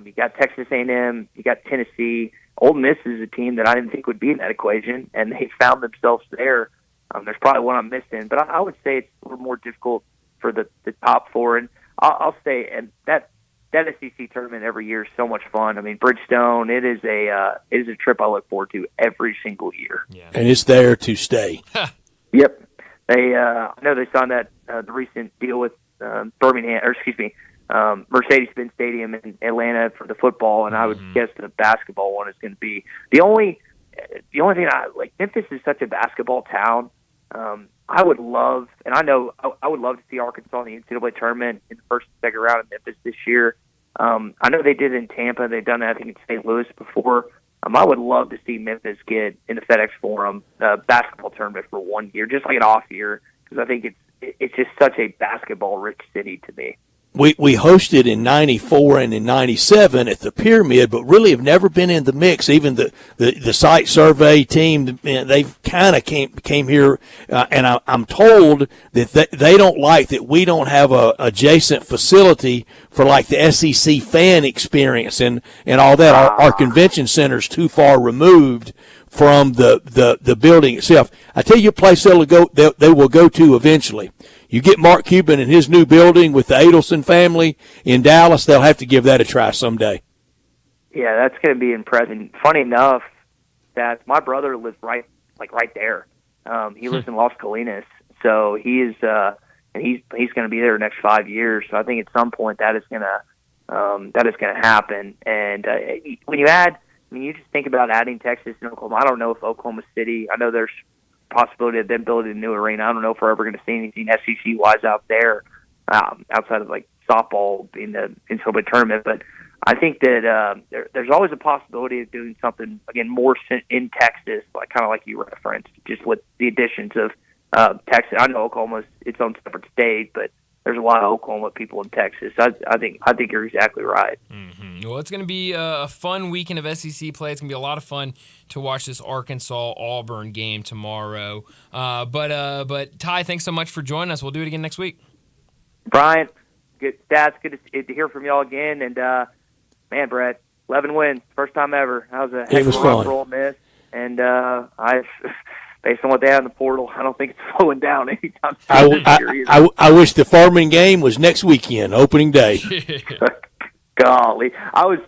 you got Texas A&M, you got Tennessee. Ole Miss is a team that I didn't think would be in that equation, and they found themselves there. There's probably one I'm missing, but I would say it's a little more difficult for the top 4. And I'll say, and that SEC tournament every year is so much fun. I mean, Bridgestone, it is a trip I look forward to every single year. Yeah. And it's there to stay. Yep. I know they signed that the recent deal with Mercedes-Benz Stadium in Atlanta for the football, and I would guess the basketball one is going to be the only thing I like. Memphis is such a basketball town. I would love, and I know I would love to see Arkansas in the NCAA tournament in the first and second round in Memphis this year. I know they did it in Tampa. They've done that, I think, in St. Louis before. I would love to see Memphis get in the FedEx Forum basketball tournament for 1 year, just like an off year, because I think it's just such a basketball-rich city to me. We hosted in 94 and in 97 at the Pyramid, but really have never been in the mix. Even the site survey team, they've kind of came here, and I'm told that they don't like that we don't have a adjacent facility for like the SEC fan experience and all that. Our convention center's too far removed from the building itself. I tell you a place they will go to eventually. You get Mark Cuban in his new building with the Adelson family in Dallas, they'll have to give that a try someday. Yeah, that's going to be impressive. Funny enough, that my brother lives right there. He lives in Las Colinas, so he's going to be there the next 5 years. So I think at some point that is going to happen. And when you you just think about adding Texas and Oklahoma. I don't know if Oklahoma City. I know there's possibility of them building a new arena. I don't know if we're ever going to see anything SEC-wise out there outside of like softball in the NCAA tournament. But I think that there's always a possibility of doing something, again, more in Texas, kind of like you referenced, just with the additions of Texas. I know Oklahoma's its own separate state, but there's a lot of Oklahoma people in Texas. I think you're exactly right. Mm-hmm. Well, it's going to be a fun weekend of SEC play. It's going to be a lot of fun to watch this Arkansas-Auburn game tomorrow. But Ty, thanks so much for joining us. We'll do it again next week. Brian, good to hear from y'all again. And, man, Brett, 11 wins, first time ever. That was a heck of a run for Ole Miss. And based on what they have in the portal, I don't think it's slowing down anytime soon. I wish the Furman game was next weekend, opening day. Golly. I was,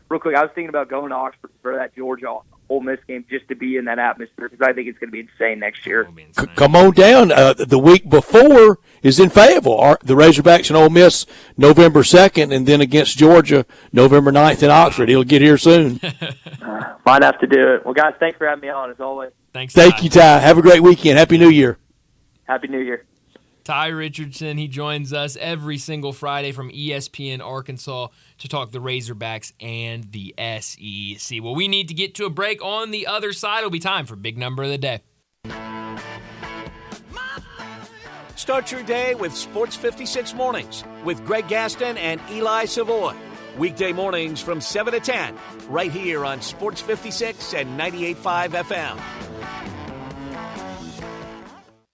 real quick, I was thinking about going to Oxford for that Georgia Ole Miss game just to be in that atmosphere because I think it's going to be insane next year. Come on down. The week before is in Fayetteville. The Razorbacks and Ole Miss November 2nd, and then against Georgia November 9th in Oxford. He'll get here soon. Might have to do it. Well, guys, thanks for having me on as always. Thank you, Ty. Have a great weekend. Happy New Year. Happy New Year. Ty Richardson, he joins us every single Friday from ESPN Arkansas to talk the Razorbacks and the SEC. Well, we need to get to a break. On the other side, it'll be time for Big Number of the Day. Start your day with Sports 56 Mornings with Greg Gaston and Eli Savoy. Weekday mornings from 7 to 10, right here on Sports 56 and 98.5 FM.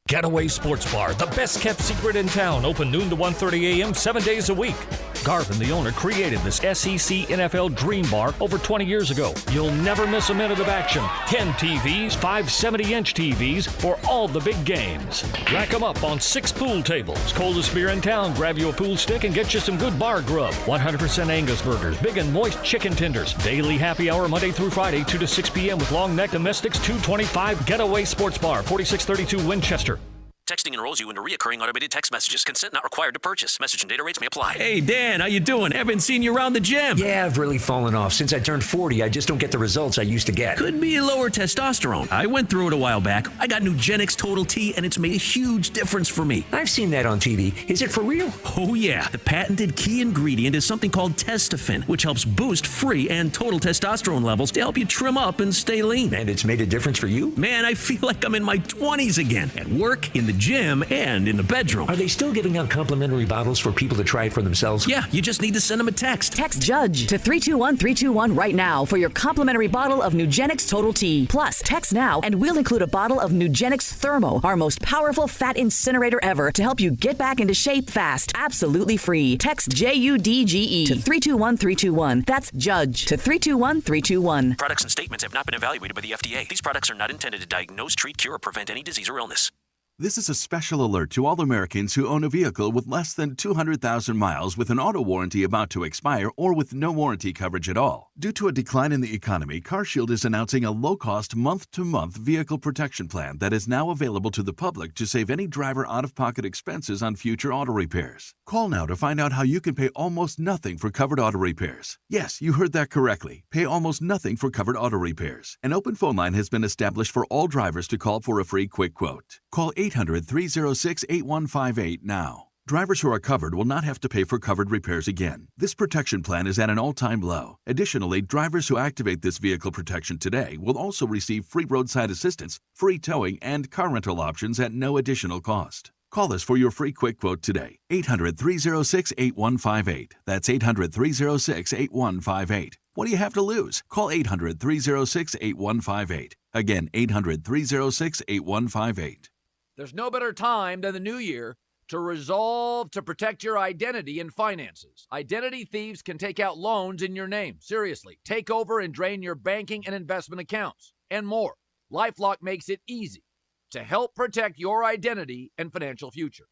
Getaway Sports Bar, the best-kept secret in town, open noon to 1:30 a.m. 7 days a week. Garvin, the owner, created this SEC NFL Dream Bar over 20 years ago. You'll never miss a minute of action. 10 TVs, 5 70-inch TVs for all the big games. Rack them up on 6 pool tables. Coldest beer in town, grab you a pool stick and get you some good bar grub. 100% Angus burgers, big and moist chicken tenders. Daily happy hour Monday through Friday, 2 to 6 p.m. with long neck domestics, $2.25. Getaway Sports Bar, 4632 Winchester. Texting enrolls you into recurring automated text messages. Consent not required to purchase. Message and data rates may apply. Hey, Dan, how you doing? Haven't seen you around the gym. Yeah, I've really fallen off. Since I turned 40, I just don't get the results I used to get. Could be lower testosterone. I went through it a while back. I got Nugenix Total T, and it's made a huge difference for me. I've seen that on TV. Is it for real? Oh, yeah. The patented key ingredient is something called Testofen, which helps boost free and total testosterone levels to help you trim up and stay lean. And it's made a difference for you? Man, I feel like I'm in my 20s again. At work, in the gym, and in the bedroom. Are they still giving out complimentary bottles for people to try it for themselves? Yeah, you just need to send them a text. Text JUDGE to 321-321 right now for your complimentary bottle of Nugenix Total T. Plus, text now and we'll include a bottle of Nugenix Thermo, our most powerful fat incinerator ever, to help you get back into shape fast. Absolutely free. Text JUDGE to 321-321. That's JUDGE to 321-321. Products and statements have not been evaluated by the FDA. These products are not intended to diagnose, treat, cure, or prevent any disease or illness. This is a special alert to all Americans who own a vehicle with less than 200,000 miles with an auto warranty about to expire or with no warranty coverage at all. Due to a decline in the economy, CarShield is announcing a low-cost month-to-month vehicle protection plan that is now available to the public to save any driver out-of-pocket expenses on future auto repairs. Call now to find out how you can pay almost nothing for covered auto repairs. Yes, you heard that correctly. Pay almost nothing for covered auto repairs. An open phone line has been established for all drivers to call for a free quick quote. Call 800-306-8158 now. Drivers who are covered will not have to pay for covered repairs again. This protection plan is at an all-time low. Additionally, drivers who activate this vehicle protection today will also receive free roadside assistance, free towing, and car rental options at no additional cost. Call us for your free quick quote today. 800-306-8158. That's 800-306-8158. What do you have to lose? Call 800-306-8158. Again, 800-306-8158. There's no better time than the new year to resolve to protect your identity and finances. Identity thieves can take out loans in your name. Seriously, take over and drain your banking and investment accounts and more. LifeLock makes it easy to help protect your identity and financial future.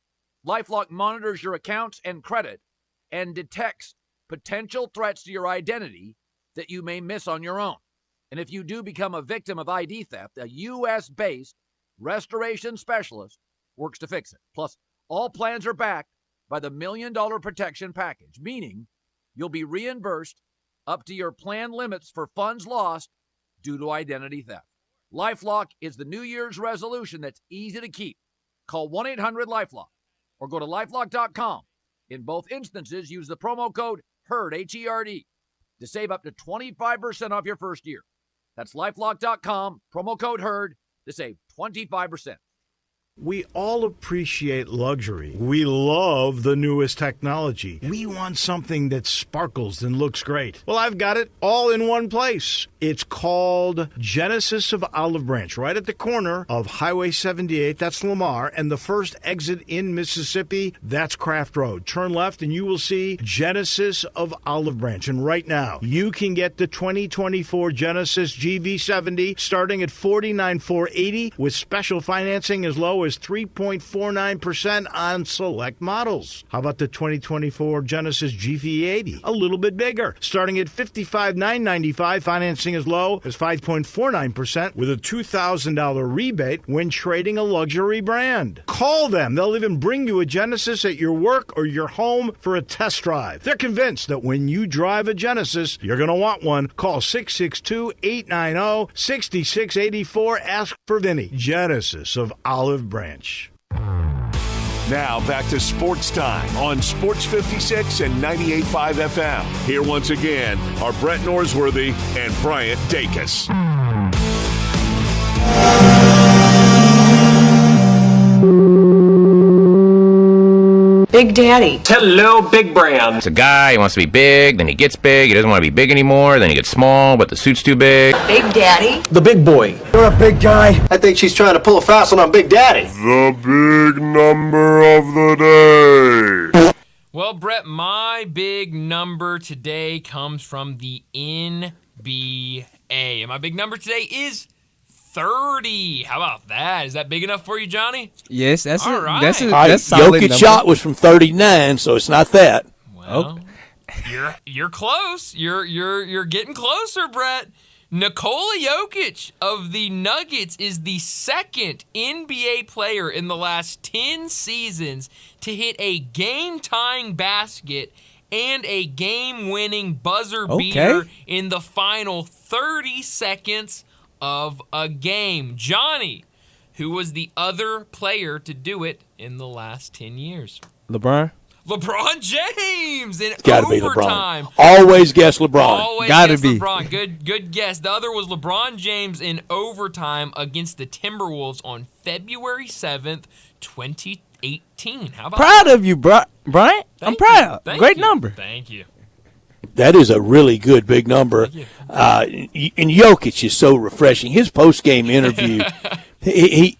LifeLock monitors your accounts and credit and detects potential threats to your identity that you may miss on your own. And if you do become a victim of ID theft, a U.S.-based restoration specialist works to fix it. Plus, all plans are backed by the $1 Million Protection Package, meaning you'll be reimbursed up to your plan limits for funds lost due to identity theft. LifeLock is the New Year's resolution that's easy to keep. Call 1-800-LifeLock or go to LifeLock.com. In both instances, use the promo code HERD, H-E-R-D. to save up to 25% off your first year. That's LifeLock.com, promo code HERD to save 25%. We all appreciate luxury. We love the newest technology. We want something that sparkles and looks great. Well, I've got it all in one place. It's called Genesis of Olive Branch, right at the corner of Highway 78. That's Lamar. And the first exit in Mississippi, that's Craft Road. Turn left and you will see Genesis of Olive Branch. And right now, you can get the 2024 Genesis GV70 starting at $49,480 with special financing as low as 3.49% on select models. How about the 2024 Genesis GV80? A little bit bigger, starting at $55,995, financing as low as 5.49% with a $2,000 rebate when trading a luxury brand. Call them. They'll even bring you a Genesis at your work or your home for a test drive. They're convinced that when you drive a Genesis, you're going to want one. Call 662-890-6684. Ask for Vinny. Genesis of Olive Branch. Now back to Sports Time on Sports 56 and 98.5 FM. Here once again are Brett Norsworthy and Bryant Dacus. Big Daddy. Hello, Big Brand. It's a guy, he wants to be big, then he gets big, he doesn't want to be big anymore, then he gets small, but the suit's too big. Big Daddy. The big boy. You're a big guy. I think she's trying to pull a fast one on Big Daddy. The big number of the day. Well, Brett, my big number today comes from the NBA. And my big number today is 30. How about that? Is that big enough for you, Johnny? Yes, that's all it. right. That's solid. Jokic's shot was from 39, so it's not that. Well, you're close. You're getting closer, Brett. Nikola Jokic of the Nuggets is the second NBA player in the last 10 seasons to hit a game-tying basket and a game-winning buzzer beater in the final 30 seconds of a game. Johnny, who was the other player to do it in the last 10 years? LeBron James in Gotta overtime. Be LeBron. Always guess LeBron. Always Gotta guess be. LeBron. Good guess. The other was LeBron James in overtime against the Timberwolves on February 7th, 2018. How about proud that? of you, Brian. I'm proud. Great number. Thank you. That is a really good big number. And Jokic is so refreshing. His post-game interview, he's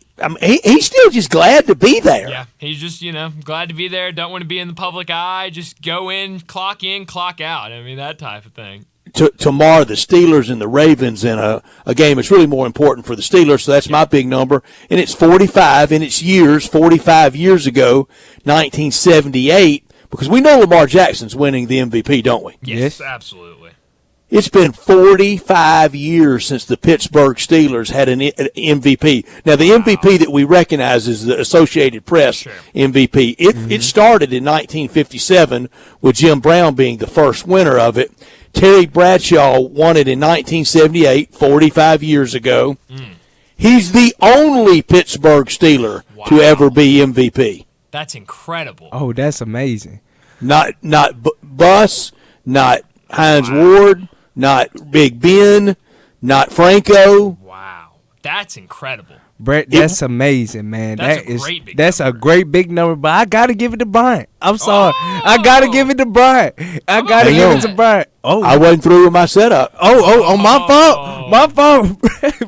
still just glad to be there. Yeah, he's just, glad to be there. Don't want to be in the public eye. Just go in, clock out. I mean, that type of thing. Tomorrow, the Steelers and the Ravens in a game that's really more important for the Steelers, so that's my big number. And it's 45 in its years, 45 years ago, 1978. Because we know Lamar Jackson's winning the MVP, don't we? Yes, absolutely. It's been 45 years since the Pittsburgh Steelers had an MVP. Now, the MVP that we recognize is the Associated Press MVP. It started in 1957 with Jim Brown being the first winner of it. Terry Bradshaw won it in 1978, 45 years ago. He's the only Pittsburgh Steeler to ever be MVP. That's incredible. Oh, that's amazing. Not Buss, not Hines Ward, not Big Ben, not Franco. Wow, that's incredible. Brett, that's amazing, man. That's a great big number, but I gotta give it to Bryant. I'm sorry, I gotta give it to Bryant. I gotta give it to Bryant. Oh, I wasn't through with my setup. My fault.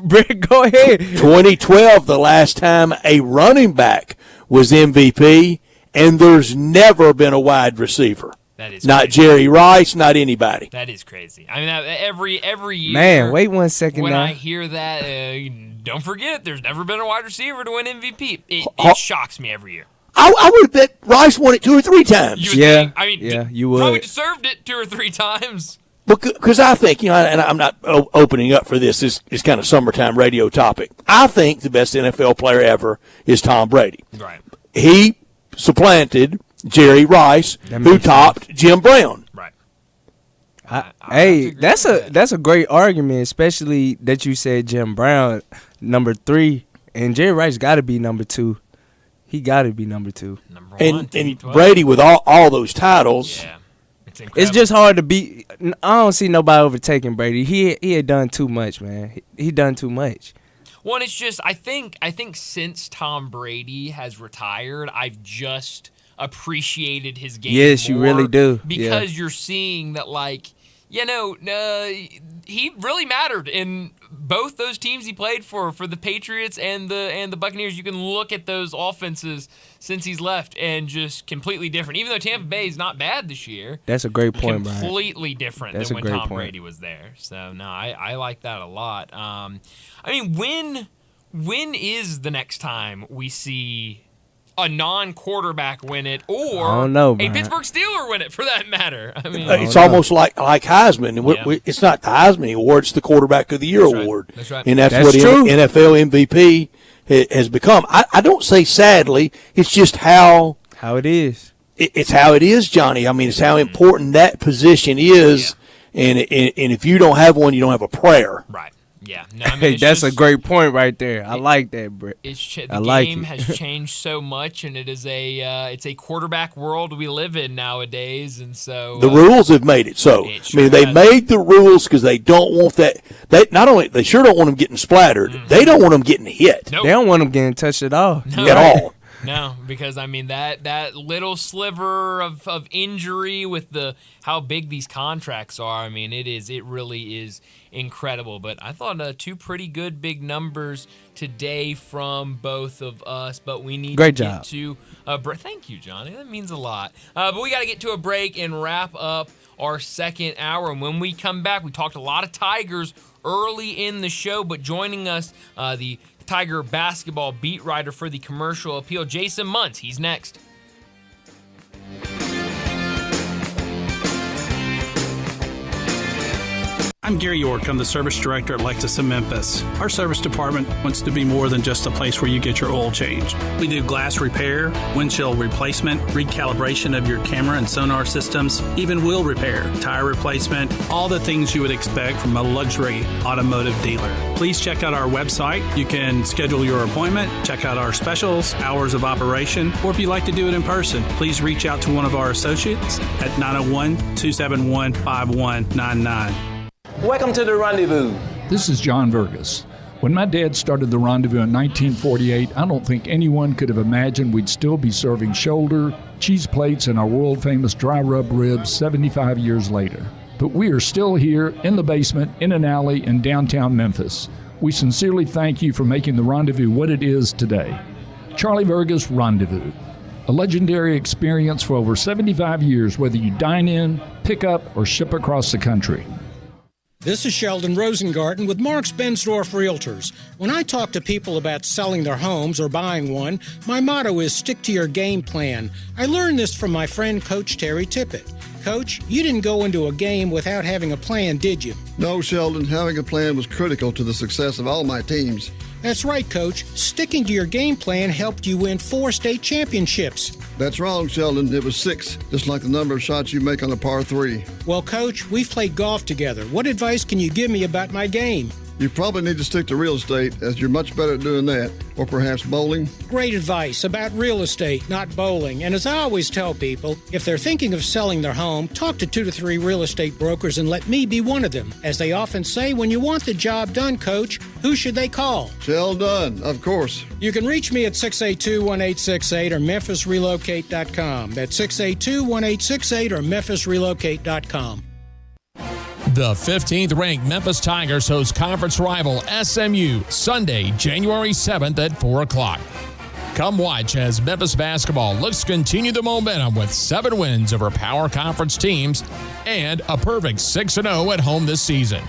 Brett, go ahead. 2012, the last time a running back was MVP, and there's never been a wide receiver. That is not crazy. Jerry Rice, not anybody. That is crazy. I mean, every year. Man, wait 1 second when now. I hear that, don't forget, there's never been a wide receiver to win MVP. It shocks me every year. I would bet Rice won it 2 or 3 times. You would think. I mean, you would. Probably deserved it 2 or 3 times. Because I think, and I'm not opening up for this. It's kind of summertime radio topic. I think the best NFL player ever is Tom Brady. Right. He supplanted Jerry Rice, who topped Jim Brown. Right. Hey, that's a great argument, especially that you said Jim Brown number 3, and Jerry Rice got to be number 2. He got to be number 2. Number 1, and Brady with all those titles. Yeah. It's just hard to beat. I don't see nobody overtaking Brady. He had done too much, man. He done too much. Well, it's just I think since Tom Brady has retired, I've just appreciated his game. Yes, more you really do. Because you're seeing that, like, he really mattered in both those teams he played for the Patriots and the Buccaneers. You can look at those offenses since he's left and just completely different. Even though Tampa Bay is not bad this year. That's a great point, Brian. Completely different than when Tom Brady was there. So, no, I like that a lot. I mean, when is the next time we see a non-quarterback win it, or I don't know, a Pittsburgh Steeler win it, for that matter? I mean, it's almost like Heisman. It's not the Heisman Award; it's the Quarterback of the Year award. That's right. And that's what true. NFL MVP has become. I don't say sadly; it's just how it is. It's how it is, Johnny. I mean, it's how important that position is, and if you don't have one, you don't have a prayer. Right. Yeah, no, I mean, hey, that's a great point right there. I like that, Brett. The game has changed so much, and it is it's a quarterback world we live in nowadays, and so the rules have made it so. They made the rules because they don't want that. They sure don't want them getting splattered. Mm-hmm. They don't want them getting hit. Nope. They don't want them getting touched at all. No. At all. No, because I mean that little sliver of injury with how big these contracts are. I mean, it really is incredible. But I thought two pretty good big numbers today from both of us. But we need to get to a break. Thank you, Johnny. That means a lot. But we got to get to a break and wrap up our second hour. And when we come back, we talked a lot of Tigers early in the show. But joining us, the Tiger basketball beat writer for the Commercial Appeal, Jason Muntz. He's next. I'm Gary York. I'm the service director at Lexus of Memphis. Our service department wants to be more than just a place where you get your oil changed. We do glass repair, windshield replacement, recalibration of your camera and sonar systems, even wheel repair, tire replacement, all the things you would expect from a luxury automotive dealer. Please check out our website. You can schedule your appointment, check out our specials, hours of operation, or if you'd like to do it in person, please reach out to one of our associates at 901-271-5199. Welcome to the Rendezvous. This is John Vergas. When my dad started the Rendezvous in 1948, I don't think anyone could have imagined we'd still be serving shoulder, cheese plates, and our world-famous dry rub ribs 75 years later. But we are still here in the basement, in an alley in downtown Memphis. We sincerely thank you for making the Rendezvous what it is today. Charlie Vergas Rendezvous. A legendary experience for over 75 years, whether you dine in, pick up, or ship across the country. This is Sheldon Rosengarten with Marks Bensdorf Realtors. When I talk to people about selling their homes or buying one, my motto is stick to your game plan. I learned this from my friend Coach Terry Tippett. Coach, you didn't go into a game without having a plan, did you? No, Sheldon. Having a plan was critical to the success of all my teams. That's right, Coach. Sticking to your game plan helped you win 4 state championships. That's wrong, Sheldon. It was 6, just like the number of shots you make on a par 3. Well, Coach, we've played golf together. What advice can you give me about my game? You probably need to stick to real estate, as you're much better at doing that, or perhaps bowling. Great advice about real estate, not bowling. And as I always tell people, if they're thinking of selling their home, talk to 2 to 3 real estate brokers and let me be one of them. As they often say, when you want the job done, Coach, who should they call? Sheldon, of course. You can reach me at 682-1868 or memphisrelocate.com. That's 682-1868 or memphisrelocate.com. The 15th ranked Memphis Tigers host conference rival SMU Sunday, January 7th at 4 o'clock. Come watch as Memphis basketball looks to continue the momentum with 7 wins over power conference teams and a perfect 6-0 at home this season.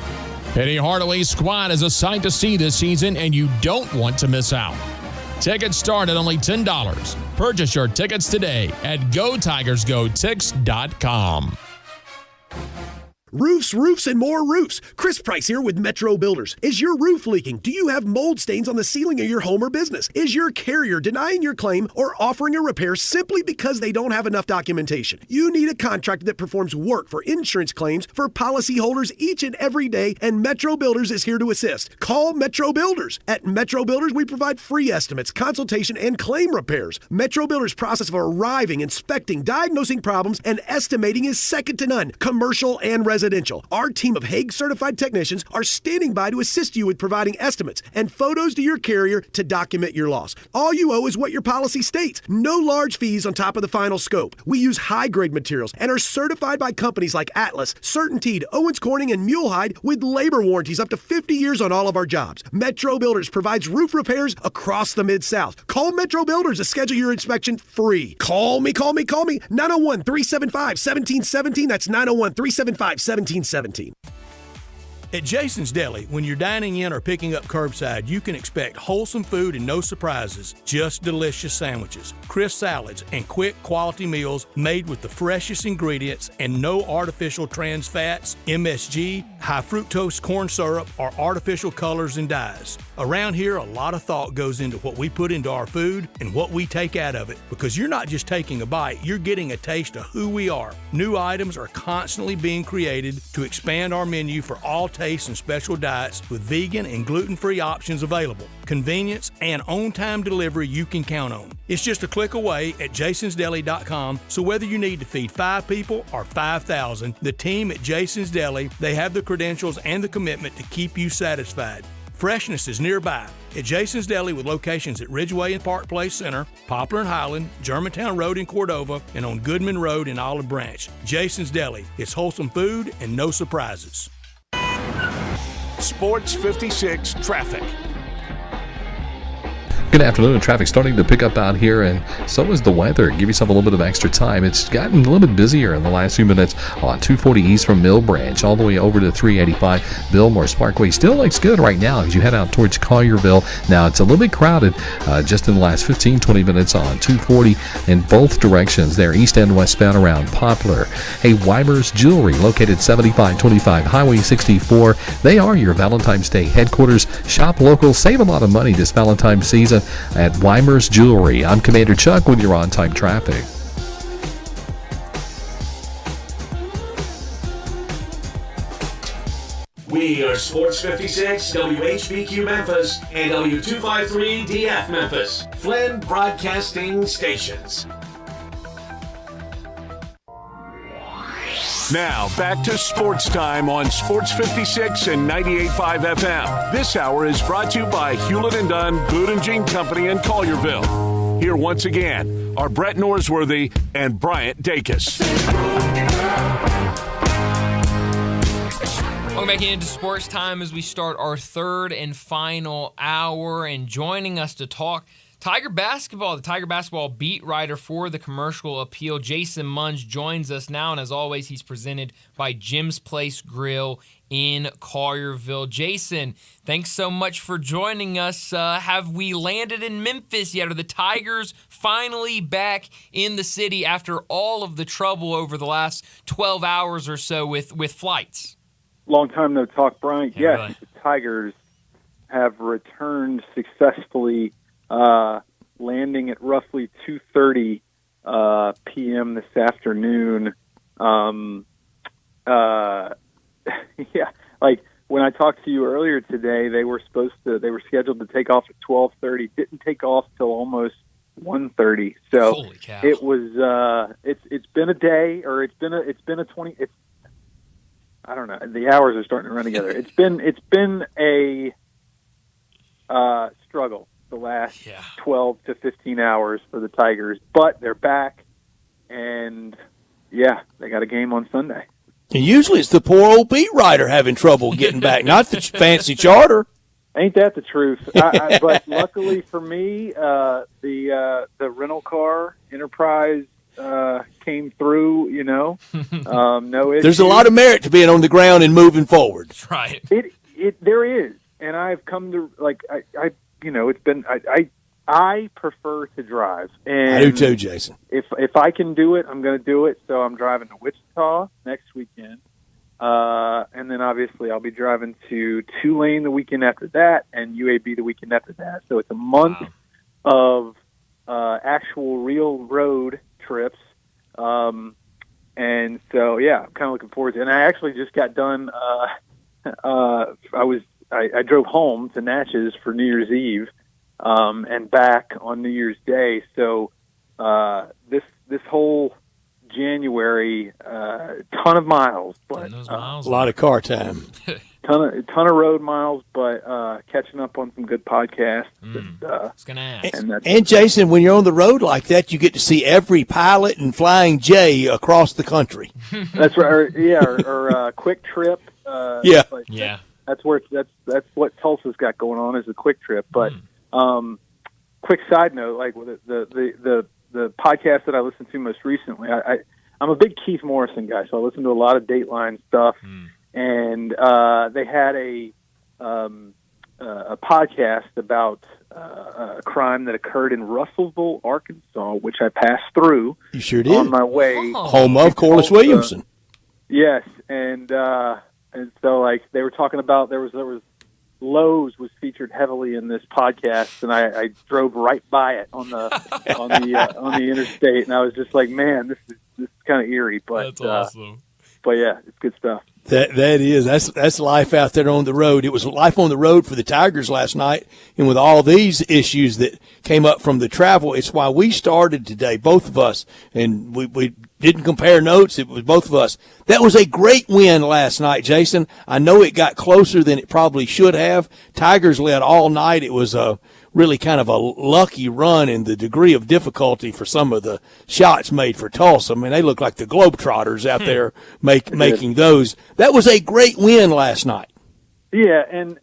Penny Hardaway's squad is a sight to see this season, and you don't want to miss out. Tickets start at only $10. Purchase your tickets today at GoTigersGoTix.com. Roofs, roofs, and more roofs. Chris Price here with Metro Builders. Is your roof leaking? Do you have mold stains on the ceiling of your home or business? Is your carrier denying your claim or offering a repair simply because they don't have enough documentation? You need a contractor that performs work for insurance claims for policyholders each and every day, and Metro Builders is here to assist. Call Metro Builders. At Metro Builders, we provide free estimates, consultation, and claim repairs. Metro Builders' process of arriving, inspecting, diagnosing problems, and estimating is second to none, commercial and residential. Our team of Hague-certified technicians are standing by to assist you with providing estimates and photos to your carrier to document your loss. All you owe is what your policy states. No large fees on top of the final scope. We use high-grade materials and are certified by companies like Atlas, CertainTeed, Owens Corning, and Mulehide with labor warranties up to 50 years on all of our jobs. Metro Builders provides roof repairs across the Mid-South. Call Metro Builders to schedule your inspection free. Call me. 901-375-1717. That's 901-375-1717. At Jason's Deli, when you're dining in or picking up curbside, you can expect wholesome food and no surprises, just delicious sandwiches, crisp salads, and quick quality meals made with the freshest ingredients and no artificial trans fats, MSG, high fructose corn syrup, or artificial colors and dyes. Around here, a lot of thought goes into what we put into our food and what we take out of it, because you're not just taking a bite, you're getting a taste of who we are. New items are constantly being created to expand our menu for all tastes and special diets with vegan and gluten-free options available. Convenience and on-time delivery you can count on. It's just a click away at jasonsdeli.com, so whether you need to feed 5 people or 5,000, the team at Jason's Deli, they have the credentials and the commitment to keep you satisfied. Freshness is nearby at Jason's Deli with locations at Ridgeway and Park Place Center, Poplar and Highland, Germantown Road in Cordova, and on Goodman Road in Olive Branch. Jason's Deli. It's wholesome food and no surprises. Sports 56 traffic. Good afternoon. Traffic starting to pick up out here, and so is the weather. Give yourself a little bit of extra time. It's gotten a little bit busier in the last few minutes on 240 east from Mill Branch all the way over to 385 Billmore Parkway. Still looks good right now as you head out towards Collierville. Now it's a little bit crowded just in the last 15-20 minutes on 240 in both directions there, east and westbound around Poplar. Hey, Weimer's Jewelry, located 7525 Highway 64. They are your Valentine's Day headquarters. Shop local, save a lot of money this Valentine's season at Weimer's Jewelry. I'm Commander Chuck with your on-time traffic. We are Sports 56, WHBQ Memphis, and W253DF Memphis, Flynn Broadcasting Stations. Now, back to Sports Time on Sports 56 and 98.5 FM. This hour is brought to you by Hewlett & Dunn, Boot and Jean Company in Collierville. Here once again are Brett Norsworthy and Bryant Dacus. Welcome back into Sports Time as we start our third and final hour. And joining us to talk Tiger basketball, the Tiger basketball beat writer for the Commercial Appeal, Jason Munge, joins us now. And as always, he's presented by Jim's Place Grill in Collierville. Jason, thanks so much for joining us. Have we landed in Memphis yet? Are the Tigers finally back in the city after all of the trouble over the last 12 hours or so with flights? Long time no talk, Brian. Yeah, yes, really. The Tigers have returned successfully, landing at roughly 2:30 p.m. this afternoon. Yeah, like when I talked to you earlier today, they were scheduled to take off at 12:30. Didn't take off till almost 1:30. So holy cow. It was. It's been a day, or it's been a 20. I don't know. The hours are starting to run together. It's been a struggle the last 12 to 15 hours for the Tigers, but they're back, and they got a game on Sunday. And usually it's the poor old beat writer having trouble getting back, not the fancy charter. Ain't that the truth? But luckily for me, the rental car Enterprise came through, no issue. There's a lot of merit to being on the ground and moving forward. That's right. There is, and I've come to I prefer to drive. And I do too, Jason. If I can do it, I'm going to do it. So I'm driving to Wichita next weekend, And then obviously I'll be driving to Tulane the weekend after that and UAB the weekend after that. So it's a month of actual real road trips. And so, yeah, I'm kind of looking forward to it. And I actually just got done. I drove home to Natchez for New Year's Eve and back on New Year's Day. So this whole January, ton of miles, but a lot of car time. ton of road miles, but catching up on some good podcasts. And Jason, when you're on the road like that, you get to see every pilot and flying J across the country. That's right. Or Quick Trip. That's what Tulsa's got going on is a Quick Trip. But quick side note, like with the podcast that I listened to most recently, I'm a big Keith Morrison guy, so I listen to a lot of Dateline stuff. And they had a podcast about a crime that occurred in Russellville, Arkansas, which I passed through. You sure did. On my way, home of Corliss Williamson. Yes, and so like they were talking about there was Lowe's was featured heavily in this podcast, and I drove right by it on the interstate, and I was just like, man, this is kind of eerie, but that's awesome. But yeah, it's good stuff. That's life out there on the road. It was life on the road for the Tigers last night, and with all these issues that came up from the travel, it's why we started today, both of us, and we didn't compare notes. It was both of us. That was a great win last night, Jason. I know it got closer than it probably should have. Tigers led all night. It was really kind of a lucky run in the degree of difficulty for some of the shots made for Tulsa. I mean, they look like the Globetrotters out there making those. That was a great win last night. Yeah, and,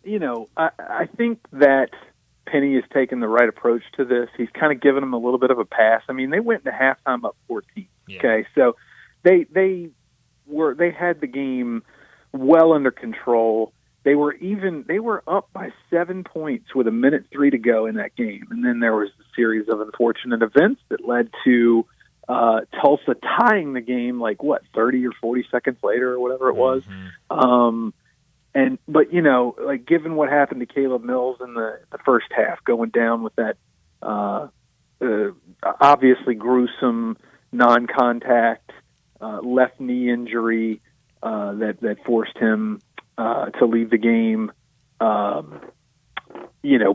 I think that Penny has taken the right approach to this. He's kind of given them a little bit of a pass. I mean, they went into halftime up 14. Yeah. Okay, so they had the game well under control. They were up by 7 points with 1:03 to go in that game. And then there was a series of unfortunate events that led to Tulsa tying the game 30 or 40 seconds later or whatever it was. But given what happened to Caleb Mills in the first half, going down with that obviously gruesome non-contact left knee injury that forced him to leave the game.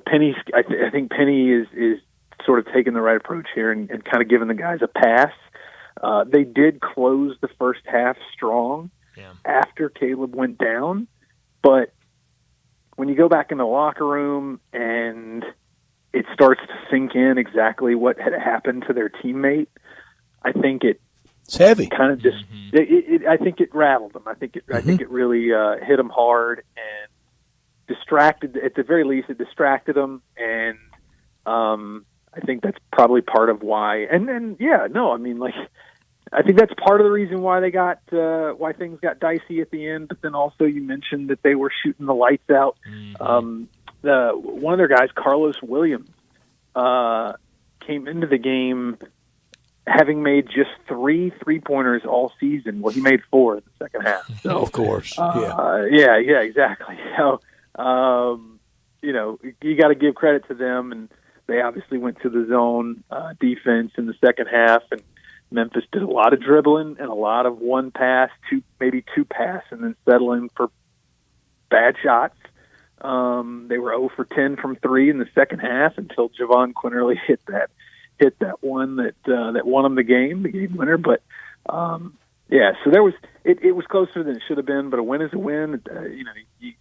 Penny's. I think Penny is sort of taking the right approach here and kind of giving the guys a pass. They did close the first half strong after Caleb went down, but when you go back in the locker room and it starts to sink in exactly what had happened to their teammate, I think it's heavy. Kind of just. I think it rattled them. I think it really hit them hard and distracted. At the very least, it distracted them, and I think that's probably part of why. I think that's part of the reason why they got why things got dicey at the end. But then also, you mentioned that they were shooting the lights out. One of their guys, Carlos Williams, came into the game having made just 3 3-pointers all season. Well, he made 4 in the second half. So, of course. Yeah, exactly. So, you got to give credit to them, and they obviously went to the zone defense in the second half, and Memphis did a lot of dribbling and a lot of one pass, maybe two pass, and then settling for bad shots. They were 0 for 10 from 3 in the second half until Javon Quinterly hit that one that won them the game winner. But so there was it was closer than it should have been. But a win is a win. You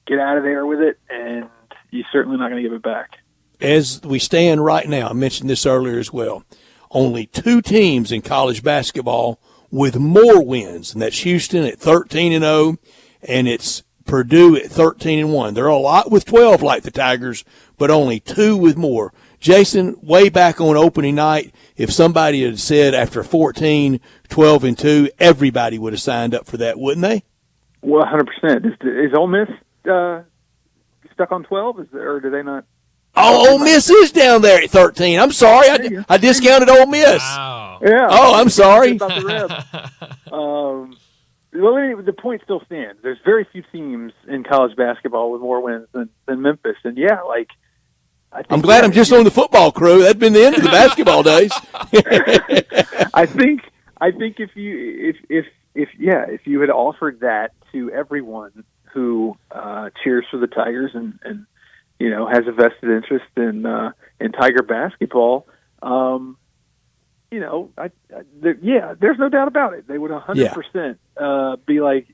get out of there with it, and you're certainly not going to give it back. As we stand right now, I mentioned this earlier as well. Only 2 teams in college basketball with more wins, and that's Houston at 13-0, and it's Purdue at 13-1. There are a lot with 12 like the Tigers, but only 2 with more. Jason, way back on opening night, if somebody had said after 14, 12-2, everybody would have signed up for that, wouldn't they? Well, 100%. Is Ole Miss stuck on 12, or do they not? Oh, Ole Miss is down there at 13. I'm sorry. I discounted Ole Miss. Wow. Yeah. Oh, I'm sorry. About the rib. Well, the point still stands. There's very few teams in college basketball with more wins than Memphis, and yeah, like I'm glad I'm just on the football crew. That'd been the end of the basketball days. I think if you had offered that to everyone who cheers for the Tigers and has a vested interest in Tiger basketball, there's no doubt about it. They would 100% be like,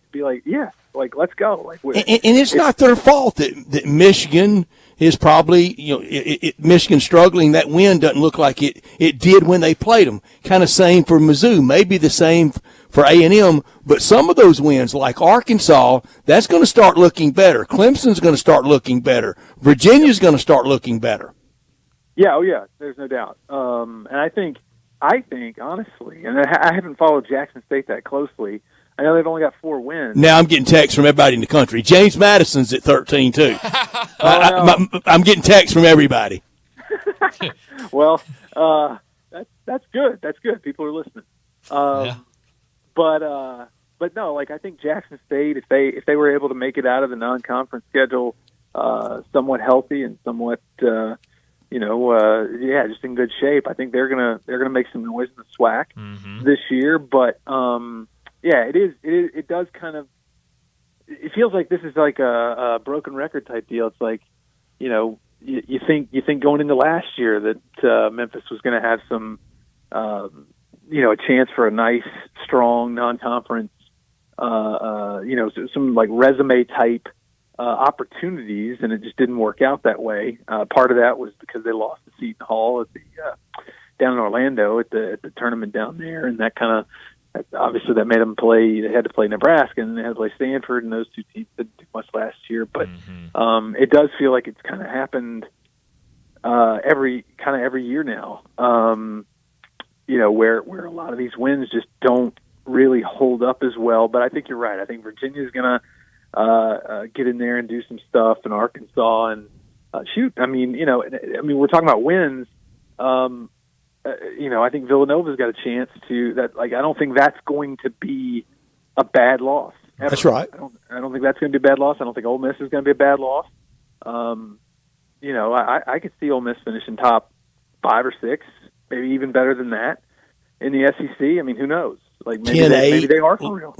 yeah, like let's go. Like, and it's not their fault that Michigan is probably, Michigan struggling. That win doesn't look like it did when they played them. Kind of same for Mizzou, maybe the same for A&M, but some of those wins, like Arkansas, that's going to start looking better. Clemson's going to start looking better. Virginia's going to start looking better. Yeah, there's no doubt. And I think honestly, and I haven't followed Jackson State that closely. I know they've only got 4 wins. Now I'm getting texts from everybody in the country. James Madison's at 13 too. I'm getting texts from everybody. Well, that's good. That's good. People are listening. But no, like I think Jackson State, if they were able to make it out of the non-conference schedule somewhat healthy and somewhat just in good shape, I think they're gonna make some noise in the SWAC this year. But it does kind of, it feels like this is like a broken record type deal. It's like, you think going into last year that Memphis was going to have some a chance for a nice, strong non-conference, some like resume type opportunities, and it just didn't work out that way. Part of that was because they lost to Seton Hall at the down in Orlando at the tournament down there, and that kind of obviously that made them play. They had to play Nebraska, and they had to play Stanford, and those two teams didn't do much last year. But it does feel like it's kind of happened every year now. Where a lot of these wins just don't really hold up as well. But I think you're right. I think Virginia's going to get in there and do some stuff, and Arkansas and we're talking about wins. I think Villanova's got a chance to that. Like, I don't think that's going to be a bad loss. Ever. That's right. I don't think that's going to be a bad loss. I don't think Ole Miss is going to be a bad loss. I could see Ole Miss finishing top 5 or 6, maybe even better than that in the SEC. I mean, who knows? Like maybe they are for real.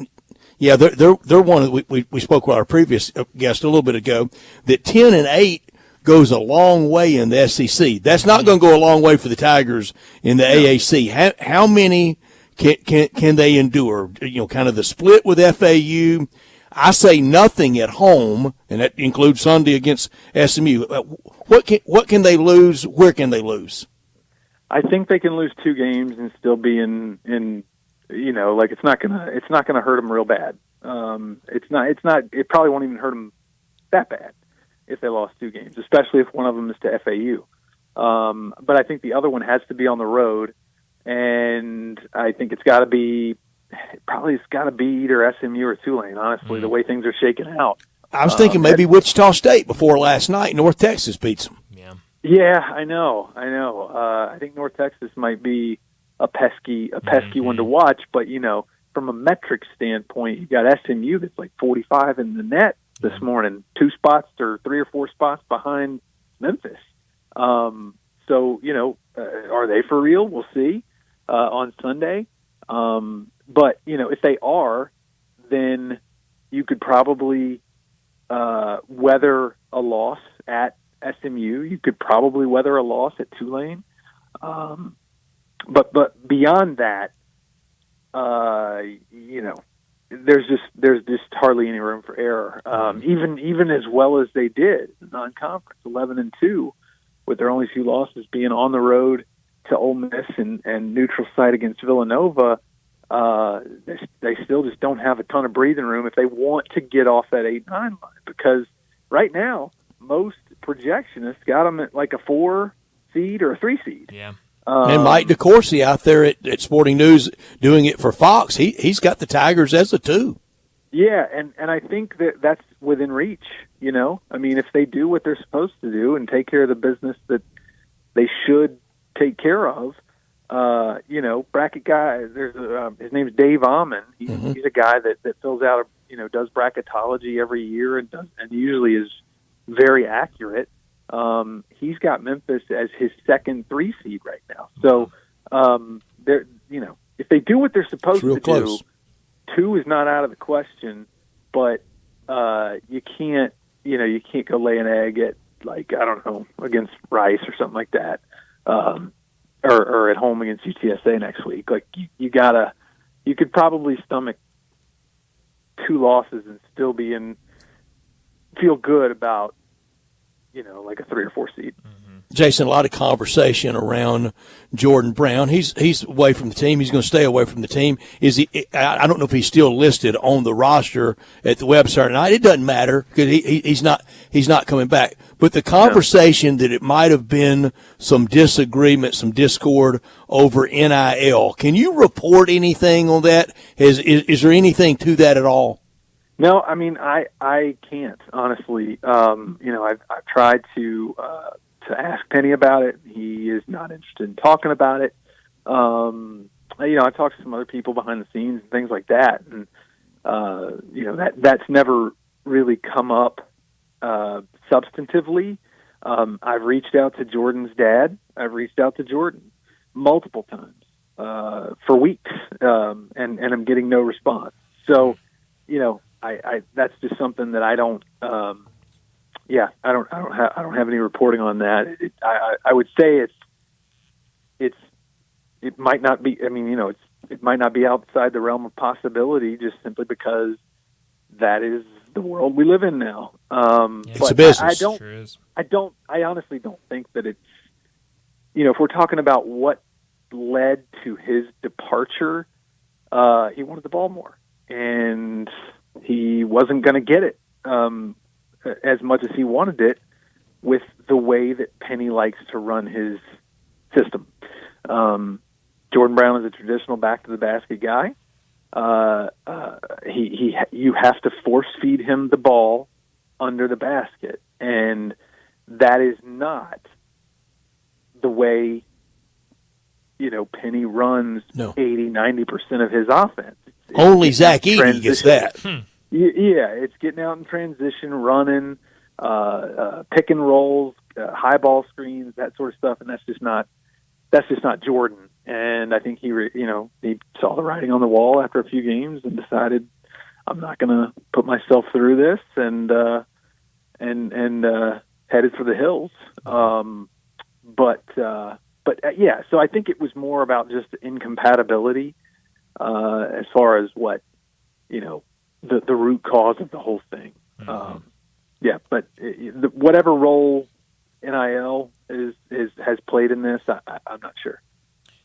Yeah, they're one. We spoke with our previous guest a little bit ago that 10-8 goes a long way in the SEC. That's not going to go a long way for the Tigers in the AAC. How many can they endure? Kind of the split with FAU. I say nothing at home, and that includes Sunday against SMU. What can they lose? Where can they lose? I think they can lose 2 games and still be in it's not gonna hurt them real bad. It probably won't even hurt them that bad if they lost 2 games, especially if one of them is to FAU. But I think the other one has to be on the road, and I think it's got to be either SMU or Tulane. Honestly, the way things are shaking out. I was thinking maybe Wichita State before last night. North Texas beats them. Yeah, I know. I think North Texas might be a pesky one to watch, but from a metric standpoint, you got SMU that's like 45 in the net this morning, 2 spots or 3 or 4 spots behind Memphis. Are they for real? We'll see on Sunday. But if they are, then you could probably weather a loss at SMU. You could probably weather a loss at Tulane. But beyond that, there's just hardly any room for error. Even as well as they did non-conference, 11-2, with their only 2 losses being on the road to Ole Miss and neutral site against Villanova, they still just don't have a ton of breathing room if they want to get off that 8-9 line. Because right now, most projectionists got them at like a 4 seed or a 3 seed. Yeah. And Mike DeCourcy out there at Sporting News doing it for Fox, he's got the Tigers as a 2. Yeah, and I think that's within reach, I mean, if they do what they're supposed to do and take care of the business that they should take care of, bracket guy. There's his name's Dave Amon. He's a guy that fills out, does bracketology every year and usually is very accurate. He's got Memphis as his second 3 seed right now. So they're, if they do what they're supposed to do, 2 is not out of the question. But you can't go lay an egg at, like, I don't know, against Rice or something like that. Or at home against UTSA next week. Like, you could probably stomach 2 losses and still feel good about, like a 3 or 4 seed. Jason, a lot of conversation around Jordan Brown. He's away from the team. He's going to stay away from the team. Is he? I don't know if he's still listed on the roster at the website tonight. It doesn't matter because he's not coming back. But the conversation that it might have been some disagreement, some discord over NIL. Can you report anything on that? Is there anything to that at all? No, I mean, I can't, honestly. I've tried to ask Penny about it. He is not interested in talking about it. I talked to some other people behind the scenes and things like that, and that's never really come up substantively. I've reached out to Jordan's dad. I've reached out to Jordan multiple times for weeks, and I'm getting no response. So, I that's just something that I don't. I don't have any reporting on that. I would say it might not be. I mean, it might not be outside the realm of possibility, just simply because that is the world we live in now. It's a business. I honestly don't think that it's. If we're talking about what led to his departure, he wanted the ball more, and he wasn't going to get it. As much as he wanted it, with the way that Penny likes to run his system. Jordan Brown is a traditional back to the basket guy. You have to force feed him the ball under the basket, and that is not the way Penny runs 80-90% of his offense. Only Zach Edey gets that. Yeah, it's getting out in transition, running, pick and rolls, high ball screens, that sort of stuff, and that's just not Jordan. And I think he saw the writing on the wall after a few games and decided, I'm not going to put myself through this, and headed for the hills. So I think it was more about just incompatibility as far as what the root cause of the whole thing. But whatever role NIL has played in this, I'm not sure.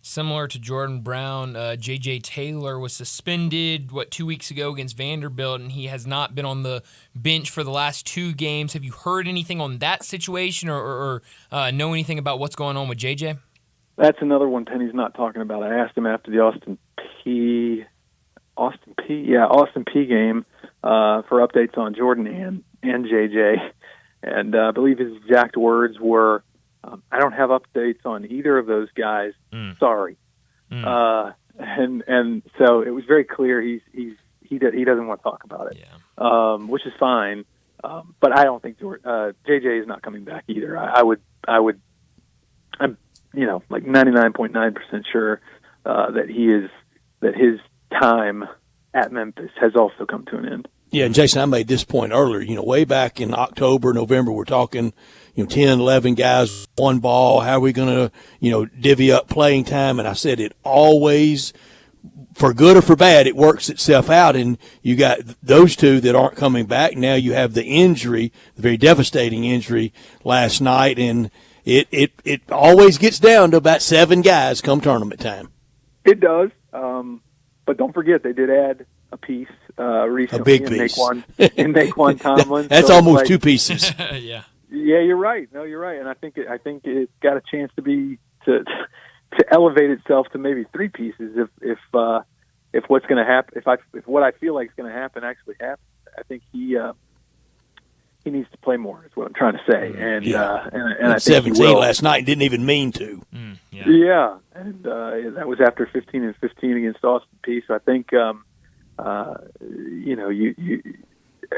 Similar to Jordan Brown, J.J. Taylor was suspended, 2 weeks ago against Vanderbilt, and he has not been on the bench for the last 2 games. Have you heard anything on that situation or know anything about what's going on with J.J.? That's another one Penny's not talking about. I asked him after the Austin P game for updates on Jordan and JJ, and I believe his exact words were, "I don't have updates on either of those guys. Sorry." And so it was very clear he doesn't want to talk about it, which is fine. But I don't think JJ is not coming back either. I'm like 99.9% sure that his time at Memphis has also come to an end. Yeah, and Jason, I made this point earlier. Way back in October, November, we're talking, 10, 11 guys, one ball. How are we going to, divvy up playing time? And I said it always, for good or for bad, it works itself out. And you got those 2 that aren't coming back. Now you have the injury, the very devastating injury last night, and it always gets down to about 7 guys come tournament time. It does. But don't forget, they did add a piece recently. A big piece. In Naquan Tomlin. That's almost 2 pieces. Yeah. Yeah, you're right. No, you're right. And I think it got a chance to elevate itself to maybe 3 pieces if what's going to happen, if what I feel like is going to happen actually happens. I think he needs to play more, is what I'm trying to say. And I think 17 last night and didn't even mean to. Yeah, and that was after 15-15 against Austin Peay. So I think you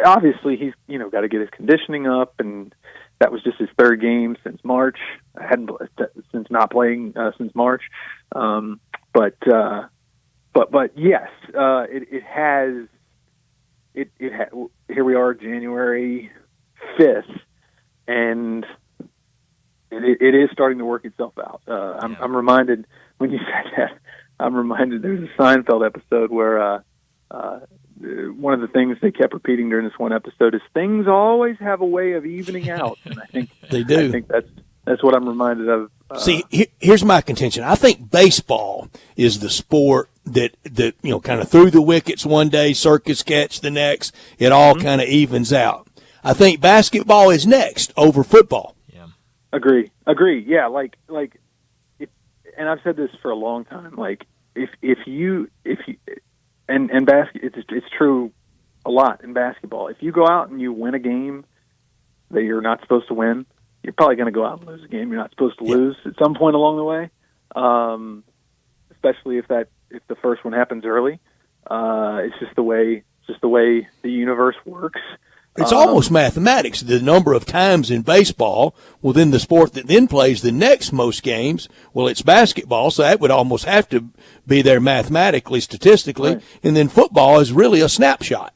obviously he's got to get his conditioning up, and that was just his third game since March. I hadn't since not playing since March, but yes, it has. Here we are, January 5th, and it is starting to work itself out. I'm reminded when you said that. I'm reminded there's a Seinfeld episode where one of the things they kept repeating during this one episode is things always have a way of evening out, and I think they do. I think that's what I'm reminded of. See, here's my contention. I think baseball is the sport that kind of threw the wickets one day, circus catch the next. It all kind of evens out. I think basketball is next over football. Yeah, agree. Yeah, like, and I've said this for a long time. Like, if you and it's true a lot in basketball. If you go out and you win a game that you're not supposed to win, you're probably going to go out and lose a game you're not supposed to lose at some point along the way. Especially if the first one happens early. It's just the way the universe works. It's almost mathematics. The number of times in baseball within the sport that then plays the next most games, well, it's basketball, so that would almost have to be there mathematically, statistically. Right. And then football is really a snapshot.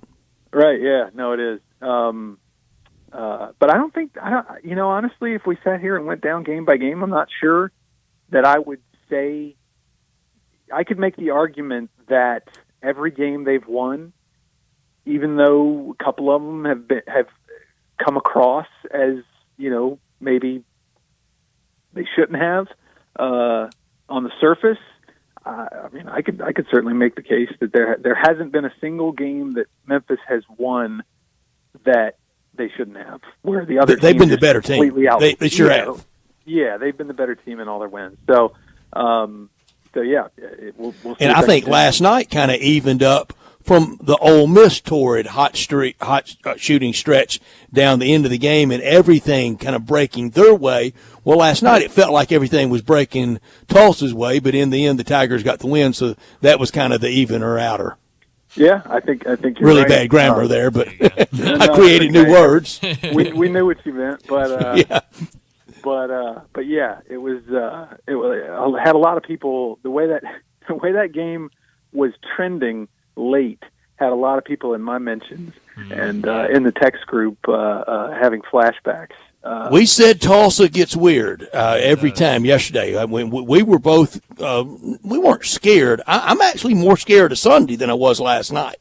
Right, yeah. No, it is. But I don't think, honestly, if we sat here and went down game by game, I'm not sure that I would say, I could make the argument that every game they've won, even though a couple of them have come across as, maybe they shouldn't have on the surface. I could certainly make the case that there hasn't been a single game that Memphis has won that they shouldn't have. Where the other they've been the better team. They sure have. Yeah, they've been the better team in all their wins. So yeah, we'll see. And I think last night kind of evened up from the Ole Miss torrid hot shooting stretch down the end of the game, and everything kind of breaking their way. Well, last night it felt like everything was breaking Tulsa's way, but in the end the Tigers got the win, so that was kind of the even or outer. Yeah, I think you're really right. Bad grammar there, but I created new words. We knew what you meant, but yeah. But yeah, it had a lot of people. The way that game was trending late had a lot of people in my mentions and in the text group having flashbacks. We said Tulsa gets weird every time yesterday. We were both we weren't scared. I'm actually more scared of Sunday than I was last night.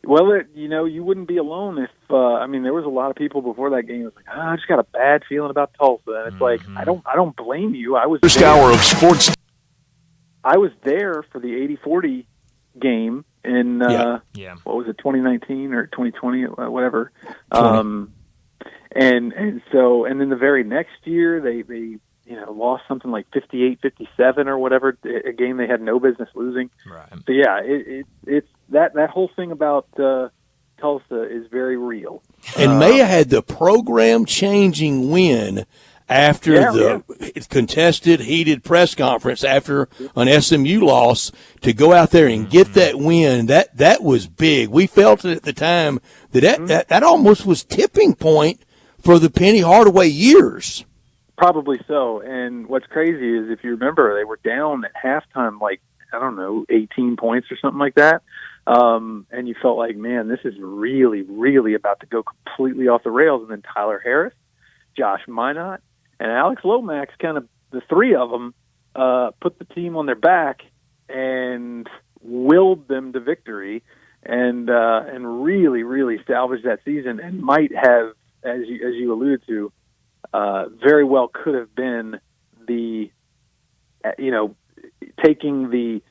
Well, you wouldn't be alone if there was a lot of people before that game. It was like, I just got a bad feeling about Tulsa, and it's like I don't blame you. I was first there. Hour of sports. I was there for the 80-40 game in what was it, 2019 or 2020, whatever. And then the very next year they lost something like 58-57 or whatever, a game they had no business losing. Right. So yeah, it's that whole thing about Tulsa is very real. And Maya had the program-changing win after the contested, heated press conference after an SMU loss to go out there and get that win. That was big. We felt it at the time that almost was tipping point for the Penny Hardaway years. Probably so. And what's crazy is, if you remember, they were down at halftime, 18 points or something like that. And you felt like, man, this is really, really about to go completely off the rails. And then Tyler Harris, Josh Minot, and Alex Lomax, kind of the three of them, put the team on their back and willed them to victory, and really, really salvaged that season, and might have, as you alluded to, very well could have been the, taking the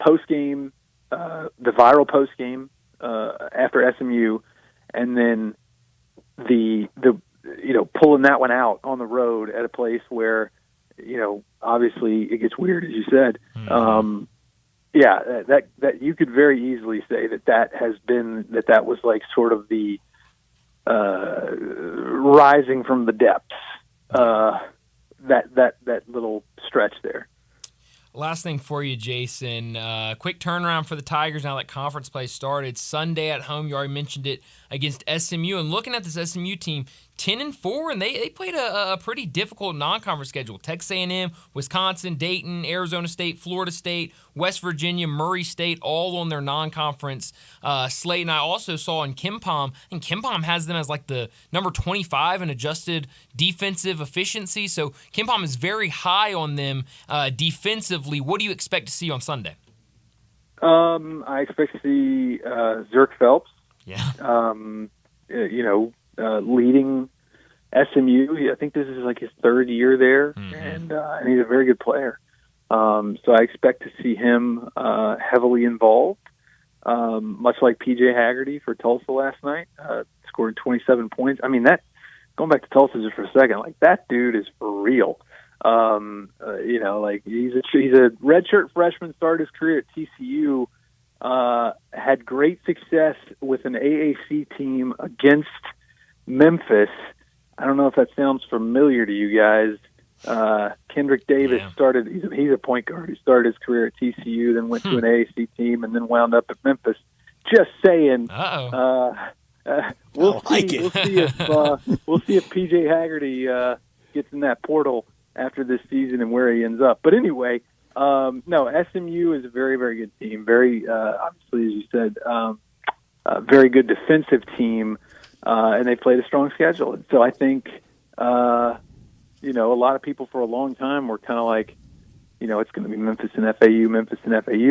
post game, the viral post game after SMU, and then the pulling that one out on the road at a place where, obviously it gets weird, as you said. That you could very easily say that has been, that was like sort of the rising from the depths, that little stretch there. Last thing for you, Jason. Quick turnaround for the Tigers now that conference play started. Sunday at home, you already mentioned it, against SMU. And looking at this SMU team, 10-4, and they played a pretty difficult non-conference schedule. Texas A&M, Wisconsin, Dayton, Arizona State, Florida State, West Virginia, Murray State, all on their non-conference slate. And I also saw in KenPom, and KenPom has them as like the number 25 in adjusted defensive efficiency. So KenPom is very high on them defensively. What do you expect to see on Sunday? I expect to see Zerk Phelps. Yeah. Leading SMU. I think this is like his third year there, and he's a very good player. So I expect to see him heavily involved, much like P.J. Haggerty for Tulsa last night, scored 27 points. I mean, going back to Tulsa just for a second, like that dude is for real. He's a redshirt freshman, started his career at TCU, had great success with an AAC team against Memphis. I don't know if that sounds familiar to you guys. Kendrick Davis started. He's a point guard. He started his career at TCU, then went to an AAC team, and then wound up at Memphis. Just saying. We'll see if PJ Haggerty gets in that portal after this season and where he ends up. But anyway, no, SMU is a very, very good team. Very obviously, as you said, a very good defensive team. And they played a strong schedule. And so I think, a lot of people for a long time were kind of like, it's going to be Memphis and FAU.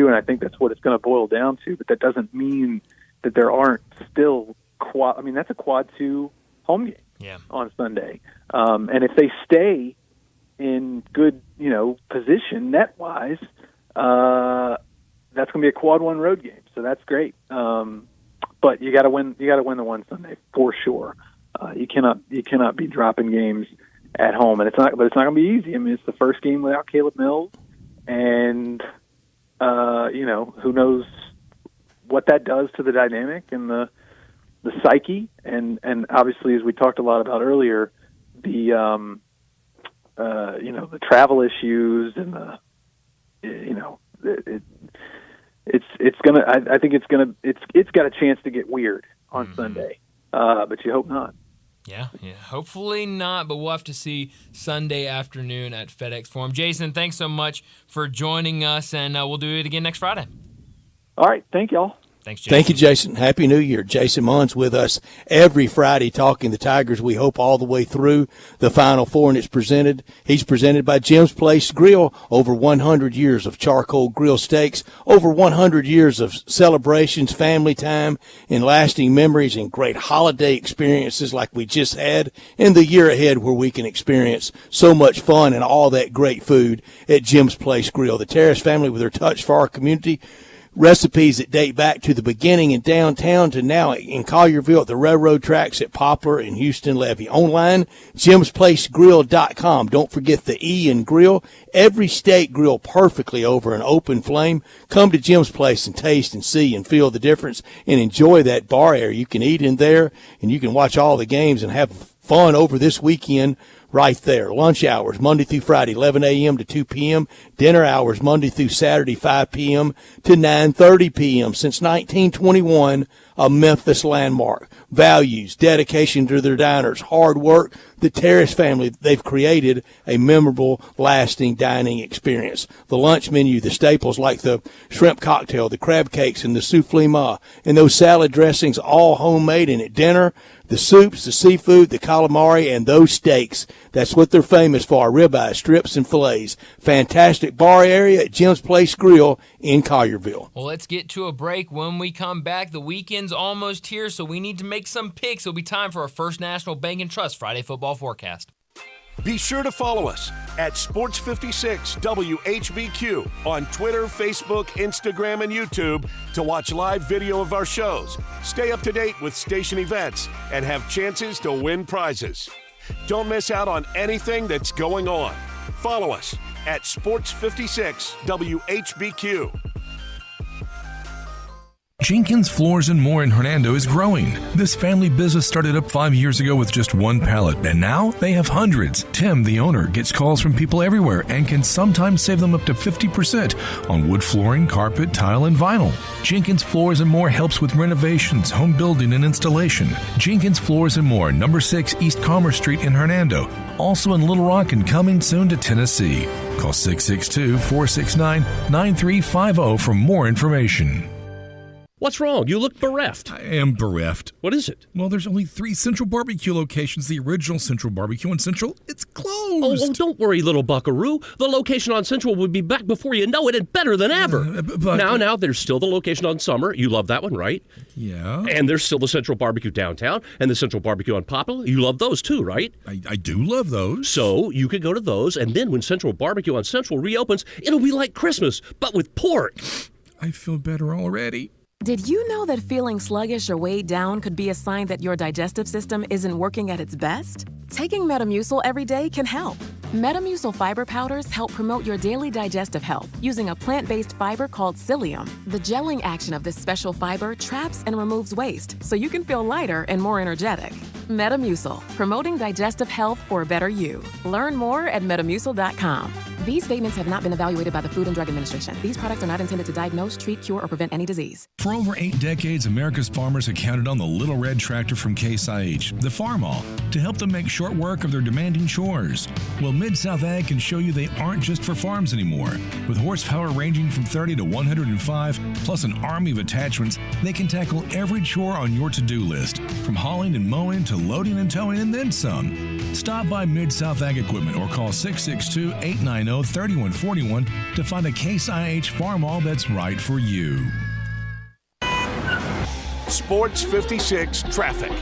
And I think that's what it's going to boil down to. But that doesn't mean that there aren't still that's a quad 2 home game on Sunday. And if they stay in good, position net-wise, that's going to be a quad 1 road game. So that's great. But you got to win. You got to win the one Sunday for sure. You cannot be dropping games at home, and it's not going to be easy. I mean, it's the first game without Caleb Mills, and who knows what that does to the dynamic and the psyche, and obviously, as we talked a lot about earlier, the the travel issues and it's gonna. I think it's got a chance to get weird on Sunday, but you hope not. Yeah, hopefully not, but we'll have to see Sunday afternoon at FedEx Forum. Jason, thanks so much for joining us, and we'll do it again next Friday. All right, thank y'all. Thanks, Jason. Thank you, Jason. Happy New Year. Jason Munn's with us every Friday talking the Tigers. We hope all the way through the Final Four, and he's presented by Jim's Place Grill. Over 100 years of charcoal grill steaks, over 100 years of celebrations, family time, and lasting memories and great holiday experiences like we just had in the year ahead, where we can experience so much fun and all that great food at Jim's Place Grill. The Terrace family, with their touch for our community, recipes that date back to the beginning in downtown to now in Collierville at the railroad tracks at Poplar and Houston Levee. Online, jimsplacegrill.com. Don't forget the E in grill. Every steak grilled perfectly over an open flame. Come to Jim's Place and taste and see and feel the difference and enjoy that bar area. You can eat in there, and you can watch all the games and have fun over this weekend right there. Lunch hours, Monday through Friday, 11 a.m. to 2 p.m. Dinner hours, Monday through Saturday, 5 p.m. to 9:30 p.m. Since 1921, a Memphis landmark. Values, dedication to their diners, hard work. The Terrace family, they've created a memorable, lasting dining experience. The lunch menu, the staples like the shrimp cocktail, the crab cakes, and the souffle ma, and those salad dressings, all homemade. And at dinner, the soups, the seafood, the calamari, and those steaks. That's what they're famous for, ribeyes, strips, and fillets. Fantastic bar area at Jim's Place Grill in Collierville. Well, let's get to a break. When we come back, the weekend's almost here, so we need to make some picks. It'll be time for our First National Bank and Trust Friday football forecast. Be sure to follow us at Sports56 WHBQ on Twitter, Facebook, Instagram, and YouTube to watch live video of our shows, stay up to date with station events, and have chances to win prizes. Don't miss out on anything that's going on. Follow us at Sports56 WHBQ. Jenkins Floors and More in Hernando is growing. This family business started up 5 years ago with just one pallet, and now they have hundreds. Tim, the owner, gets calls from people everywhere and can sometimes save them up to 50% on wood flooring, carpet, tile, and vinyl. Jenkins Floors and More helps with renovations, home building, and installation. Jenkins Floors and More, number 6 East Commerce Street in Hernando. Also in Little Rock and coming soon to Tennessee. Call 662-469-9350 for more information. What's wrong? You look bereft. I am bereft. What is it? Well, there's only 3 Central Barbecue locations. The original Central Barbecue on Central, it's closed. Oh, don't worry, little buckaroo. The location on Central will be back before you know it and better than ever. Now, there's still the location on Summer. You love that one, right? Yeah. And there's still the Central Barbecue downtown and the Central Barbecue on Poplar. You love those too, right? I do love those. So you could go to those, and then when Central Barbecue on Central reopens, it'll be like Christmas, but with pork. I feel better already. Did you know that feeling sluggish or weighed down could be a sign that your digestive system isn't working at its best? Taking Metamucil every day can help. Metamucil fiber powders help promote your daily digestive health using a plant-based fiber called psyllium. The gelling action of this special fiber traps and removes waste so you can feel lighter and more energetic. Metamucil, promoting digestive health for a better you. Learn more at metamucil.com. These statements have not been evaluated by the Food and Drug Administration. These products are not intended to diagnose, treat, cure, or prevent any disease. For over 8 decades, America's farmers have counted on the Little Red Tractor from Case IH, the Farmall, to help them make short work of their demanding chores. Well, Mid-South Ag can show you they aren't just for farms anymore. With horsepower ranging from 30 to 105, plus an army of attachments, they can tackle every chore on your to-do list, from hauling and mowing to loading and towing and then some. Stop by Mid-South Ag Equipment or call 662-890-3141 to find a Case IH Farmall that's right for you. Sports 56 traffic.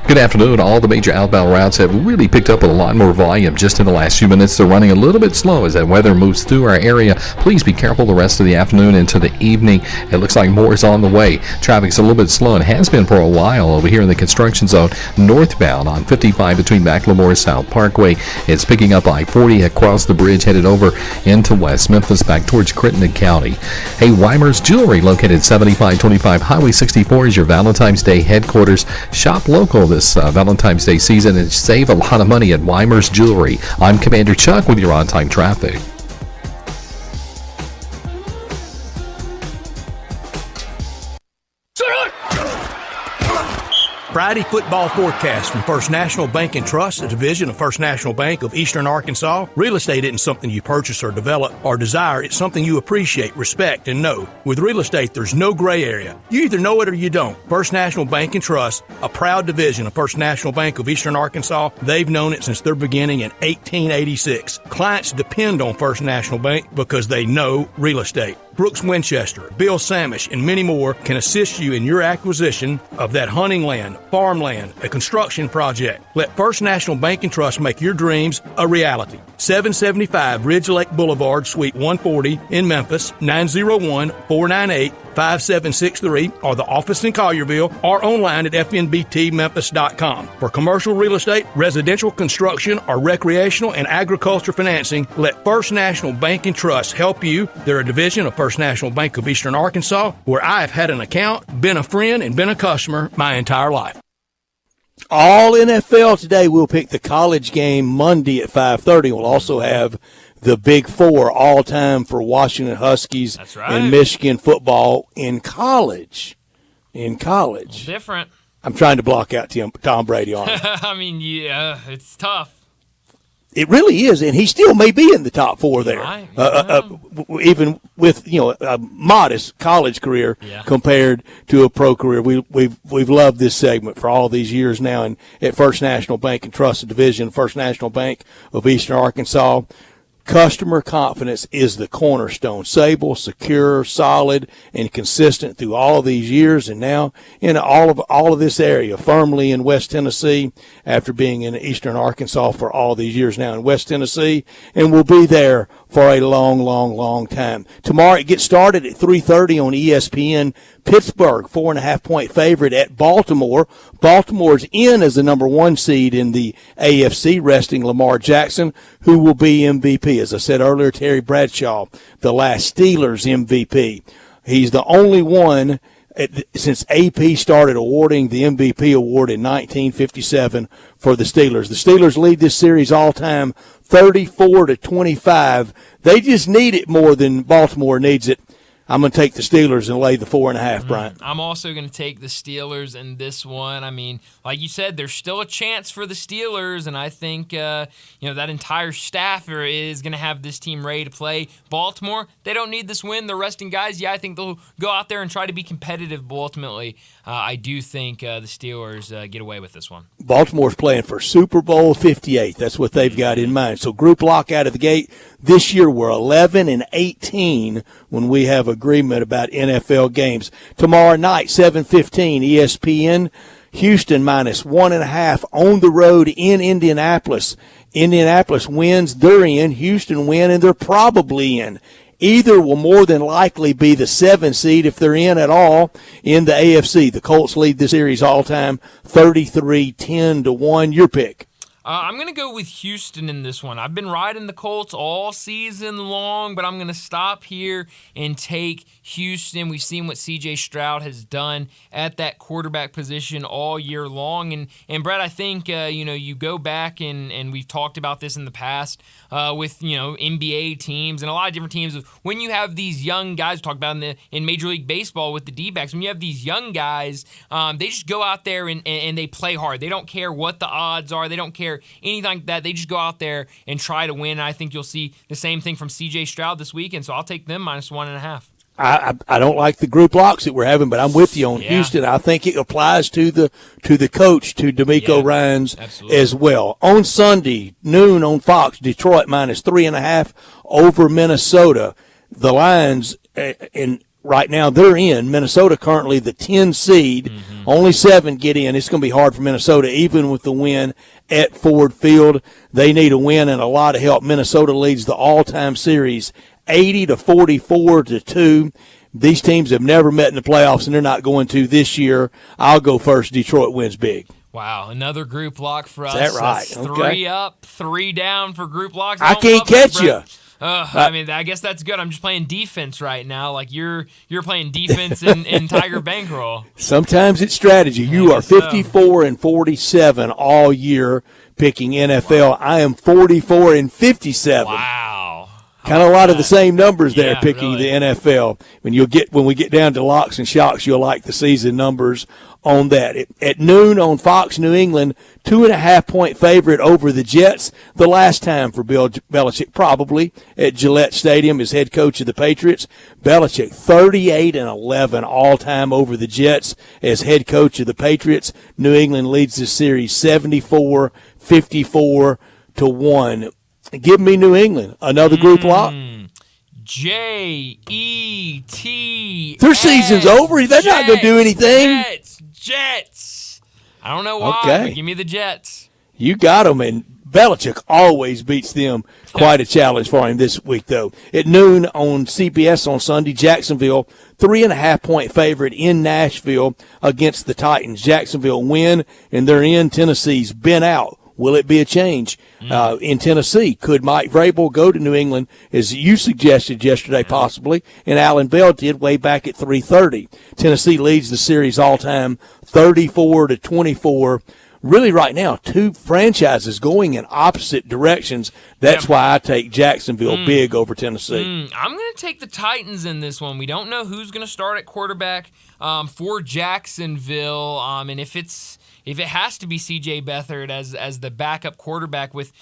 Good afternoon. All the major outbound routes have really picked up a lot more volume just in the last few minutes. They're running a little bit slow as that weather moves through our area. Please be careful the rest of the afternoon into the evening. It looks like more is on the way. Traffic's a little bit slow and has been for a while over here in the construction zone northbound on 55 between McLemore and South Parkway. It's picking up I-40 across the bridge headed over into West Memphis back towards Crittenden County. Hey, Weimer's Jewelry located 7525 Highway 64 is your Valentine's Day headquarters. Shop local this Valentine's Day season and save a lot of money at Weimer's Jewelry. I'm Commander Chuck with your on-time traffic. Friday football forecast from First National Bank and Trust, a division of First National Bank of Eastern Arkansas. Real estate isn't something you purchase or develop or desire. It's something you appreciate, respect, and know. With real estate, there's no gray area. You either know it or you don't. First National Bank and Trust, a proud division of First National Bank of Eastern Arkansas. They've known it since their beginning in 1886. Clients depend on First National Bank because they know real estate. Brooks Winchester, Bill Samish, and many more can assist you in your acquisition of that hunting land, farmland, a construction project. Let First National Bank and Trust make your dreams a reality. 775 Ridge Lake Boulevard, Suite 140 in Memphis, 901-498-5763, or the office in Collierville, or online at fnbtmemphis.com. For commercial real estate, residential construction, or recreational and agriculture financing, let First National Bank and Trust help you. They're a division of First National Bank of Eastern Arkansas, where I have had an account, been a friend, and been a customer my entire life. All NFL today. We'll pick the college game Monday at 5:30. We'll also have the Big Four all time for Washington Huskies and Michigan football in college. Different. I'm trying to block out Tom Brady on it. I mean, yeah, it's tough. It really is, and he still may be in the top 4 there, even with a modest college career compared to a pro career. We've loved this segment for all these years now, and at First National Bank and Trust Division, First National Bank of Eastern Arkansas. Customer confidence is the cornerstone. Stable, secure, solid, and consistent through all of these years, and now in all of this area, firmly in West Tennessee after being in Eastern Arkansas for all these years now in West Tennessee, and will be there for a long, long, long time. Tomorrow it gets started at 3:30 on ESPN. Pittsburgh, 4.5-point favorite at Baltimore. Baltimore's in as the number 1 seed in the AFC, resting Lamar Jackson, who will be MVP. As I said earlier, Terry Bradshaw, the last Steelers MVP. He's the only one since AP started awarding the MVP award in 1957 for the Steelers. The Steelers lead this series all time 34-25. They just need it more than Baltimore needs it. I'm going to take the Steelers and lay the 4.5, Bryant. I'm also going to take the Steelers in this one. I mean, like you said, there's still a chance for the Steelers, and I think that entire staff is going to have this team ready to play. Baltimore, they don't need this win. They're resting guys. Yeah, I think they'll go out there and try to be competitive, but ultimately, I do think the Steelers get away with this one. Baltimore's playing for Super Bowl 58. That's what they've got in mind. So group lock out of the gate. This year we're 11-18 when we have agreement about NFL games. Tomorrow night, 7:15, ESPN, Houston minus 1.5 on the road in Indianapolis. Indianapolis wins, they're in. Houston win, and they're probably in. Either will more than likely be the 7 seed if they're in at all in the AFC. The Colts lead the series all time 33-10-1. Your pick. I'm going to go with Houston in this one. I've been riding the Colts all season long, but I'm going to stop here and take Houston. We've seen what C.J. Stroud has done at that quarterback position all year long. And Brett, I think, you go back and we've talked about this in the past with, NBA teams and a lot of different teams. When you have these young guys, we talked about in Major League Baseball with the D-backs, when you have these young guys, they just go out there and they play hard. They don't care what the odds are. They don't care anything like that. They just go out there and try to win. And I think you'll see the same thing from C.J. Stroud this weekend, so I'll take them minus 1.5. I don't like the group locks that we're having, but I'm with you on Houston. I think it applies to the coach, to DeMeco Ryans as well. On Sunday, noon on Fox, Detroit minus 3.5 over Minnesota. The Lions, right now, they're in. Minnesota currently the 10 seed. Mm-hmm. Only 7 get in. It's going to be hard for Minnesota, even with the win at Ford Field. They need a win and a lot of help. Minnesota leads the all-time series 80-44-2. These teams have never met in the playoffs, and they're not going to this year. I'll go first. Detroit wins big. Wow, another group lock for us. Is that right? That's 3 up, 3 down for group locks. I can't catch you. I guess that's good. I'm just playing defense right now. Like you're playing defense in Tiger Bankroll. Sometimes it's strategy. You are 54-47 all year picking NFL. Wow. I am 44-57. Wow. Kind of a lot of the same numbers there picking the NFL. When we get down to locks and shocks, you'll like the season numbers on that. At noon on Fox, New England, 2.5-point favorite over the Jets. The last time for Bill Belichick, probably at Gillette Stadium as head coach of the Patriots. Belichick 38-11 all time over the Jets as head coach of the Patriots. New England leads the series 74-54-1. Give me New England. Another group lock. J-E-T. Their season's over. They're not going to do anything. Jets. I don't know why, but give me the Jets. You got them, and Belichick always beats them. Quite a challenge for him this week, though. At noon on CBS on Sunday, Jacksonville, 3.5-point favorite in Nashville against the Titans. Jacksonville win, and they're in. Tennessee's been out. Will it be a change in Tennessee? Could Mike Vrabel go to New England, as you suggested yesterday, possibly, and Alan Bell did way back at 3:30. Tennessee leads the series all-time 34-24. Really right now, 2 franchises going in opposite directions. That's why I take Jacksonville big over Tennessee. I'm going to take the Titans in this one. We don't know who's going to start at quarterback for Jacksonville, and if it has to be C.J. Beathard as the backup quarterback with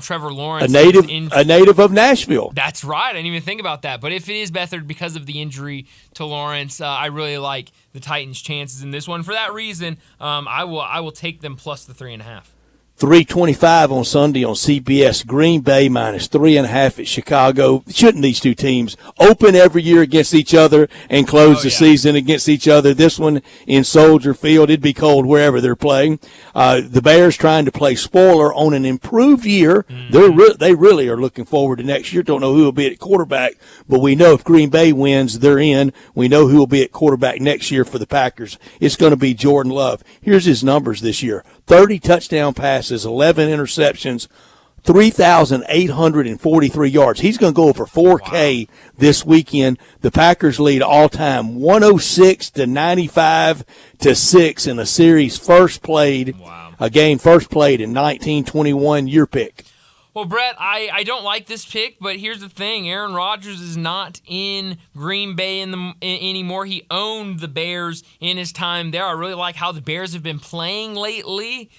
Trevor Lawrence. A native of Nashville. That's right. I didn't even think about that. But if it is Beathard because of the injury to Lawrence, I really like the Titans' chances in this one. For that reason, I will take them plus the 3.5. 3:25 on Sunday on CBS. Green Bay minus 3.5 at Chicago. Shouldn't these two teams open every year against each other and close the season against each other? This one in Soldier Field. It'd be cold wherever they're playing. The Bears trying to play spoiler on an improved year. They really are looking forward to next year. Don't know who will be at quarterback, but we know if Green Bay wins, they're in. We know who will be at quarterback next year for the Packers. It's going to be Jordan Love. Here's his numbers this year. 30 touchdown passes, 11 interceptions, 3,843 yards. He's going to go over 4K this weekend. The Packers lead all time 106-95-6 in a series first played, a game first played in 1921. Your pick. Well, Brett, I don't like this pick, but here's the thing. Aaron Rodgers is not in Green Bay anymore. He owned the Bears in his time there. I really like how the Bears have been playing lately.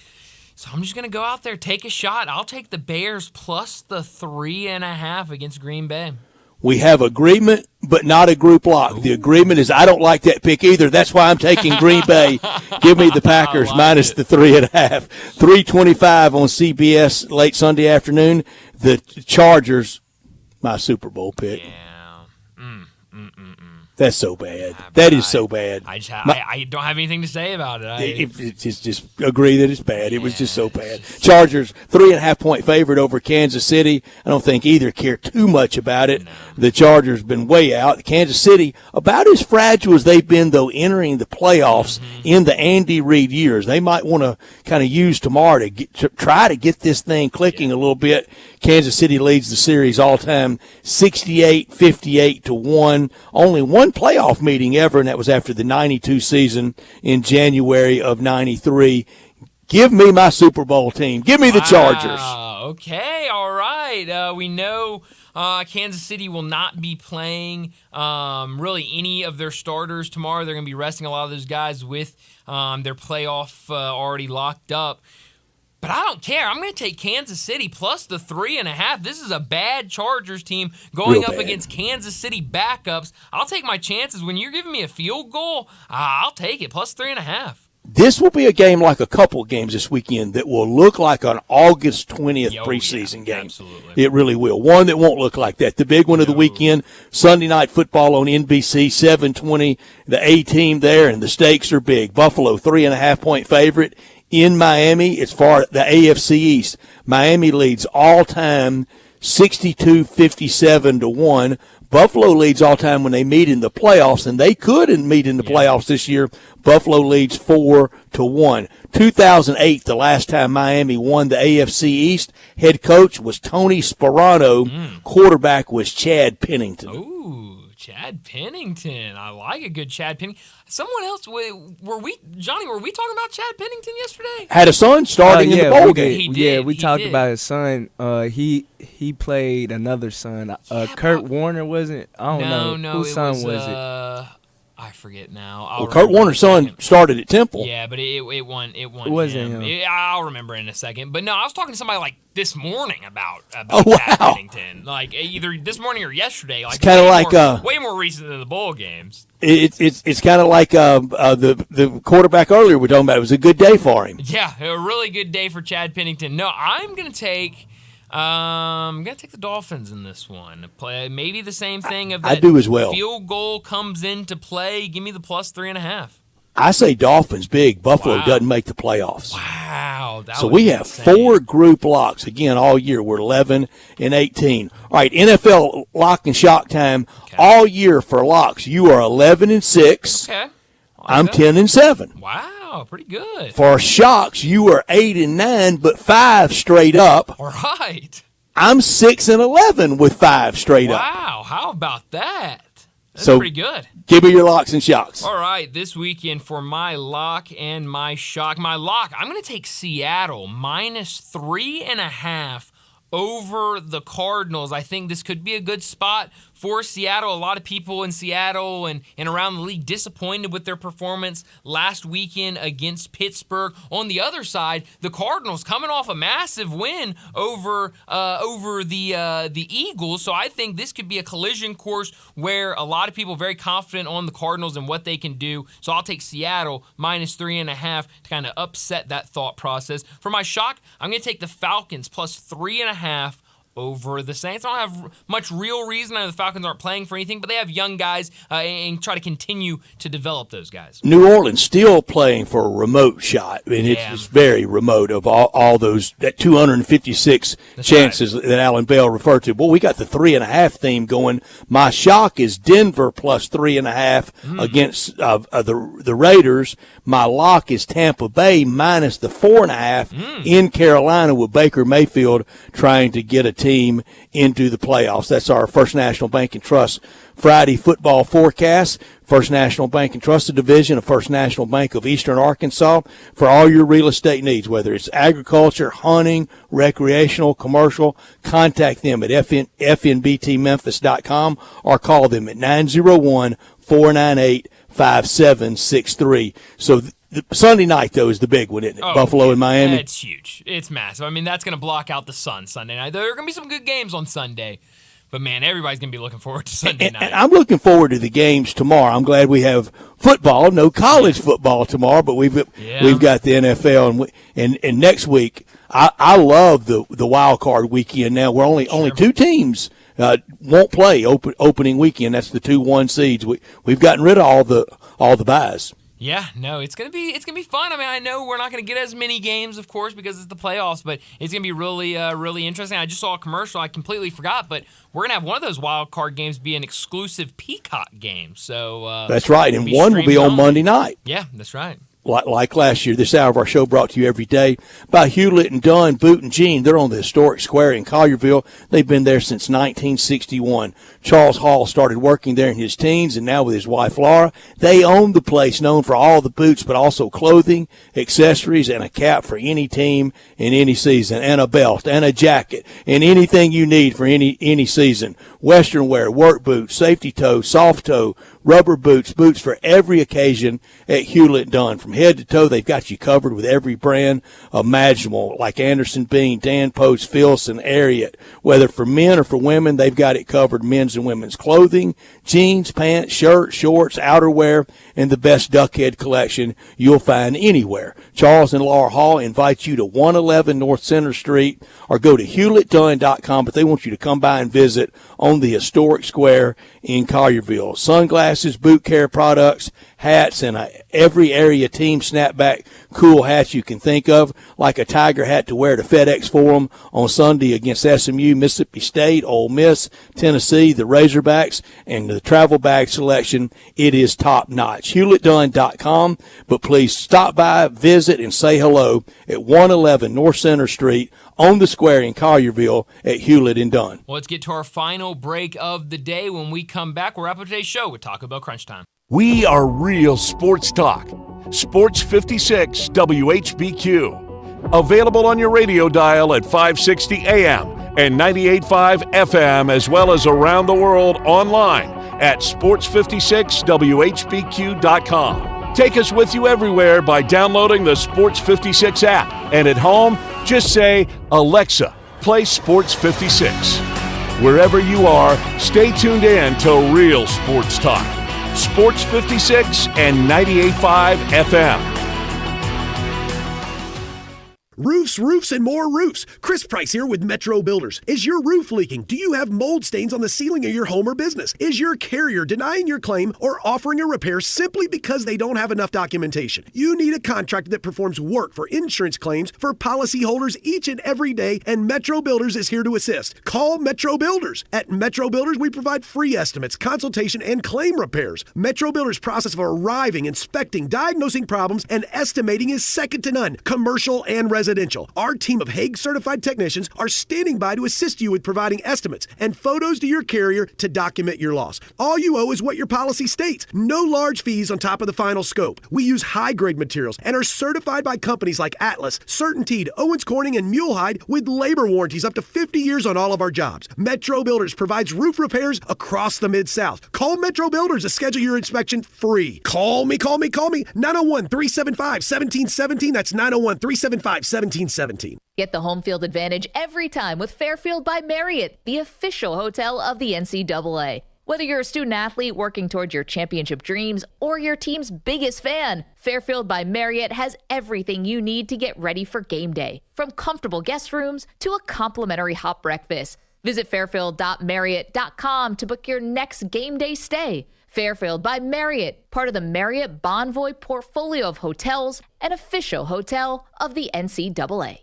So I'm just going to go out there, take a shot. I'll take the Bears plus the 3.5 against Green Bay. We have agreement, but not a group lock. Ooh. The agreement is I don't like that pick either. That's why I'm taking Green Bay. Give me the Packers minus the 3.5. 3:25 on CBS late Sunday afternoon. The Chargers, my Super Bowl pick. Yeah. That's so bad. That is so bad. I don't have anything to say about it. Just agree that it's bad. It was just so bad. Chargers, 3.5-point favorite over Kansas City. I don't think either care too much about it. No. The Chargers been way out. Kansas City, about as fragile as they've been, though, entering the playoffs in the Andy Reid years. They might want to kind of use tomorrow to try to get this thing clicking a little bit. Kansas City leads the series all-time 68-58-1. Only one playoff meeting ever, and that was after the 92 season in January of 93. Give me my Super Bowl team. Give me the Chargers. Okay, all right. We know Kansas City will not be playing really any of their starters tomorrow. They're going to be resting a lot of those guys with their playoff already locked up. But I don't care. I'm going to take Kansas City plus the 3.5. This is a bad Chargers team going up against Kansas City backups. I'll take my chances. When you're giving me a field goal, I'll take it, plus 3.5. This will be a game like a couple of games this weekend that will look like an August 20th preseason game. Absolutely. It really will. One that won't look like that. The big one of the weekend, Sunday Night Football on NBC, 7:20. The A-team there, and the stakes are big. Buffalo, 3.5-point favorite. In Miami, it's for the AFC East. Miami leads all-time 62-57-1. Buffalo leads all-time when they meet in the playoffs, and they couldn't meet in the playoffs this year. Buffalo leads 4-1. 2008, the last time Miami won the AFC East. Head coach was Tony Sparano. Quarterback was Chad Pennington. Ooh, Chad Pennington. I like a good Chad Pennington. Someone else, were we talking about Chad Pennington yesterday? Had a son starting in the bowl game. We talked about his son. He played another son. Kurt Warner wasn't. I don't know. Whose son was it? I forget now. Well, Kurt Warner's son started at Temple. Yeah, but it won. It wasn't him. I'll remember in a second. But no, I was talking to somebody like this morning about Chad Pennington. Like either this morning or yesterday. Like, it's kind of like way more recent than the bowl games. It's kind of like the quarterback earlier we're talking about. It was a good day for him. Yeah, a really good day for Chad Pennington. No, I'm gonna take the Dolphins in this one. Play maybe the same thing of that. I do as well. Field goal comes into play. Give me the plus 3.5. I say Dolphins big. Buffalo doesn't make the playoffs. Wow. So we have 4 group locks again all year. We're 11-18. All right, NFL lock and shock time all year for locks. You are 11-6. Okay. I'm 10-7. Wow, pretty good. For shocks, you are 8-9, but 5 straight up. All right. I'm 6-11 with 5 straight up. Wow, how about that? That's pretty good. Give me your locks and shocks. All right, this weekend for my lock and my shock. My lock, I'm going to take Seattle minus 3.5 over the Cardinals. I think this could be a good spot for Seattle. A lot of people in Seattle and around the league disappointed with their performance last weekend against Pittsburgh. On the other side, the Cardinals coming off a massive win over the Eagles. So I think this could be a collision course where a lot of people are very confident on the Cardinals and what they can do. So I'll take Seattle minus 3.5 to kind of upset that thought process. For my shock, I'm going to take the Falcons plus 3.5 over the Saints. I don't have much real reason. I know the Falcons aren't playing for anything, but they have young guys and try to continue to develop those guys. New Orleans still playing for a remote shot, and it's very remote of all those, that 256 chances that Alan Bell referred to. Well, we got the 3.5 theme going. My shock is Denver plus 3.5 against the Raiders. My lock is Tampa Bay minus the 4.5 in Carolina, with Baker Mayfield trying to get a team into the playoffs. That's our First National Bank and Trust Friday football forecast. First National Bank and Trust, a division of First National Bank of Eastern Arkansas, for all your real estate needs, whether it's agriculture, hunting, recreational, commercial. Contact them at fnbtmemphis.com or call them at 901-498-5763. So Sunday night, though, is the big one, isn't it? Buffalo and Miami. It's huge. It's massive. I mean, that's going to block out the sun Sunday night. There are going to be some good games on Sunday. But, man, everybody's going to be looking forward to Sunday night. And I'm looking forward to the games tomorrow. I'm glad we have football, no college football tomorrow, but we've got the NFL. And next week, I love the wild card weekend now. We're only two teams won't play opening weekend. That's the 2-1 seeds. We've gotten rid of all the byes. Yeah, no, it's gonna be fun. I mean, I know we're not gonna get as many games, of course, because it's the playoffs, but it's gonna be really interesting. I just saw a commercial, I completely forgot, but we're gonna have one of those wild card games be an exclusive Peacock game. So that's right, and one will be on Monday night. Yeah, that's right. Like last year. This hour of our show brought to you every day by Hewlett and Dunn Boot and Jean. They're on the historic square in Collierville. They've been there since 1961. Charles Hall started working there in his teens, and now with his wife Laura, they own the place, known for all the boots, but also clothing, accessories, and a cap for any team in any season, and a belt, and a jacket, and anything you need for any season. Western wear, work boots, safety toe, soft toe, rubber boots for every occasion at Hewlett Dunn. From head to toe, they've got you covered with every brand imaginable, like Anderson Bean, Dan Post, Filson, Ariat. Whether for men or for women, they've got it covered. Men's and women's clothing, jeans, pants, shirts, shorts, outerwear, and the best duckhead collection you'll find anywhere. Charles and Laura Hall invite you to 111 North Center Street, or go to HewlettDunn.com, but they want you to come by and visit on the historic square in Collierville. Sunglasses, boot care products, hats, and every area team snapback cool hats you can think of, like a Tiger hat to wear to FedEx Forum on Sunday against SMU, Mississippi State, Ole Miss, Tennessee, the Razorbacks, and the travel bag selection. It is top notch. HewlettDunn.com, but please stop by, visit, and say hello at 111 North Center Street on the square in Collierville at Hewlett and Dunn. Well, let's get to our final break of the day. When we come back, we'll wrap up today's show with Taco Bell Crunch Time. We are real sports talk. Sports 56 WHBQ. Available on your radio dial at 560 AM and 98.5 FM, as well as around the world online at sports56whbq.com. Take us with you everywhere by downloading the Sports 56 app. And at home, just say, Alexa, play Sports 56. Wherever you are, stay tuned in to Real Sports Talk. Sports 56 and 98.5 FM. Roofs, and more roofs. Chris Price here with Metro Builders. Is your roof leaking? Do you have mold stains on the ceiling of your home or business? Is your carrier denying your claim or offering a repair simply because they don't have enough documentation? You need a contractor that performs work for insurance claims for policyholders each and every day, and Metro Builders is here to assist. Call Metro Builders. At Metro Builders, we provide free estimates, consultation, and claim repairs. Metro Builders' process of arriving, inspecting, diagnosing problems, and estimating is second to none, commercial and residential. Our team of Hague-certified technicians are standing by to assist you with providing estimates and photos to your carrier to document your loss. All you owe is what your policy states. No large fees on top of the final scope. We use high-grade materials and are certified by companies like Atlas, CertainTeed, Owens Corning, and Mulehide with labor warranties up to 50 years on all of our jobs. Metro Builders provides roof repairs across the Mid-South. Call Metro Builders to schedule your inspection free. Call me. 901-375-1717. That's 901-375-1717. Get the home field advantage every time with Fairfield by Marriott, the official hotel of the NCAA. Whether you're a student athlete working towards your championship dreams or your team's biggest fan, Fairfield by Marriott has everything you need to get ready for game day. From comfortable guest rooms to a complimentary hot breakfast, Visit fairfield.marriott.com to book your next game day stay. Fairfield by Marriott, part of the Marriott Bonvoy portfolio of hotels, an official hotel of the NCAA.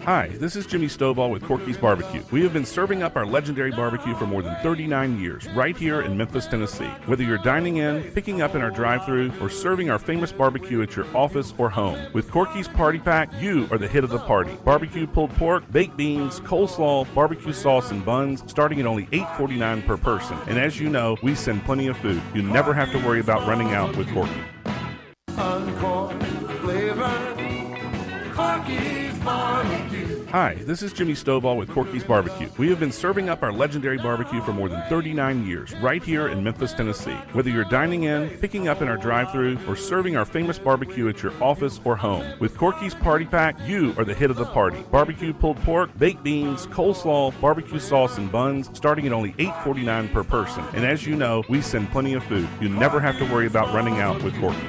Hi, this is Jimmy Stovall with Corky's Barbecue. We have been serving up our legendary barbecue for more than 39 years, right here in Memphis, Tennessee. Whether you're dining in, picking up in our drive-thru, or serving our famous barbecue at your office or home, with Corky's Party Pack, you are the hit of the party. Barbecue pulled pork, baked beans, coleslaw, barbecue sauce, and buns, starting at only $8.49 per person. And as you know, we send plenty of food. You never have to worry about running out with Corky. Hi, this is Jimmy Stovall with Corky's Barbecue. We have been serving up our legendary barbecue for more than 39 years, right here in Memphis, Tennessee. Whether you're dining in, picking up in our drive-thru, or serving our famous barbecue at your office or home, with Corky's Party Pack, you are the hit of the party. Barbecue pulled pork, baked beans, coleslaw, barbecue sauce, and buns, starting at only $8.49 per person. And as you know, we send plenty of food. You never have to worry about running out with Corky.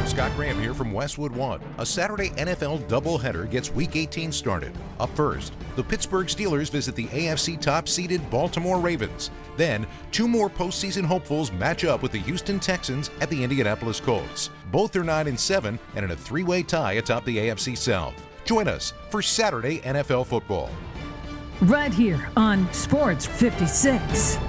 Scott Graham here from Westwood One. A Saturday NFL doubleheader gets Week 18 started. Up first, the Pittsburgh Steelers visit the AFC top-seeded Baltimore Ravens. Then, two more postseason hopefuls match up with the Houston Texans at the Indianapolis Colts. Both are 9-7 and in a three-way tie atop the AFC South. Join us for Saturday NFL football. Right here on Sports 56.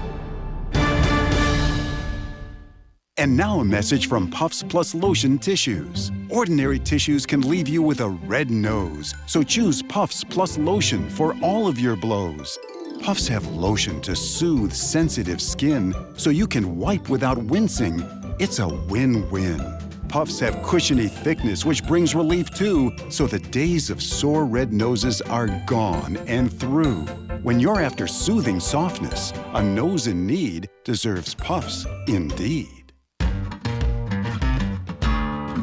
And now a message from Puffs Plus Lotion Tissues. Ordinary tissues can leave you with a red nose, so choose Puffs Plus Lotion for all of your blows. Puffs have lotion to soothe sensitive skin, so you can wipe without wincing. It's a win-win. Puffs have cushiony thickness, which brings relief too, so the days of sore red noses are gone and through. When you're after soothing softness, a nose in need deserves Puffs indeed.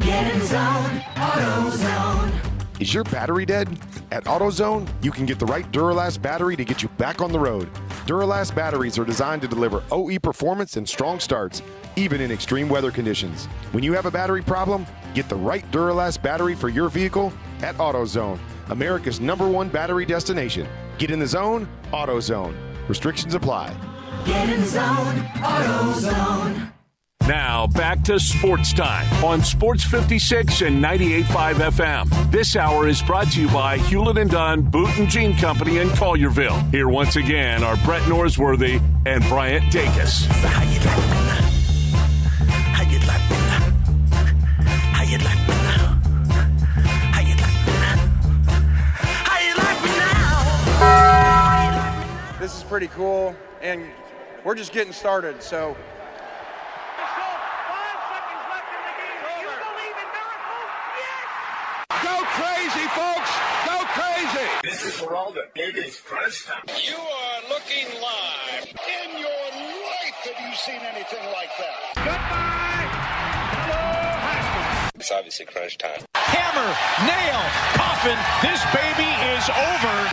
Get in zone, AutoZone. Is your battery dead? At AutoZone, you can get the right Duralast battery to get you back on the road. Duralast batteries are designed to deliver OE performance and strong starts, even in extreme weather conditions. When you have a battery problem, get the right Duralast battery for your vehicle at AutoZone, America's #1 battery destination. Get in the zone, AutoZone. Restrictions apply. Get in zone, AutoZone. Now, back to Sports Time on Sports 56 and 98.5 FM. This hour is brought to you by Hewlett & Dunn Boot and Jean Company in Collierville. Here once again are Brett Norsworthy and Bryant Dacus. So how you like me now? How you like me now? How you like me now? How you like me now? How you like me now? This is pretty cool, and we're just getting started, so... Go crazy, folks! Go crazy! This is for all the biggest crunch time. You are looking live. In your life have you seen anything like that? Goodbye! Hello, Haskins. It's obviously crunch time. Hammer, nail, coffin, this baby is over.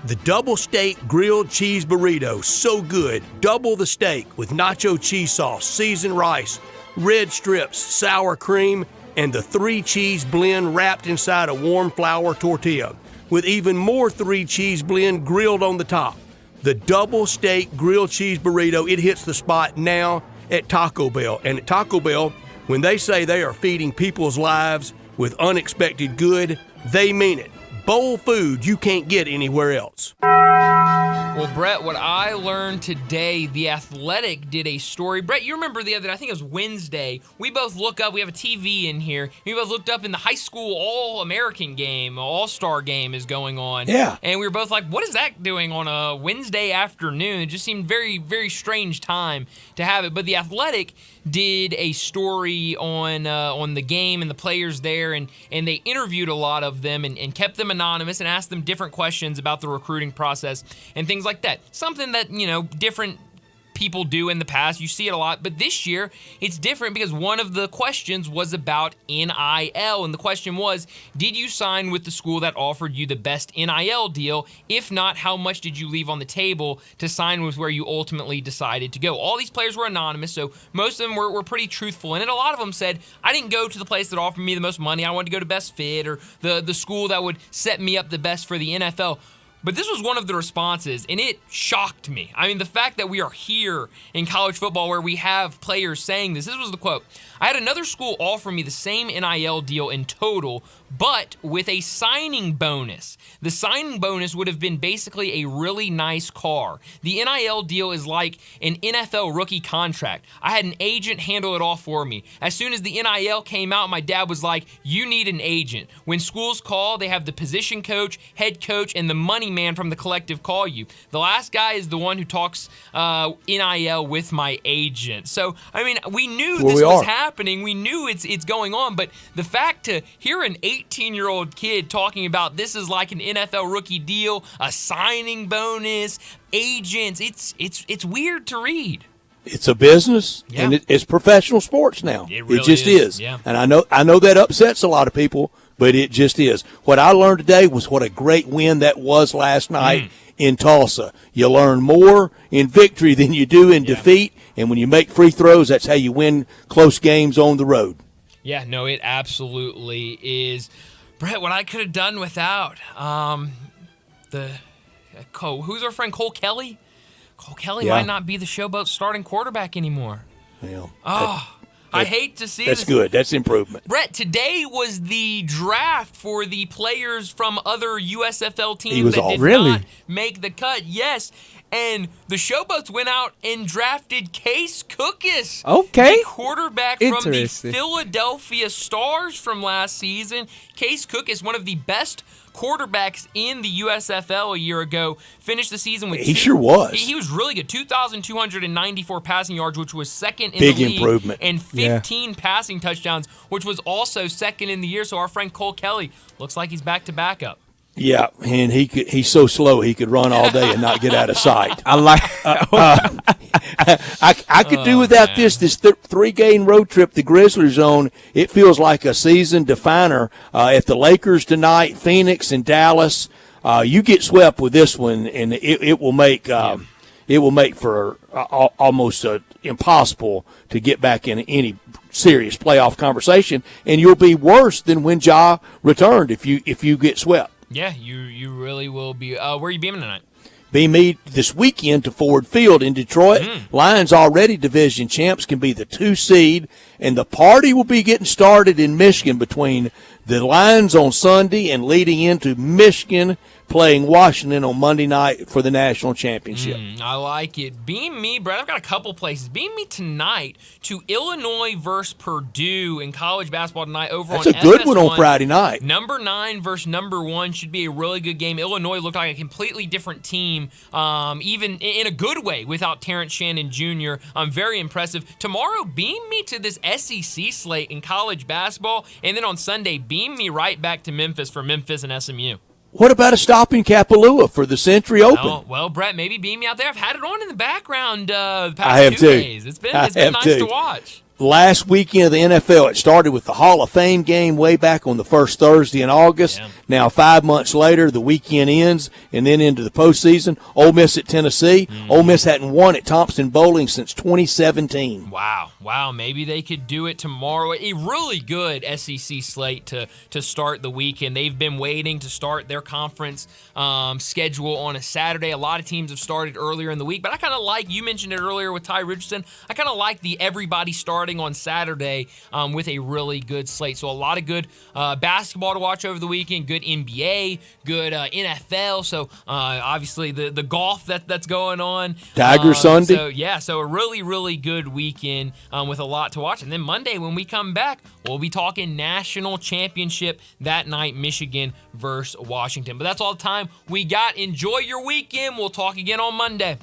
The double steak grilled cheese burrito, so good. Double the steak with nacho cheese sauce, seasoned rice, red strips, sour cream, and the 3-cheese blend wrapped inside a warm flour tortilla, with even more 3-cheese blend grilled on the top. The double steak grilled cheese burrito, it hits the spot now at Taco Bell. And at Taco Bell, when they say they are feeding people's lives with unexpected good, they mean it. Bowl food you can't get anywhere else. Well, Brett, what I learned today, The Athletic did a story. Brett, you remember the other day, I think it was Wednesday, we both look up, we have a TV in here, we both looked up in the high school All-American game, All-Star game is going on. Yeah. And we were both like, what is that doing on a Wednesday afternoon? It just seemed very, very strange time to have it. But The Athletic did a story on the game and the players there, and they interviewed a lot of them and kept them anonymous and asked them different questions about the recruiting process and things like that. Something that, different people do in the past. You see it a lot. But this year, it's different because one of the questions was about NIL. And the question was, did you sign with the school that offered you the best NIL deal? If not, how much did you leave on the table to sign with where you ultimately decided to go? All these players were anonymous, so most of them were pretty truthful. And a lot of them said, I didn't go to the place that offered me the most money. I wanted to go to Best Fit or the school that would set me up the best for the NFL. But this was one of the responses, and it shocked me. I mean, the fact that we are here in college football where we have players saying this. This was the quote. I had another school offer me the same NIL deal in total, but with a signing bonus. The signing bonus would have been basically a really nice car. The NIL deal is like an NFL rookie contract. I had an agent handle it all for me. As soon as the NIL came out, my dad was like, you need an agent. When schools call, they have the position coach, head coach, and the money man from the collective call you. The last guy is the one who talks NIL with my agent. So, I mean, we knew this was happening. We knew it's going on. But the fact to hear an 18-year-old kid talking about this is like an NFL rookie deal, a signing bonus, agents, it's weird to read. It's a business, and it's professional sports now. It really just is. Yeah. And I know that upsets a lot of people, but it just is. What I learned today was what a great win that was last night in Tulsa. You learn more in victory than you do in defeat, and when you make free throws, that's how you win close games on the road. Yeah, no, it absolutely is. Brett, what I could have done without who's our friend Cole Kelly? Cole Kelly might not be the Showboat starting quarterback anymore. Well, I hate to see that's this. Good. That's improvement. Brett, today was the draft for the players from other USFL teams that did not make the cut. Yes. And the Showboats went out and drafted Case Cookus, the quarterback from the Philadelphia Stars from last season. Case Cookus, one of the best quarterbacks in the USFL a year ago, finished the season with sure was. He was really good. 2,294 passing yards, which was second in the league. Big improvement. And 15 passing touchdowns, which was also second in the year. So our friend Cole Kelly looks like he's back to backup. Yeah, and he's so slow he could run all day and not get out of sight. I like. I could do without this 3-game road trip the Grizzlies on. It feels like a season definer. At the Lakers tonight, Phoenix and Dallas, you get swept with this one, and it will make for almost impossible to get back in any serious playoff conversation, and you'll be worse than when Ja returned if you get swept. Yeah, you really will be. Where are you beaming tonight? Be me this weekend to Ford Field in Detroit. Lions already division champs, can be the 2 seed, and the party will be getting started in Michigan between the Lions on Sunday and leading into Michigan playing Washington on Monday night for the national championship. I like it. Beam me, Brad. I've got a couple places. Beam me tonight to Illinois versus Purdue in college basketball tonight over on FS1. That's a good one on Friday night. Number 9 versus number 1 should be a really good game. Illinois looked like a completely different team, even in a good way, without Terrence Shannon Jr. Very impressive. Tomorrow, beam me to this SEC slate in college basketball, and then on Sunday, beam me right back to Memphis for Memphis and SMU. What about a stop in Kapalua for the Century Open? Well, Brett, maybe beam me out there. I've had it on in the background the past 2 days. It's been nice to watch. Last weekend of the NFL, it started with the Hall of Fame game way back on the first Thursday in August. Yeah. Now, 5 months later, the weekend ends, and then into the postseason. Ole Miss at Tennessee. Ole Miss hadn't won at Thompson Bowling since 2017. Wow. Maybe they could do it tomorrow. A really good SEC slate to start the weekend. They've been waiting to start their conference schedule on a Saturday. A lot of teams have started earlier in the week, but I kind of like, you mentioned it earlier with Ty Richardson, I kind of like the everybody starting on Saturday with a really good slate. So a lot of good basketball to watch over the weekend, good NBA, good NFL. So obviously the golf that's going on. Tiger Sunday. So a really, really good weekend with a lot to watch. And then Monday when we come back, we'll be talking national championship that night, Michigan versus Washington. But that's all the time we got. Enjoy your weekend. We'll talk again on Monday.